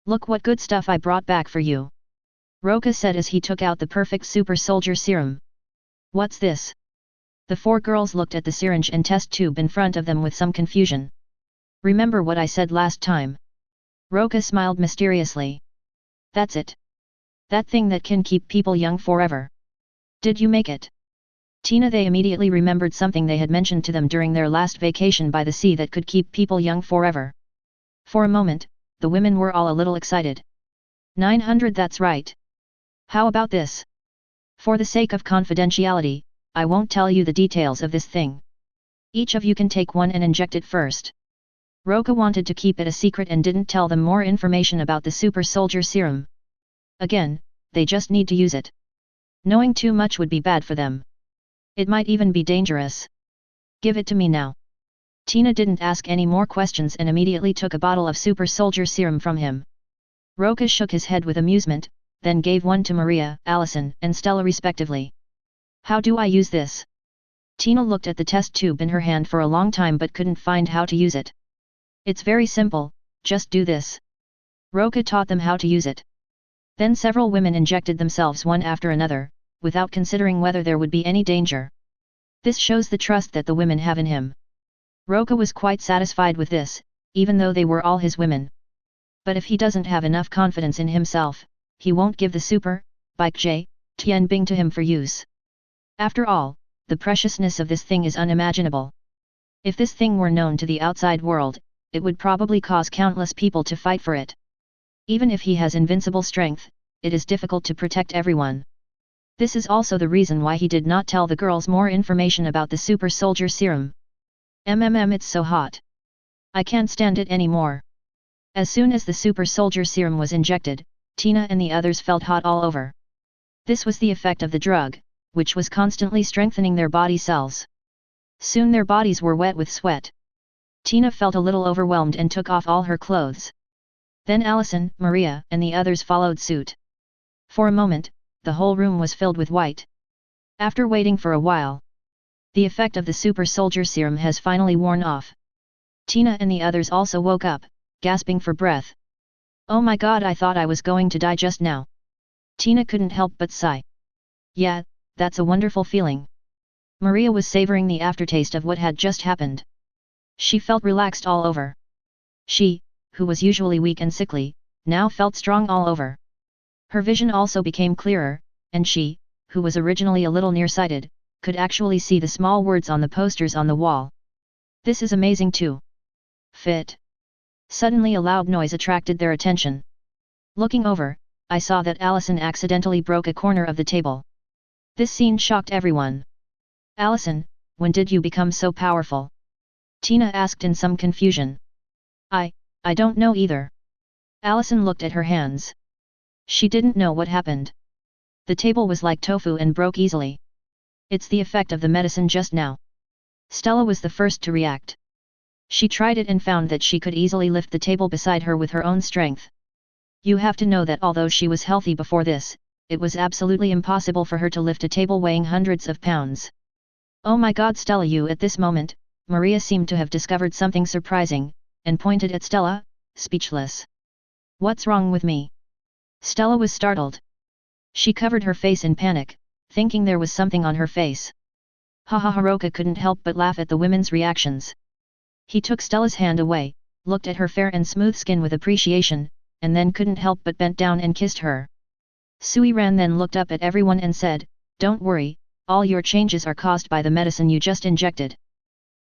Look what good stuff I brought back for you. Roca said as he took out the perfect Super Soldier Serum. What's this? The four girls looked at the syringe and test tube in front of them with some confusion. Remember what I said last time? Roca smiled mysteriously. That's it. That thing that can keep people young forever. Did you make it? Tina, they immediately remembered something they had mentioned to them during their last vacation by the sea that could keep people young forever. For a moment, the women were all a little excited. 900, that's right. How about this? For the sake of confidentiality, I won't tell you the details of this thing. Each of you can take one and inject it first. Roca wanted to keep it a secret and didn't tell them more information about the Super Soldier Serum. Again, they just need to use it. Knowing too much would be bad for them. It might even be dangerous. Give it to me now. Tina didn't ask any more questions and immediately took a bottle of Super Soldier Serum from him. Roca shook his head with amusement, then gave one to Maria, Allison, and Stella respectively. How do I use this? Tina looked at the test tube in her hand for a long time but couldn't find how to use it. It's very simple, just do this. Roca taught them how to use it. Then several women injected themselves one after another, without considering whether there would be any danger. This shows the trust that the women have in him. Roca was quite satisfied with this, even though they were all his women. But if he doesn't have enough confidence in himself, he won't give the super, bike J, Tian Bing to him for use. After all, the preciousness of this thing is unimaginable. If this thing were known to the outside world, it would probably cause countless people to fight for it. Even if he has invincible strength, it is difficult to protect everyone. This is also the reason why he did not tell the girls more information about the super soldier serum. It's so hot. I can't stand it anymore. As soon as the super soldier serum was injected, Tina and the others felt hot all over. This was the effect of the drug, which was constantly strengthening their body cells. Soon their bodies were wet with sweat. Tina felt a little overwhelmed and took off all her clothes. Then Allison, Maria, and the others followed suit. For a moment, the whole room was filled with white. After waiting for a while, the effect of the super soldier serum has finally worn off. Tina and the others also woke up, gasping for breath. Oh my god, I thought I was going to die just now. Tina couldn't help but sigh. Yeah, that's a wonderful feeling. Maria was savoring the aftertaste of what had just happened. She felt relaxed all over. She, who was usually weak and sickly, now felt strong all over. Her vision also became clearer, and she, who was originally a little nearsighted, could actually see the small words on the posters on the wall. This is amazing too. Fit. Suddenly a loud noise attracted their attention. Looking over, I saw that Allison accidentally broke a corner of the table. This scene shocked everyone. Allison, when did you become so powerful? Tina asked in some confusion. I don't know either. Allison looked at her hands. She didn't know what happened. The table was like tofu and broke easily. It's the effect of the medicine just now. Stella was the first to react. She tried it and found that she could easily lift the table beside her with her own strength. You have to know that although she was healthy before this, it was absolutely impossible for her to lift a table weighing hundreds of pounds. Oh my god, Stella, you! At this moment, Maria seemed to have discovered something surprising, and pointed at Stella, speechless. What's wrong with me? Stella was startled. She covered her face in panic, thinking there was something on her face. Roca couldn't help but laugh at the women's reactions. He took Stella's hand away, looked at her fair and smooth skin with appreciation, and then couldn't help but bent down and kissed her. Sui Ran then looked up at everyone and said, "Don't worry, all your changes are caused by the medicine you just injected.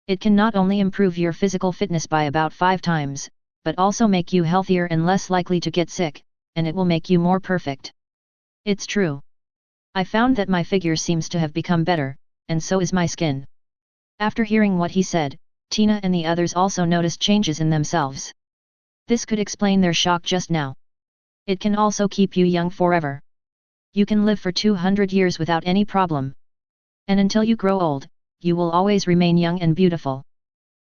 It can not only improve your physical fitness by about 5 times, but also make you healthier and less likely to get sick, and it will make you more perfect." It's true. I found that my figure seems to have become better, and so is my skin. After hearing what he said, Tina and the others also noticed changes in themselves. This could explain their shock just now. It can also keep you young forever. You can live for 200 years without any problem. And until you grow old, you will always remain young and beautiful.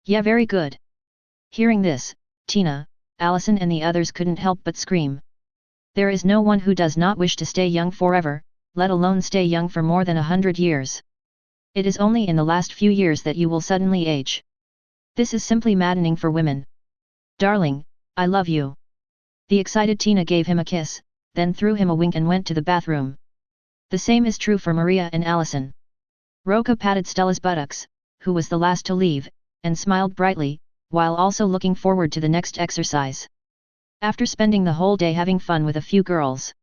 Yeah, very good. Hearing this, Tina, Allison and the others couldn't help but scream. There is no one who does not wish to stay young forever, let alone stay young for more than 100 years. It is only in the last few years that you will suddenly age. This is simply maddening for women. Darling, I love you. The excited Tina gave him a kiss, then threw him a wink and went to the bathroom. The same is true for Maria and Allison. Roca patted Stella's buttocks, who was the last to leave, and smiled brightly, while also looking forward to the next exercise. After spending the whole day having fun with a few girls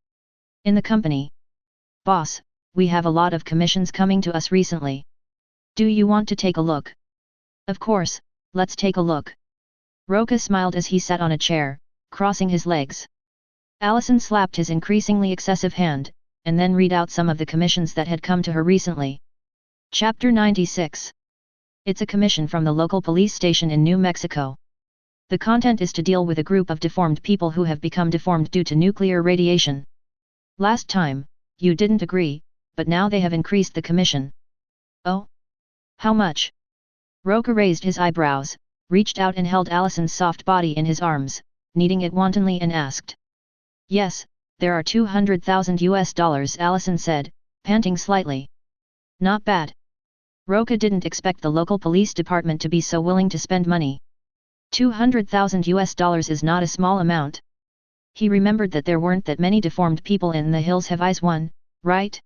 in the company. Boss, we have a lot of commissions coming to us recently. Do you want to take a look? Of course, let's take a look. Roca smiled as he sat on a chair, crossing his legs. Allison slapped his increasingly excessive hand, and then read out some of the commissions that had come to her recently. Chapter 96. It's a commission from the local police station in New Mexico. The content is to deal with a group of deformed people who have become deformed due to nuclear radiation. Last time, you didn't agree, but now they have increased the commission. Oh? How much? Roca raised his eyebrows, reached out and held Allison's soft body in his arms, kneading it wantonly and asked. Yes, there are $200,000, Allison said, panting slightly. Not bad. Roca didn't expect the local police department to be so willing to spend money. $200,000 is not a small amount. He remembered that there weren't that many deformed people in the Hills Have Eyes one, right?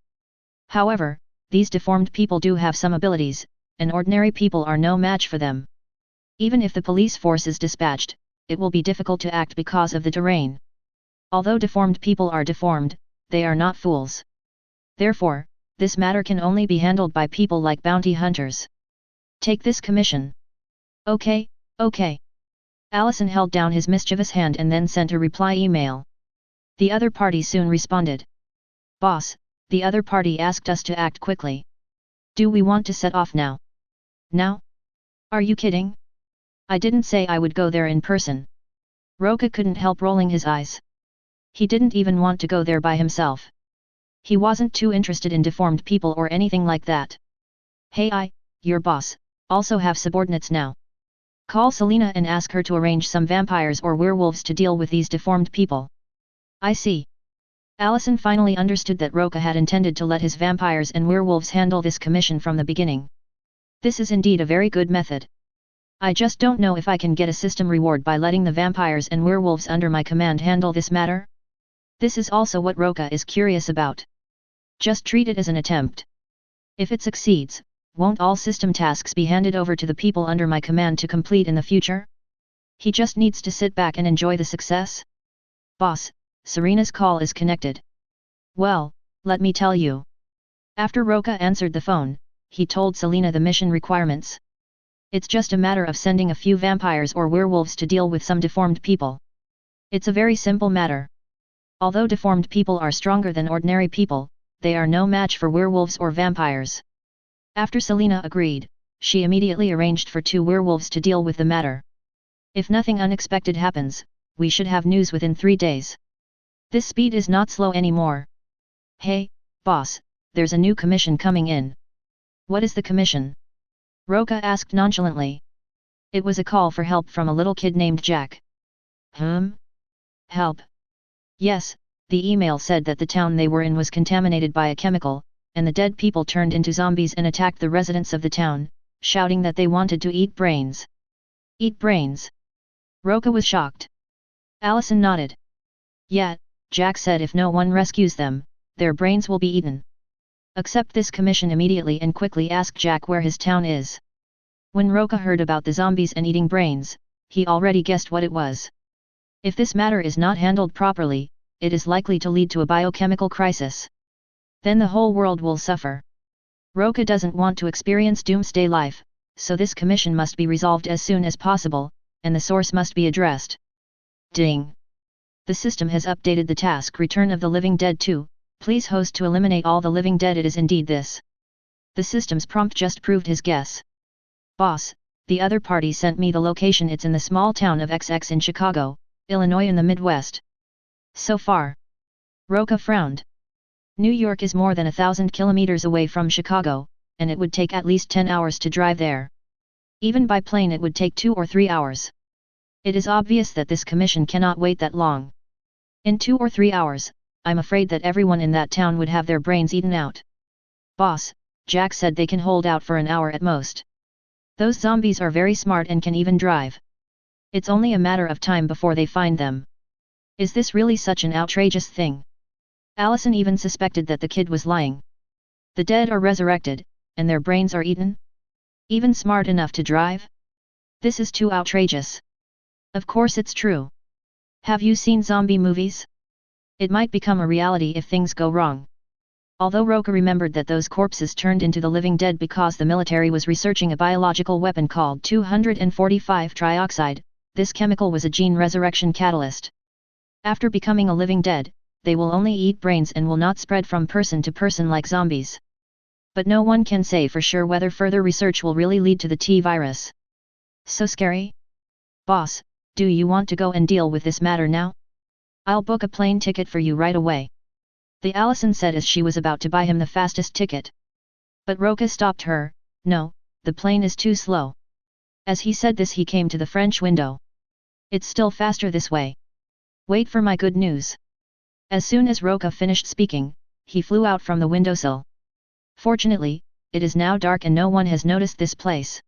However, these deformed people do have some abilities, and ordinary people are no match for them. Even if the police force is dispatched, it will be difficult to act because of the terrain. Although deformed people are deformed, they are not fools. Therefore, this matter can only be handled by people like bounty hunters. Take this commission. Okay, okay. Allison held down his mischievous hand and then sent a reply email. The other party soon responded. Boss, the other party asked us to act quickly. Do we want to set off now? Now? Are you kidding? I didn't say I would go there in person. Roca couldn't help rolling his eyes. He didn't even want to go there by himself. He wasn't too interested in deformed people or anything like that. Hey, your boss, also have subordinates now. Call Selena and ask her to arrange some vampires or werewolves to deal with these deformed people. I see. Allison finally understood that Roca had intended to let his vampires and werewolves handle this commission from the beginning. This is indeed a very good method. I just don't know if I can get a system reward by letting the vampires and werewolves under my command handle this matter. This is also what Roca is curious about. Just treat it as an attempt. If it succeeds, won't all system tasks be handed over to the people under my command to complete in the future? He just needs to sit back and enjoy the success? Boss, Serena's call is connected. Well, let me tell you. After Roca answered the phone, he told Selena the mission requirements. It's just a matter of sending a few vampires or werewolves to deal with some deformed people. It's a very simple matter. Although deformed people are stronger than ordinary people, they are no match for werewolves or vampires. After Selena agreed, she immediately arranged for 2 werewolves to deal with the matter. If nothing unexpected happens, we should have news within 3 days. This speed is not slow anymore. Hey, boss, there's a new commission coming in. What is the commission? Roca asked nonchalantly. It was a call for help from a little kid named Jack. Help? Yes, the email said that the town they were in was contaminated by a chemical, and the dead people turned into zombies and attacked the residents of the town, shouting that they wanted to eat brains. Eat brains? Roca was shocked. Allison nodded. Yeah, Jack said if no one rescues them, their brains will be eaten. Accept this commission immediately and quickly ask Jack where his town is. When Roca heard about the zombies and eating brains, he already guessed what it was. If this matter is not handled properly, it is likely to lead to a biochemical crisis. Then the whole world will suffer. Roca doesn't want to experience doomsday life, so this commission must be resolved as soon as possible, and the source must be addressed. Ding! The system has updated the task Return of the Living Dead 2, please host to eliminate all the living dead. It is indeed this. The system's prompt just proved his guess. Boss, the other party sent me the location. It's in the small town of XX in Chicago, Illinois in the Midwest. So far. Roca frowned. New York is more than 1,000 kilometers away from Chicago, and it would take at least 10 hours to drive there. Even by plane it would take 2 or 3 hours. It is obvious that this commission cannot wait that long. In 2 or 3 hours, I'm afraid that everyone in that town would have their brains eaten out. Boss, Jack said they can hold out for an hour at most. Those zombies are very smart and can even drive. It's only a matter of time before they find them. Is this really such an outrageous thing? Allison even suspected that the kid was lying. The dead are resurrected, and their brains are eaten? Even smart enough to drive? This is too outrageous. Of course it's true. Have you seen zombie movies? It might become a reality if things go wrong. Although Roca remembered that those corpses turned into the living dead because the military was researching a biological weapon called 245-trioxide, this chemical was a gene resurrection catalyst. After becoming a living dead, they will only eat brains and will not spread from person to person like zombies. But no one can say for sure whether further research will really lead to the T-virus. So scary? Boss, do you want to go and deal with this matter now? I'll book a plane ticket for you right away. The Allison said as she was about to buy him the fastest ticket. But Roca stopped her. No, the plane is too slow. As he said this he came to the French window. It's still faster this way. Wait for my good news. As soon as Roca finished speaking, he flew out from the windowsill. Fortunately, it is now dark and no one has noticed this place.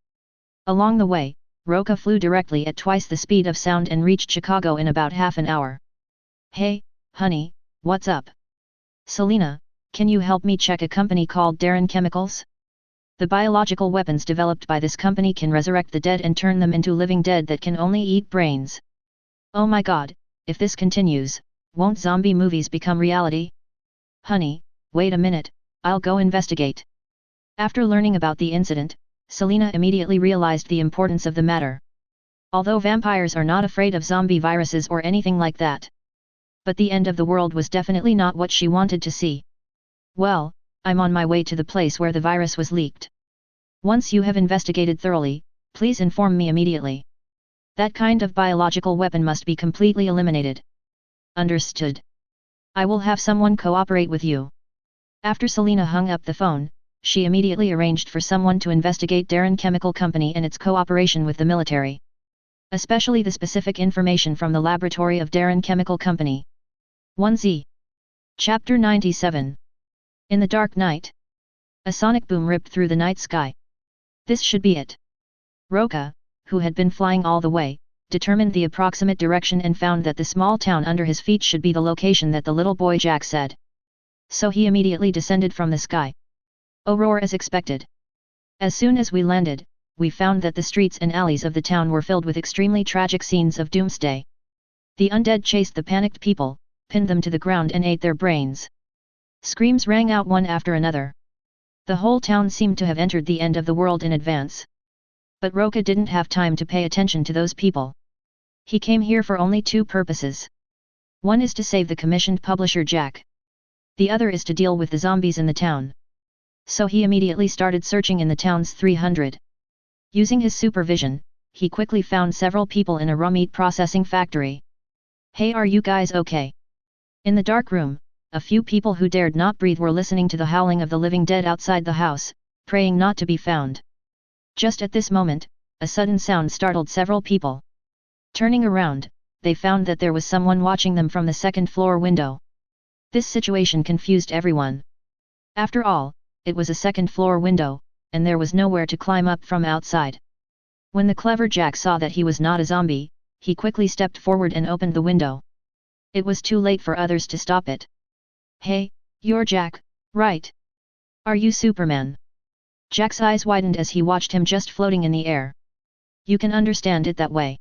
Along the way, Roca flew directly at twice the speed of sound and reached Chicago in about half an hour. Hey, honey, what's up? Selena, can you help me check a company called Darren Chemicals? The biological weapons developed by this company can resurrect the dead and turn them into living dead that can only eat brains. Oh my god, if this continues, won't zombie movies become reality? Honey, wait a minute, I'll go investigate. After learning about the incident, Selena immediately realized the importance of the matter. Although vampires are not afraid of zombie viruses or anything like that. But the end of the world was definitely not what she wanted to see. Well, I'm on my way to the place where the virus was leaked. Once you have investigated thoroughly, please inform me immediately. That kind of biological weapon must be completely eliminated. Understood. I will have someone cooperate with you. After Selena hung up the phone, she immediately arranged for someone to investigate Darren Chemical Company and its cooperation with the military. Especially the specific information from the laboratory of Darren Chemical Company. 1Z. Chapter 97. In the dark night. A sonic boom ripped through the night sky. This should be it. Roca, who had been flying all the way, determined the approximate direction and found that the small town under his feet should be the location that the little boy Jack said. So he immediately descended from the sky. Roar as expected. As soon as we landed, we found that the streets and alleys of the town were filled with extremely tragic scenes of doomsday. The undead chased the panicked people, pinned them to the ground and ate their brains. Screams rang out one after another. The whole town seemed to have entered the end of the world in advance. But Roca didn't have time to pay attention to those people. He came here for only two purposes. One is to save the commissioned publisher Jack. The other is to deal with the zombies in the town. So he immediately started searching in the town's 300. Using his supervision, he quickly found several people in a raw meat processing factory. Hey, are you guys okay? In the dark room, a few people who dared not breathe were listening to the howling of the living dead outside the house, praying not to be found. Just at this moment, a sudden sound startled several people. Turning around, they found that there was someone watching them from the second-floor window. This situation confused everyone. After all, it was a second-floor window, and there was nowhere to climb up from outside. When the clever Jack saw that he was not a zombie, he quickly stepped forward and opened the window. It was too late for others to stop it. Hey, you're Jack, right? Are you Superman? Jack's eyes widened as he watched him just floating in the air. You can understand it that way.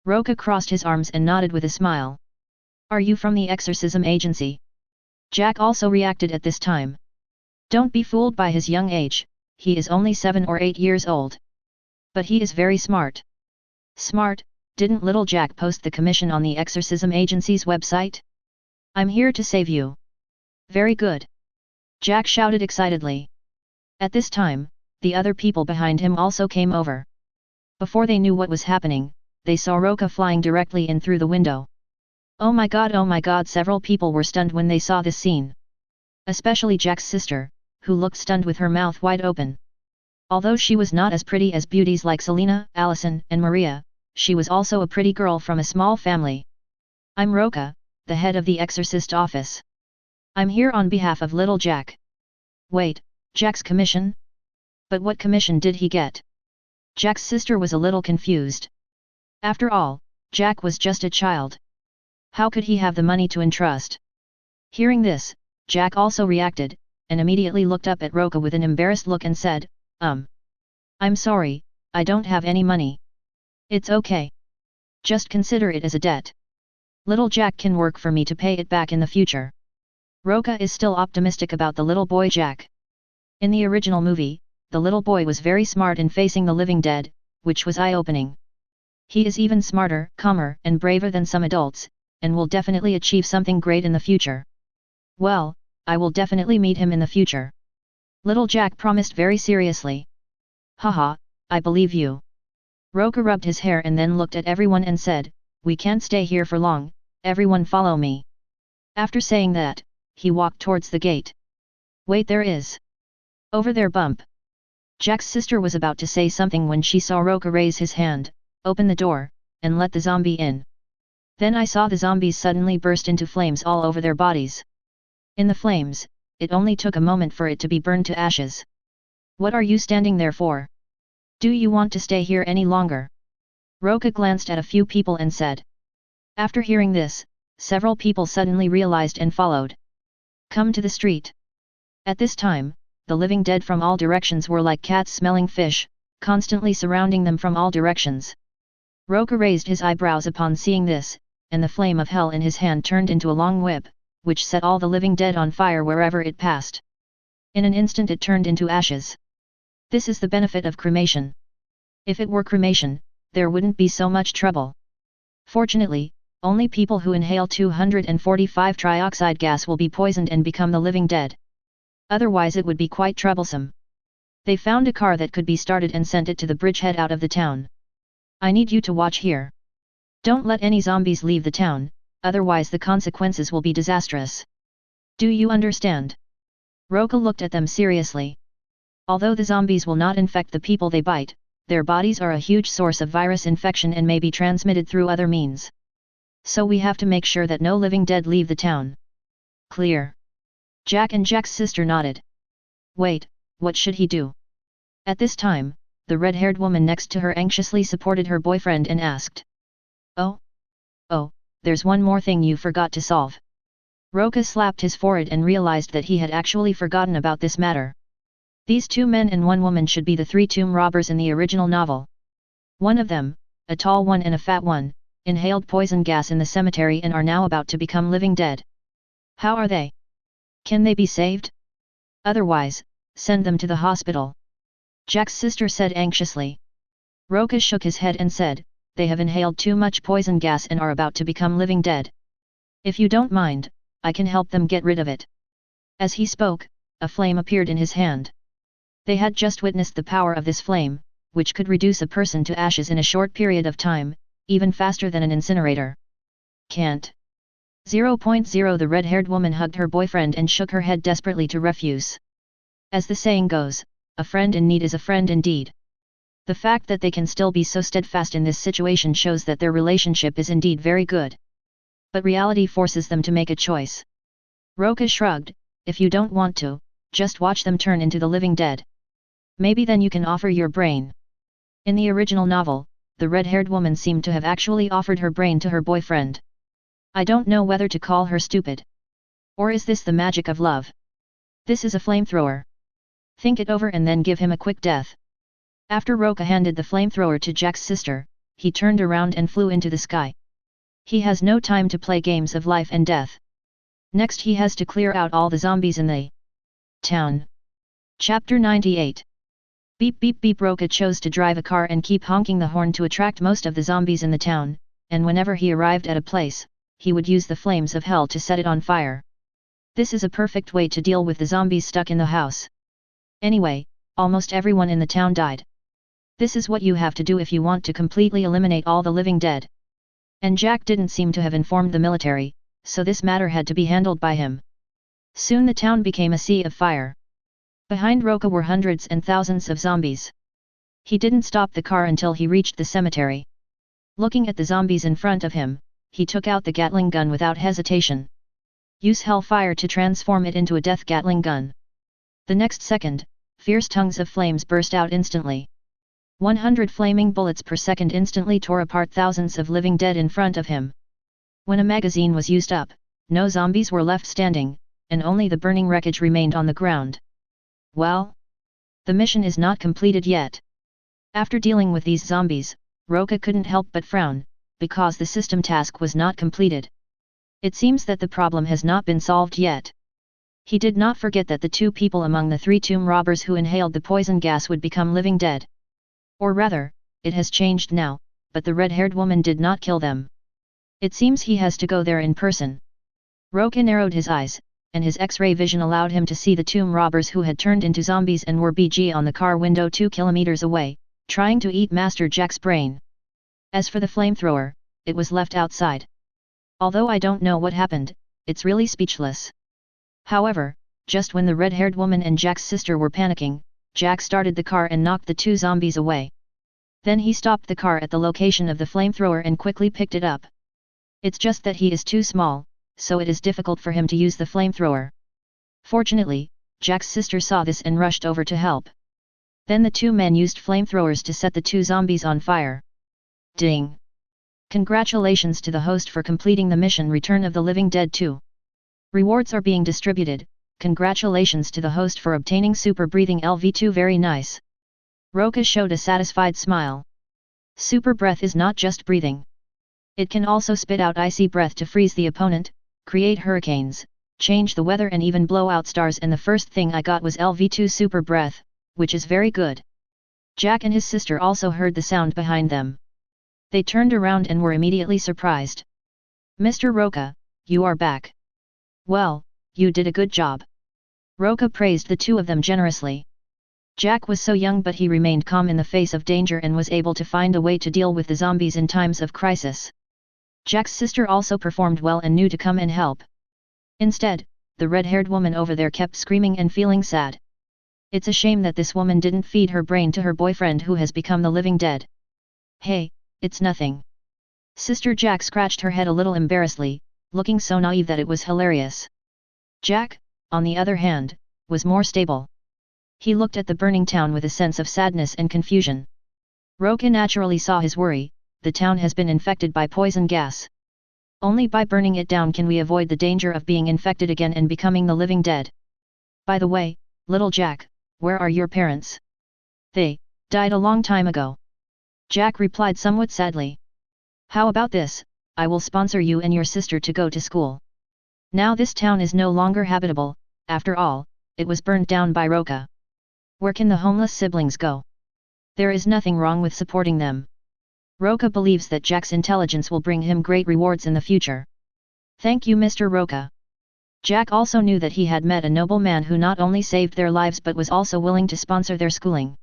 Roca crossed his arms and nodded with a smile. Are you from the exorcism agency? Jack also reacted at this time. Don't be fooled by his young age, he is only 7 or 8 years old. But he is very smart. Smart? Didn't little Jack post the commission on the exorcism agency's website? I'm here to save you. Very good. Jack shouted excitedly. At this time, the other people behind him also came over. Before they knew what was happening, they saw Roca flying directly in through the window. Oh my god, several people were stunned when they saw this scene. Especially Jack's sister, who looked stunned with her mouth wide open. Although she was not as pretty as beauties like Selena, Allison, and Maria, she was also a pretty girl from a small family. I'm Roca, the head of the exorcist office. I'm here on behalf of little Jack. Wait, Jack's commission? But what commission did he get? Jack's sister was a little confused. After all, Jack was just a child. How could he have the money to entrust? Hearing this, Jack also reacted, and immediately looked up at Roca with an embarrassed look and said, I'm sorry, I don't have any money. It's okay. Just consider it as a debt. Little Jack can work for me to pay it back in the future. Roca is still optimistic about the little boy Jack. In the original movie, the little boy was very smart in facing the living dead, which was eye-opening. He is even smarter, calmer, and braver than some adults, and will definitely achieve something great in the future. Well, I will definitely meet him in the future. Little Jack promised very seriously. Haha, I believe you. Roca rubbed his hair and then looked at everyone and said, we can't stay here for long, everyone follow me. After saying that, he walked towards the gate. Wait, there is. Over there, bump. Jack's sister was about to say something when she saw Roca raise his hand, open the door, and let the zombie in. Then I saw the zombies suddenly burst into flames all over their bodies. In the flames, it only took a moment for it to be burned to ashes. What are you standing there for? Do you want to stay here any longer? Roca glanced at a few people and said. After hearing this, several people suddenly realized and followed. Come to the street. At this time, the living dead from all directions were like cats smelling fish, constantly surrounding them from all directions. Roca raised his eyebrows upon seeing this, and the flame of hell in his hand turned into a long whip, which set all the living dead on fire wherever it passed. In an instant it turned into ashes. This is the benefit of cremation. If it were cremation, there wouldn't be so much trouble. Fortunately, only people who inhale 245 trioxide gas will be poisoned and become the living dead. Otherwise it would be quite troublesome. They found a car that could be started and sent it to the bridgehead out of the town. I need you to watch here. Don't let any zombies leave the town, otherwise the consequences will be disastrous. Do you understand? Roca looked at them seriously. Although the zombies will not infect the people they bite, their bodies are a huge source of virus infection and may be transmitted through other means. So we have to make sure that no living dead leave the town. Clear. Jack and Jack's sister nodded. Wait, what should he do? At this time, the red-haired woman next to her anxiously supported her boyfriend and asked. Oh, there's one more thing you forgot to solve. Roca slapped his forehead and realized that he had actually forgotten about this matter. These 2 men and 1 woman should be the 3 tomb robbers in the original novel. One of them, a tall one and a fat one, inhaled poison gas in the cemetery and are now about to become living dead. How are they? Can they be saved? Otherwise, send them to the hospital. Jack's sister said anxiously. Roca shook his head and said, they have inhaled too much poison gas and are about to become living dead. If you don't mind, I can help them get rid of it. As he spoke, a flame appeared in his hand. They had just witnessed the power of this flame, which could reduce a person to ashes in a short period of time, even faster than an incinerator. Can't. 0.0 The red-haired woman hugged her boyfriend and shook her head desperately to refuse. As the saying goes, a friend in need is a friend indeed. The fact that they can still be so steadfast in this situation shows that their relationship is indeed very good. But reality forces them to make a choice. Roca shrugged, if you don't want to, just watch them turn into the living dead. Maybe then you can offer your brain. In the original novel, the red-haired woman seemed to have actually offered her brain to her boyfriend. I don't know whether to call her stupid. Or is this the magic of love? This is a flamethrower. Think it over and then give him a quick death. After Roca handed the flamethrower to Jack's sister, he turned around and flew into the sky. He has no time to play games of life and death. Next he has to clear out all the zombies in the town. Chapter 98. Beep beep beep. Roca chose to drive a car and keep honking the horn to attract most of the zombies in the town, and whenever he arrived at a place, he would use the flames of hell to set it on fire. This is a perfect way to deal with the zombies stuck in the house. Anyway, almost everyone in the town died. This is what you have to do if you want to completely eliminate all the living dead. And Jack didn't seem to have informed the military, so this matter had to be handled by him. Soon the town became a sea of fire. Behind Roca were hundreds and thousands of zombies. He didn't stop the car until he reached the cemetery. Looking at the zombies in front of him, he took out the Gatling gun without hesitation. Use hellfire to transform it into a death Gatling gun. The next second, fierce tongues of flames burst out instantly. 100 flaming bullets per second instantly tore apart thousands of living dead in front of him. When a magazine was used up, no zombies were left standing, and only the burning wreckage remained on the ground. Well, the mission is not completed yet. After dealing with these zombies, Roca couldn't help but frown, because the system task was not completed. It seems that the problem has not been solved yet. He did not forget that the 2 people among the 3 tomb robbers who inhaled the poison gas would become living dead. Or rather, it has changed now, but the red-haired woman did not kill them. It seems he has to go there in person. Roca narrowed his eyes, and his X-ray vision allowed him to see the tomb robbers who had turned into zombies and were BG on the car window 2 kilometers away, trying to eat Master Jack's brain. As for the flamethrower, it was left outside. Although I don't know what happened, it's really speechless. However, just when the red-haired woman and Jack's sister were panicking, Jack started the car and knocked the 2 zombies away. Then he stopped the car at the location of the flamethrower and quickly picked it up. It's just that he is too small, so it is difficult for him to use the flamethrower. Fortunately, Jack's sister saw this and rushed over to help. Then the 2 men used flamethrowers to set the 2 zombies on fire. Ding! Congratulations to the host for completing the mission Return of the Living Dead 2. Rewards are being distributed. Congratulations to the host for obtaining Super Breathing LV2. Very nice. Roca showed a satisfied smile. Super Breath is not just breathing. It can also spit out icy breath to freeze the opponent, create hurricanes, change the weather and even blow out stars, and the first thing I got was LV2 Super Breath, which is very good. Jack and his sister also heard the sound behind them. They turned around and were immediately surprised. Mr. Roca, you are back. Well, you did a good job. Roca praised the two of them generously. Jack was so young, but he remained calm in the face of danger and was able to find a way to deal with the zombies in times of crisis. Jack's sister also performed well and knew to come and help. Instead, the red-haired woman over there kept screaming and feeling sad. It's a shame that this woman didn't feed her brain to her boyfriend who has become the living dead. Hey, it's nothing. Sister Jack scratched her head a little embarrassedly, looking so naive that it was hilarious. Jack, on the other hand, was more stable. He looked at the burning town with a sense of sadness and confusion. Roca naturally saw his worry. The town has been infected by poison gas. Only by burning it down can we avoid the danger of being infected again and becoming the living dead. By the way, little Jack, where are your parents? They died a long time ago. Jack replied somewhat sadly. How about this, I will sponsor you and your sister to go to school. Now this town is no longer habitable, after all, it was burned down by Roca. Where can the homeless siblings go? There is nothing wrong with supporting them. Roca believes that Jack's intelligence will bring him great rewards in the future. Thank you, Mr. Roca. Jack also knew that he had met a noble man who not only saved their lives but was also willing to sponsor their schooling.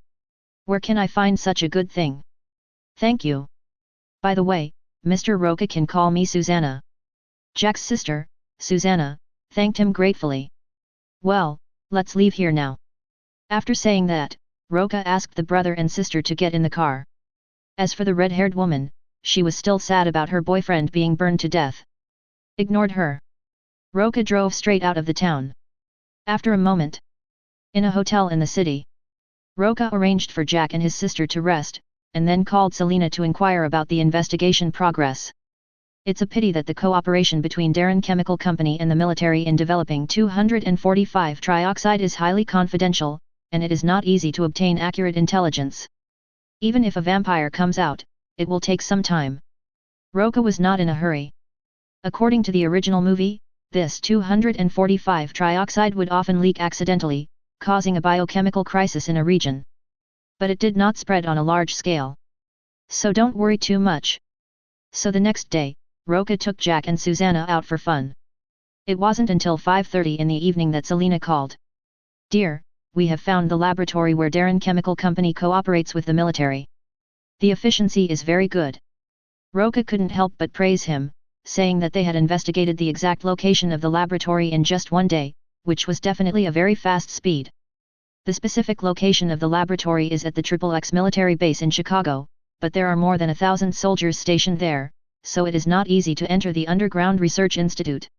Where can I find such a good thing? Thank you. By the way, Mr. Roca can call me Susanna. Jack's sister, Susanna, thanked him gratefully. Well, let's leave here now. After saying that, Roca asked the brother and sister to get in the car. As for the red-haired woman, she was still sad about her boyfriend being burned to death. Ignored her. Roca drove straight out of the town. After a moment, in a hotel in the city, Roca arranged for Jack and his sister to rest, and then called Selena to inquire about the investigation progress. It's a pity that the cooperation between Darren Chemical Company and the military in developing 245 trioxide is highly confidential, and it is not easy to obtain accurate intelligence. Even if a vampire comes out, it will take some time. Roca was not in a hurry. According to the original movie, this 245 trioxide would often leak accidentally, causing a biochemical crisis in a region. But it did not spread on a large scale. So don't worry too much. So the next day, Roca took Jack and Susanna out for fun. It wasn't until 5:30 in the evening that Selena called. Dear, we have found the laboratory where Darren Chemical Company cooperates with the military. The efficiency is very good. Roca couldn't help but praise him, saying that they had investigated the exact location of the laboratory in just one day, which was definitely a very fast speed. The specific location of the laboratory is at the XXX military base in Chicago, but there are more than 1,000 soldiers stationed there, so it is not easy to enter the Underground Research Institute.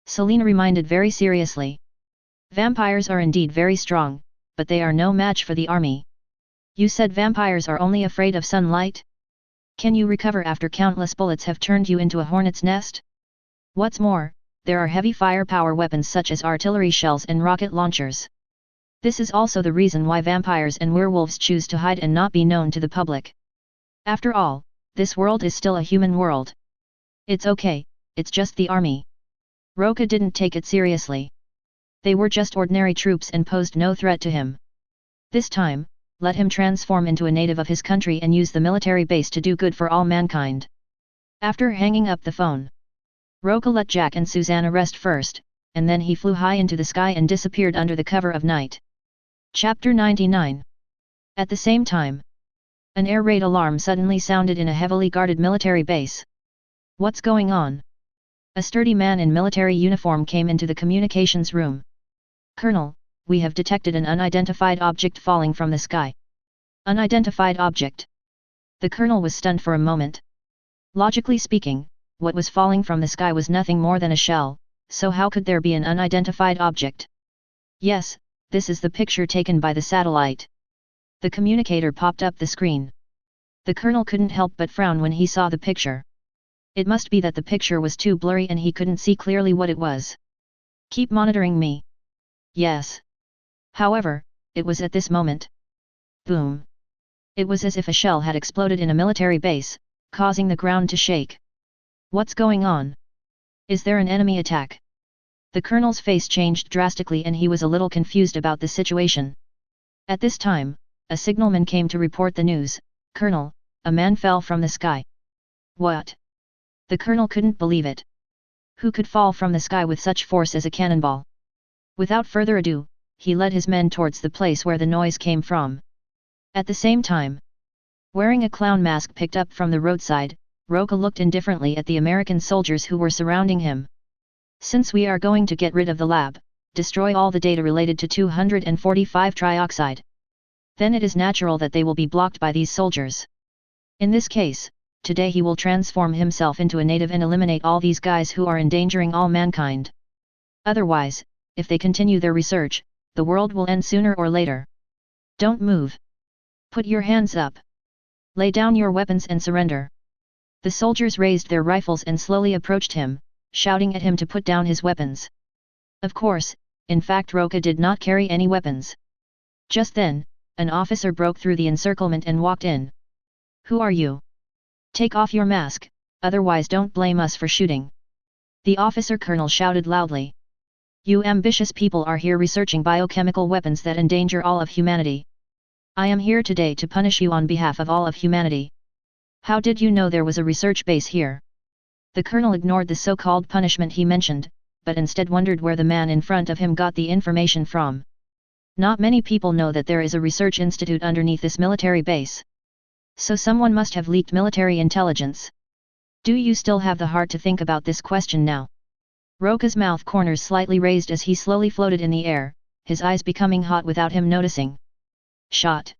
Selena reminded very seriously. Vampires are indeed very strong, but they are no match for the army. You said vampires are only afraid of sunlight? Can you recover after countless bullets have turned you into a hornet's nest? What's more, there are heavy firepower weapons such as artillery shells and rocket launchers. This is also the reason why vampires and werewolves choose to hide and not be known to the public. After all, this world is still a human world. It's okay, it's just the army. Roca didn't take it seriously. They were just ordinary troops and posed no threat to him. This time, let him transform into a native of his country and use the military base to do good for all mankind. After hanging up the phone, Roca let Jack and Susanna rest first, and then he flew high into the sky and disappeared under the cover of night. Chapter 99. At the same time, an air raid alarm suddenly sounded in a heavily guarded military base. What's going on? A sturdy man in military uniform came into the communications room. Colonel, we have detected an unidentified object falling from the sky. Unidentified object. The colonel was stunned for a moment. Logically speaking, what was falling from the sky was nothing more than a shell, so how could there be an unidentified object? Yes, this is the picture taken by the satellite. The communicator popped up the screen. The colonel couldn't help but frown when he saw the picture. It must be that the picture was too blurry and he couldn't see clearly what it was. Keep monitoring me. Yes. However, it was at this moment. Boom. It was as if a shell had exploded in a military base, causing the ground to shake. What's going on? Is there an enemy attack? The colonel's face changed drastically and he was a little confused about the situation. At this time, a signalman came to report the news. Colonel, a man fell from the sky. What? The colonel couldn't believe it. Who could fall from the sky with such force as a cannonball? Without further ado, he led his men towards the place where the noise came from. At the same time, wearing a clown mask picked up from the roadside, Roca looked indifferently at the American soldiers who were surrounding him. Since we are going to get rid of the lab, destroy all the data related to 245 trioxide. Then it is natural that they will be blocked by these soldiers. In this case, today he will transform himself into a native and eliminate all these guys who are endangering all mankind. Otherwise, if they continue their research, the world will end sooner or later. Don't move. Put your hands up. Lay down your weapons and surrender. The soldiers raised their rifles and slowly approached him, shouting at him to put down his weapons. Of course, in fact Roca did not carry any weapons. Just then, an officer broke through the encirclement and walked in. Who are you? Take off your mask, otherwise don't blame us for shooting. The officer colonel shouted loudly. You ambitious people are here researching biochemical weapons that endanger all of humanity. I am here today to punish you on behalf of all of humanity. How did you know there was a research base here? The colonel ignored the so-called punishment he mentioned, but instead wondered where the man in front of him got the information from. Not many people know that there is a research institute underneath this military base. So someone must have leaked military intelligence. Do you still have the heart to think about this question now? Roca's mouth corners slightly raised as he slowly floated in the air, his eyes becoming hot without him noticing. Shot.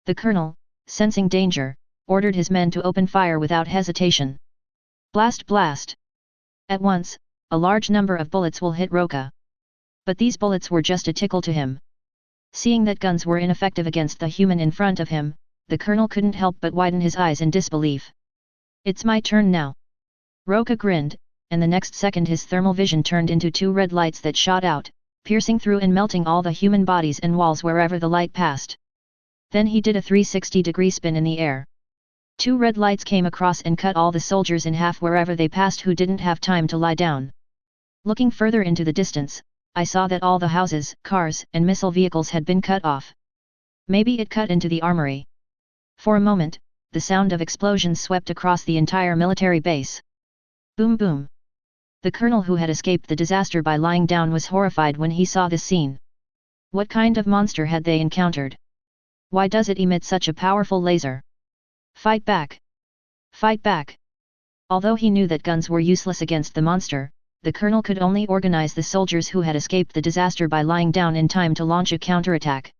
The colonel, sensing danger, ordered his men to open fire without hesitation. Blast blast! At once, a large number of bullets will hit Roca. But these bullets were just a tickle to him. Seeing that guns were ineffective against the human in front of him, the colonel couldn't help but widen his eyes in disbelief. It's my turn now. Roca grinned, and the next second his thermal vision turned into two red lights that shot out, piercing through and melting all the human bodies and walls wherever the light passed. Then he did a 360-degree spin in the air. Two red lights came across and cut all the soldiers in half wherever they passed who didn't have time to lie down. Looking further into the distance, I saw that all the houses, cars, and missile vehicles had been cut off. Maybe it cut into the armory. For a moment, the sound of explosions swept across the entire military base. Boom boom. The colonel who had escaped the disaster by lying down was horrified when he saw this scene. What kind of monster had they encountered? Why does it emit such a powerful laser? Fight back! Fight back! Although he knew that guns were useless against the monster, the colonel could only organize the soldiers who had escaped the disaster by lying down in time to launch a counterattack.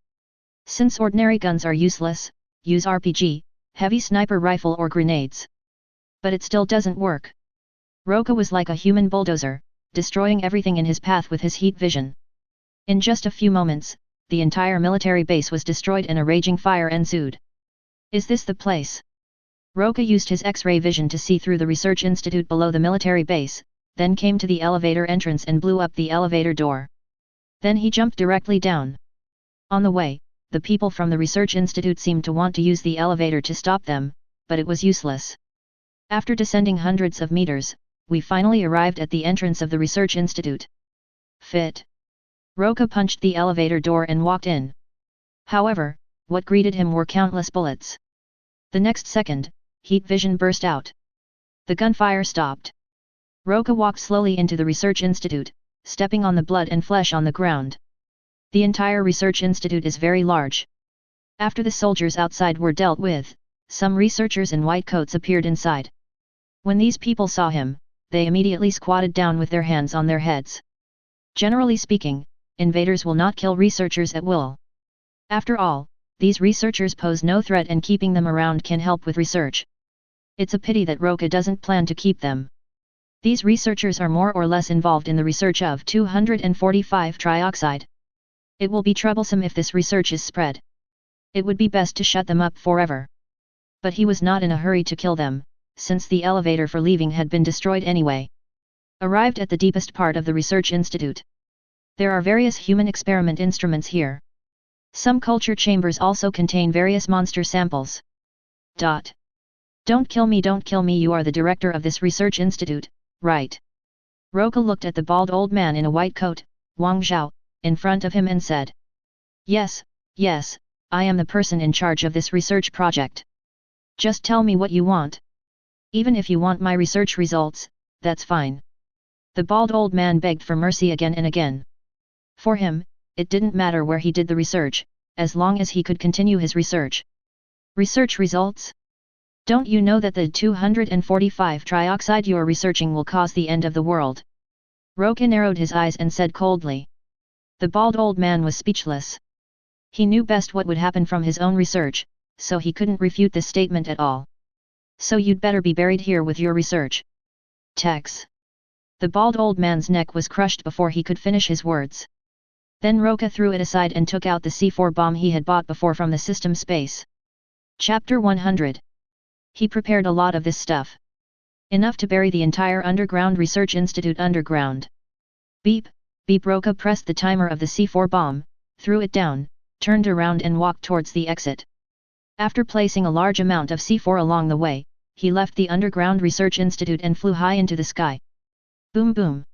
Since ordinary guns are useless, use RPG, heavy sniper rifle or grenades. But it still doesn't work. Roca was like a human bulldozer, destroying everything in his path with his heat vision. In just a few moments, the entire military base was destroyed and a raging fire ensued. Is this the place? Roca used his X-ray vision to see through the research institute below the military base, then came to the elevator entrance and blew up the elevator door. Then he jumped directly down. On the way, the people from the research institute seemed to want to use the elevator to stop them, but it was useless. After descending hundreds of meters, we finally arrived at the entrance of the research institute. Fit. Roca punched the elevator door and walked in. However, what greeted him were countless bullets. The next second, heat vision burst out. The gunfire stopped. Roca walked slowly into the research institute, stepping on the blood and flesh on the ground. The entire research institute is very large. After the soldiers outside were dealt with, some researchers in white coats appeared inside. When these people saw him, they immediately squatted down with their hands on their heads. Generally speaking, invaders will not kill researchers at will. After all, these researchers pose no threat and keeping them around can help with research. It's a pity that Roca doesn't plan to keep them. These researchers are more or less involved in the research of 245 trioxide. It will be troublesome if this research is spread. It would be best to shut them up forever. But he was not in a hurry to kill them, since the elevator for leaving had been destroyed anyway. Arrived at the deepest part of the research institute. There are various human experiment instruments here. Some culture chambers also contain various monster samples. Don't kill me, you are the director of this research institute, right? Roca looked at the bald old man in a white coat, Wang Zhao, in front of him and said. Yes, I am the person in charge of this research project. Just tell me what you want. Even if you want my research results, that's fine. The bald old man begged for mercy again and again. For him, it didn't matter where he did the research, as long as he could continue his research. Research results? Don't you know that the 245 trioxide you're researching will cause the end of the world? Roca narrowed his eyes and said coldly. The bald old man was speechless. He knew best what would happen from his own research, so he couldn't refute this statement at all. So you'd better be buried here with your research. Tex. The bald old man's neck was crushed before he could finish his words. Then Roca threw it aside and took out the C4 bomb he had bought before from the system space. Chapter 100. He prepared a lot of this stuff. Enough to bury the entire underground research institute underground. Beep, beep. Roca pressed the timer of the C4 bomb, threw it down, turned around and walked towards the exit. After placing a large amount of C4 along the way, he left the underground research institute and flew high into the sky. Boom boom.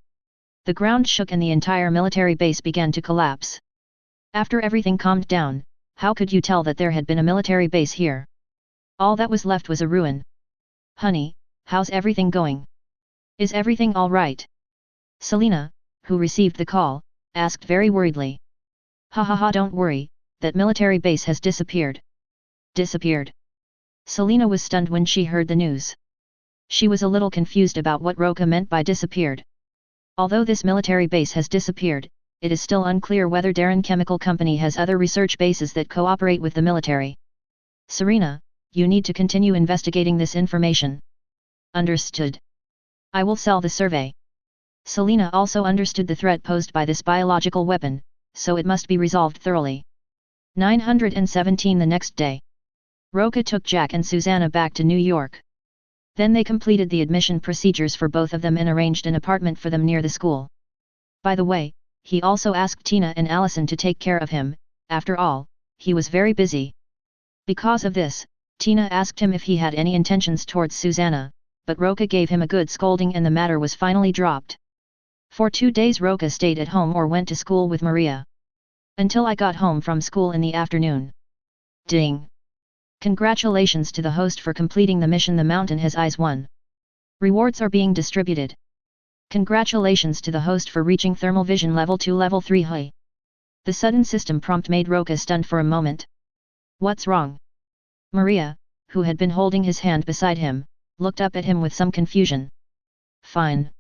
The ground shook and the entire military base began to collapse. After everything calmed down, how could you tell that there had been a military base here? All that was left was a ruin. Honey, how's everything going? Is everything all right? Selena, who received the call, asked very worriedly. Ha, don't worry, that military base has disappeared. Disappeared? Selena was stunned when she heard the news. She was a little confused about what Roca meant by disappeared. Although this military base has disappeared, it is still unclear whether Darren Chemical Company has other research bases that cooperate with the military. Serena, you need to continue investigating this information. Understood. I will sell the survey. Selena also understood the threat posed by this biological weapon, so it must be resolved thoroughly. 917 The next day. Roca took Jack and Susanna back to New York. Then they completed the admission procedures for both of them and arranged an apartment for them near the school. By the way, he also asked Tina and Allison to take care of him, after all, he was very busy. Because of this, Tina asked him if he had any intentions towards Susanna, but Roca gave him a good scolding and the matter was finally dropped. For 2 days Roca stayed at home or went to school with Maria. Until I got home from school in the afternoon. Ding! Congratulations to the host for completing the mission. The mountain has eyes 1. Rewards are being distributed. Congratulations to the host for reaching thermal vision level 2 level 3 high. The sudden system prompt made Roca stunned for a moment. What's wrong? Maria, who had been holding his hand beside him, looked up at him with some confusion. Fine.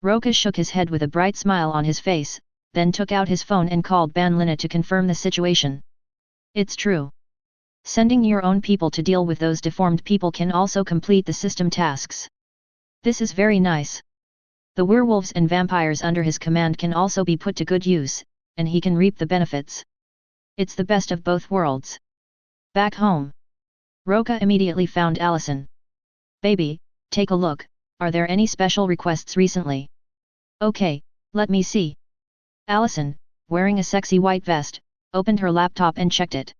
Roca shook his head with a bright smile on his face, then took out his phone and called Ban Lina to confirm the situation. It's true. Sending your own people to deal with those deformed people can also complete the system tasks. This is very nice. The werewolves and vampires under his command can also be put to good use, and he can reap the benefits. It's the best of both worlds. Back home. Roca immediately found Allison. Baby, take a look, are there any special requests recently? Okay, let me see. Allison, wearing a sexy white vest, opened her laptop and checked it.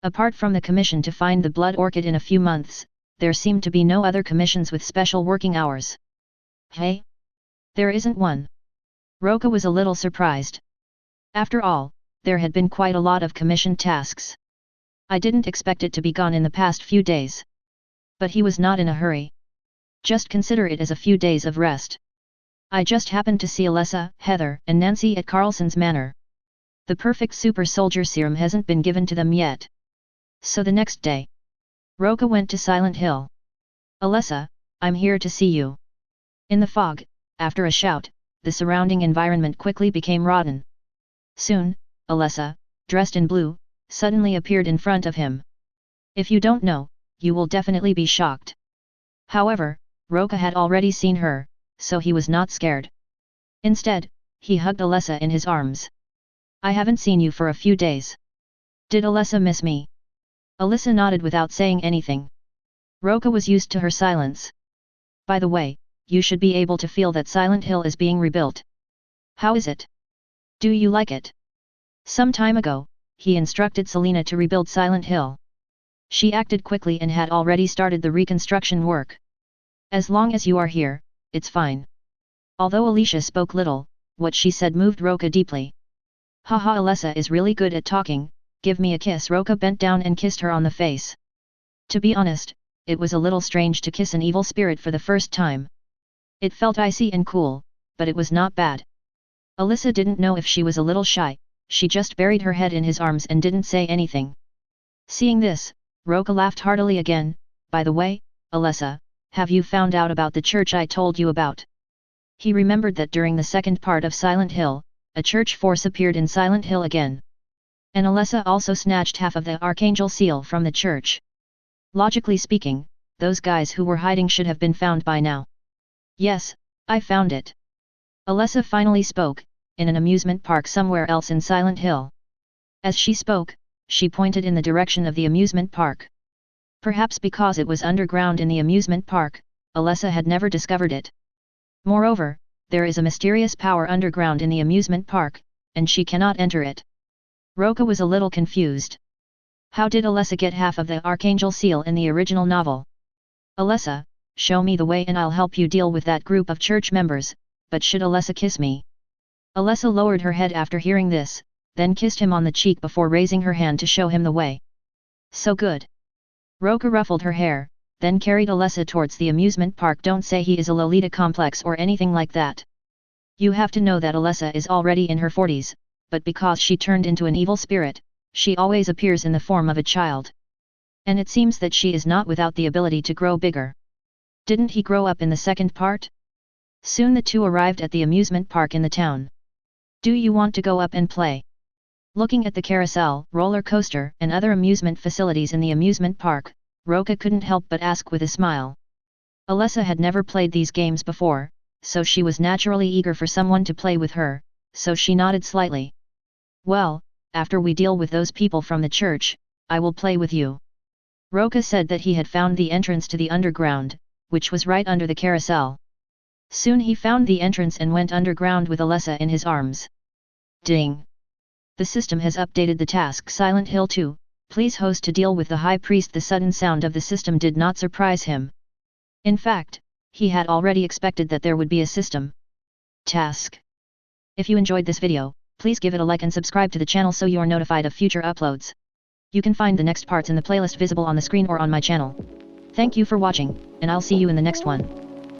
Apart from the commission to find the blood orchid in a few months, there seemed to be no other commissions with special working hours. Hey? There isn't one. Roca was a little surprised. After all, there had been quite a lot of commissioned tasks. I didn't expect it to be gone in the past few days. But he was not in a hurry. Just consider it as a few days of rest. I just happened to see Alessa, Heather, and Nancy at Carlson's Manor. The perfect super soldier serum hasn't been given to them yet. So the next day, Roca went to Silent Hill. Alessa, I'm here to see you. In the fog, after a shout, the surrounding environment quickly became rotten. Soon, Alessa, dressed in blue, suddenly appeared in front of him. If you don't know, you will definitely be shocked. However, Roca had already seen her, so he was not scared. Instead, he hugged Alessa in his arms. I haven't seen you for a few days. Did Alessa miss me? Alessa nodded without saying anything. Roca was used to her silence. By the way, you should be able to feel that Silent Hill is being rebuilt. How is it? Do you like it? Some time ago, he instructed Selena to rebuild Silent Hill. She acted quickly and had already started the reconstruction work. As long as you are here, it's fine. Although Alicia spoke little, what she said moved Roca deeply. Haha, Alessa is really good at talking, give me a kiss. Roca bent down and kissed her on the face. To be honest, it was a little strange to kiss an evil spirit for the first time. It felt icy and cool, but it was not bad. Alyssa didn't know if she was a little shy, she just buried her head in his arms and didn't say anything. Seeing this, Roca laughed heartily again. By the way, Alessa, have you found out about the church I told you about? He remembered that during the second part of Silent Hill, a church force appeared in Silent Hill again. And Alessa also snatched half of the Archangel seal from the church. Logically speaking, those guys who were hiding should have been found by now. Yes, I found it. Alessa finally spoke, in an amusement park somewhere else in Silent Hill. As she spoke, she pointed in the direction of the amusement park. Perhaps because it was underground in the amusement park, Alessa had never discovered it. Moreover, there is a mysterious power underground in the amusement park, and she cannot enter it. Roca was a little confused. How did Alessa get half of the Archangel seal in the original novel? Alessa, show me the way and I'll help you deal with that group of church members, but should Alessa kiss me? Alessa lowered her head after hearing this, then kissed him on the cheek before raising her hand to show him the way. So good. Roca ruffled her hair, then carried Alessa towards the amusement park. Don't say he is a Lolita complex or anything like that. You have to know that Alessa is already in her 40s, but because she turned into an evil spirit, she always appears in the form of a child. And it seems that she is not without the ability to grow bigger. Didn't he grow up in the second part? Soon the two arrived at the amusement park in the town. Do you want to go up and play? Looking at the carousel, roller coaster, and other amusement facilities in the amusement park, Roca couldn't help but ask with a smile. Alessa had never played these games before, so she was naturally eager for someone to play with her, so she nodded slightly. Well, after we deal with those people from the church, I will play with you. Roca said that he had found the entrance to the underground, which was right under the carousel. Soon he found the entrance and went underground with Alessa in his arms. Ding! The system has updated the task Silent Hill 2, please host to deal with the High Priest. The sudden sound of the system did not surprise him. In fact, he had already expected that there would be a system task. If you enjoyed this video, please give it a like and subscribe to the channel so you are notified of future uploads. You can find the next parts in the playlist visible on the screen or on my channel. Thank you for watching, and I'll see you in the next one.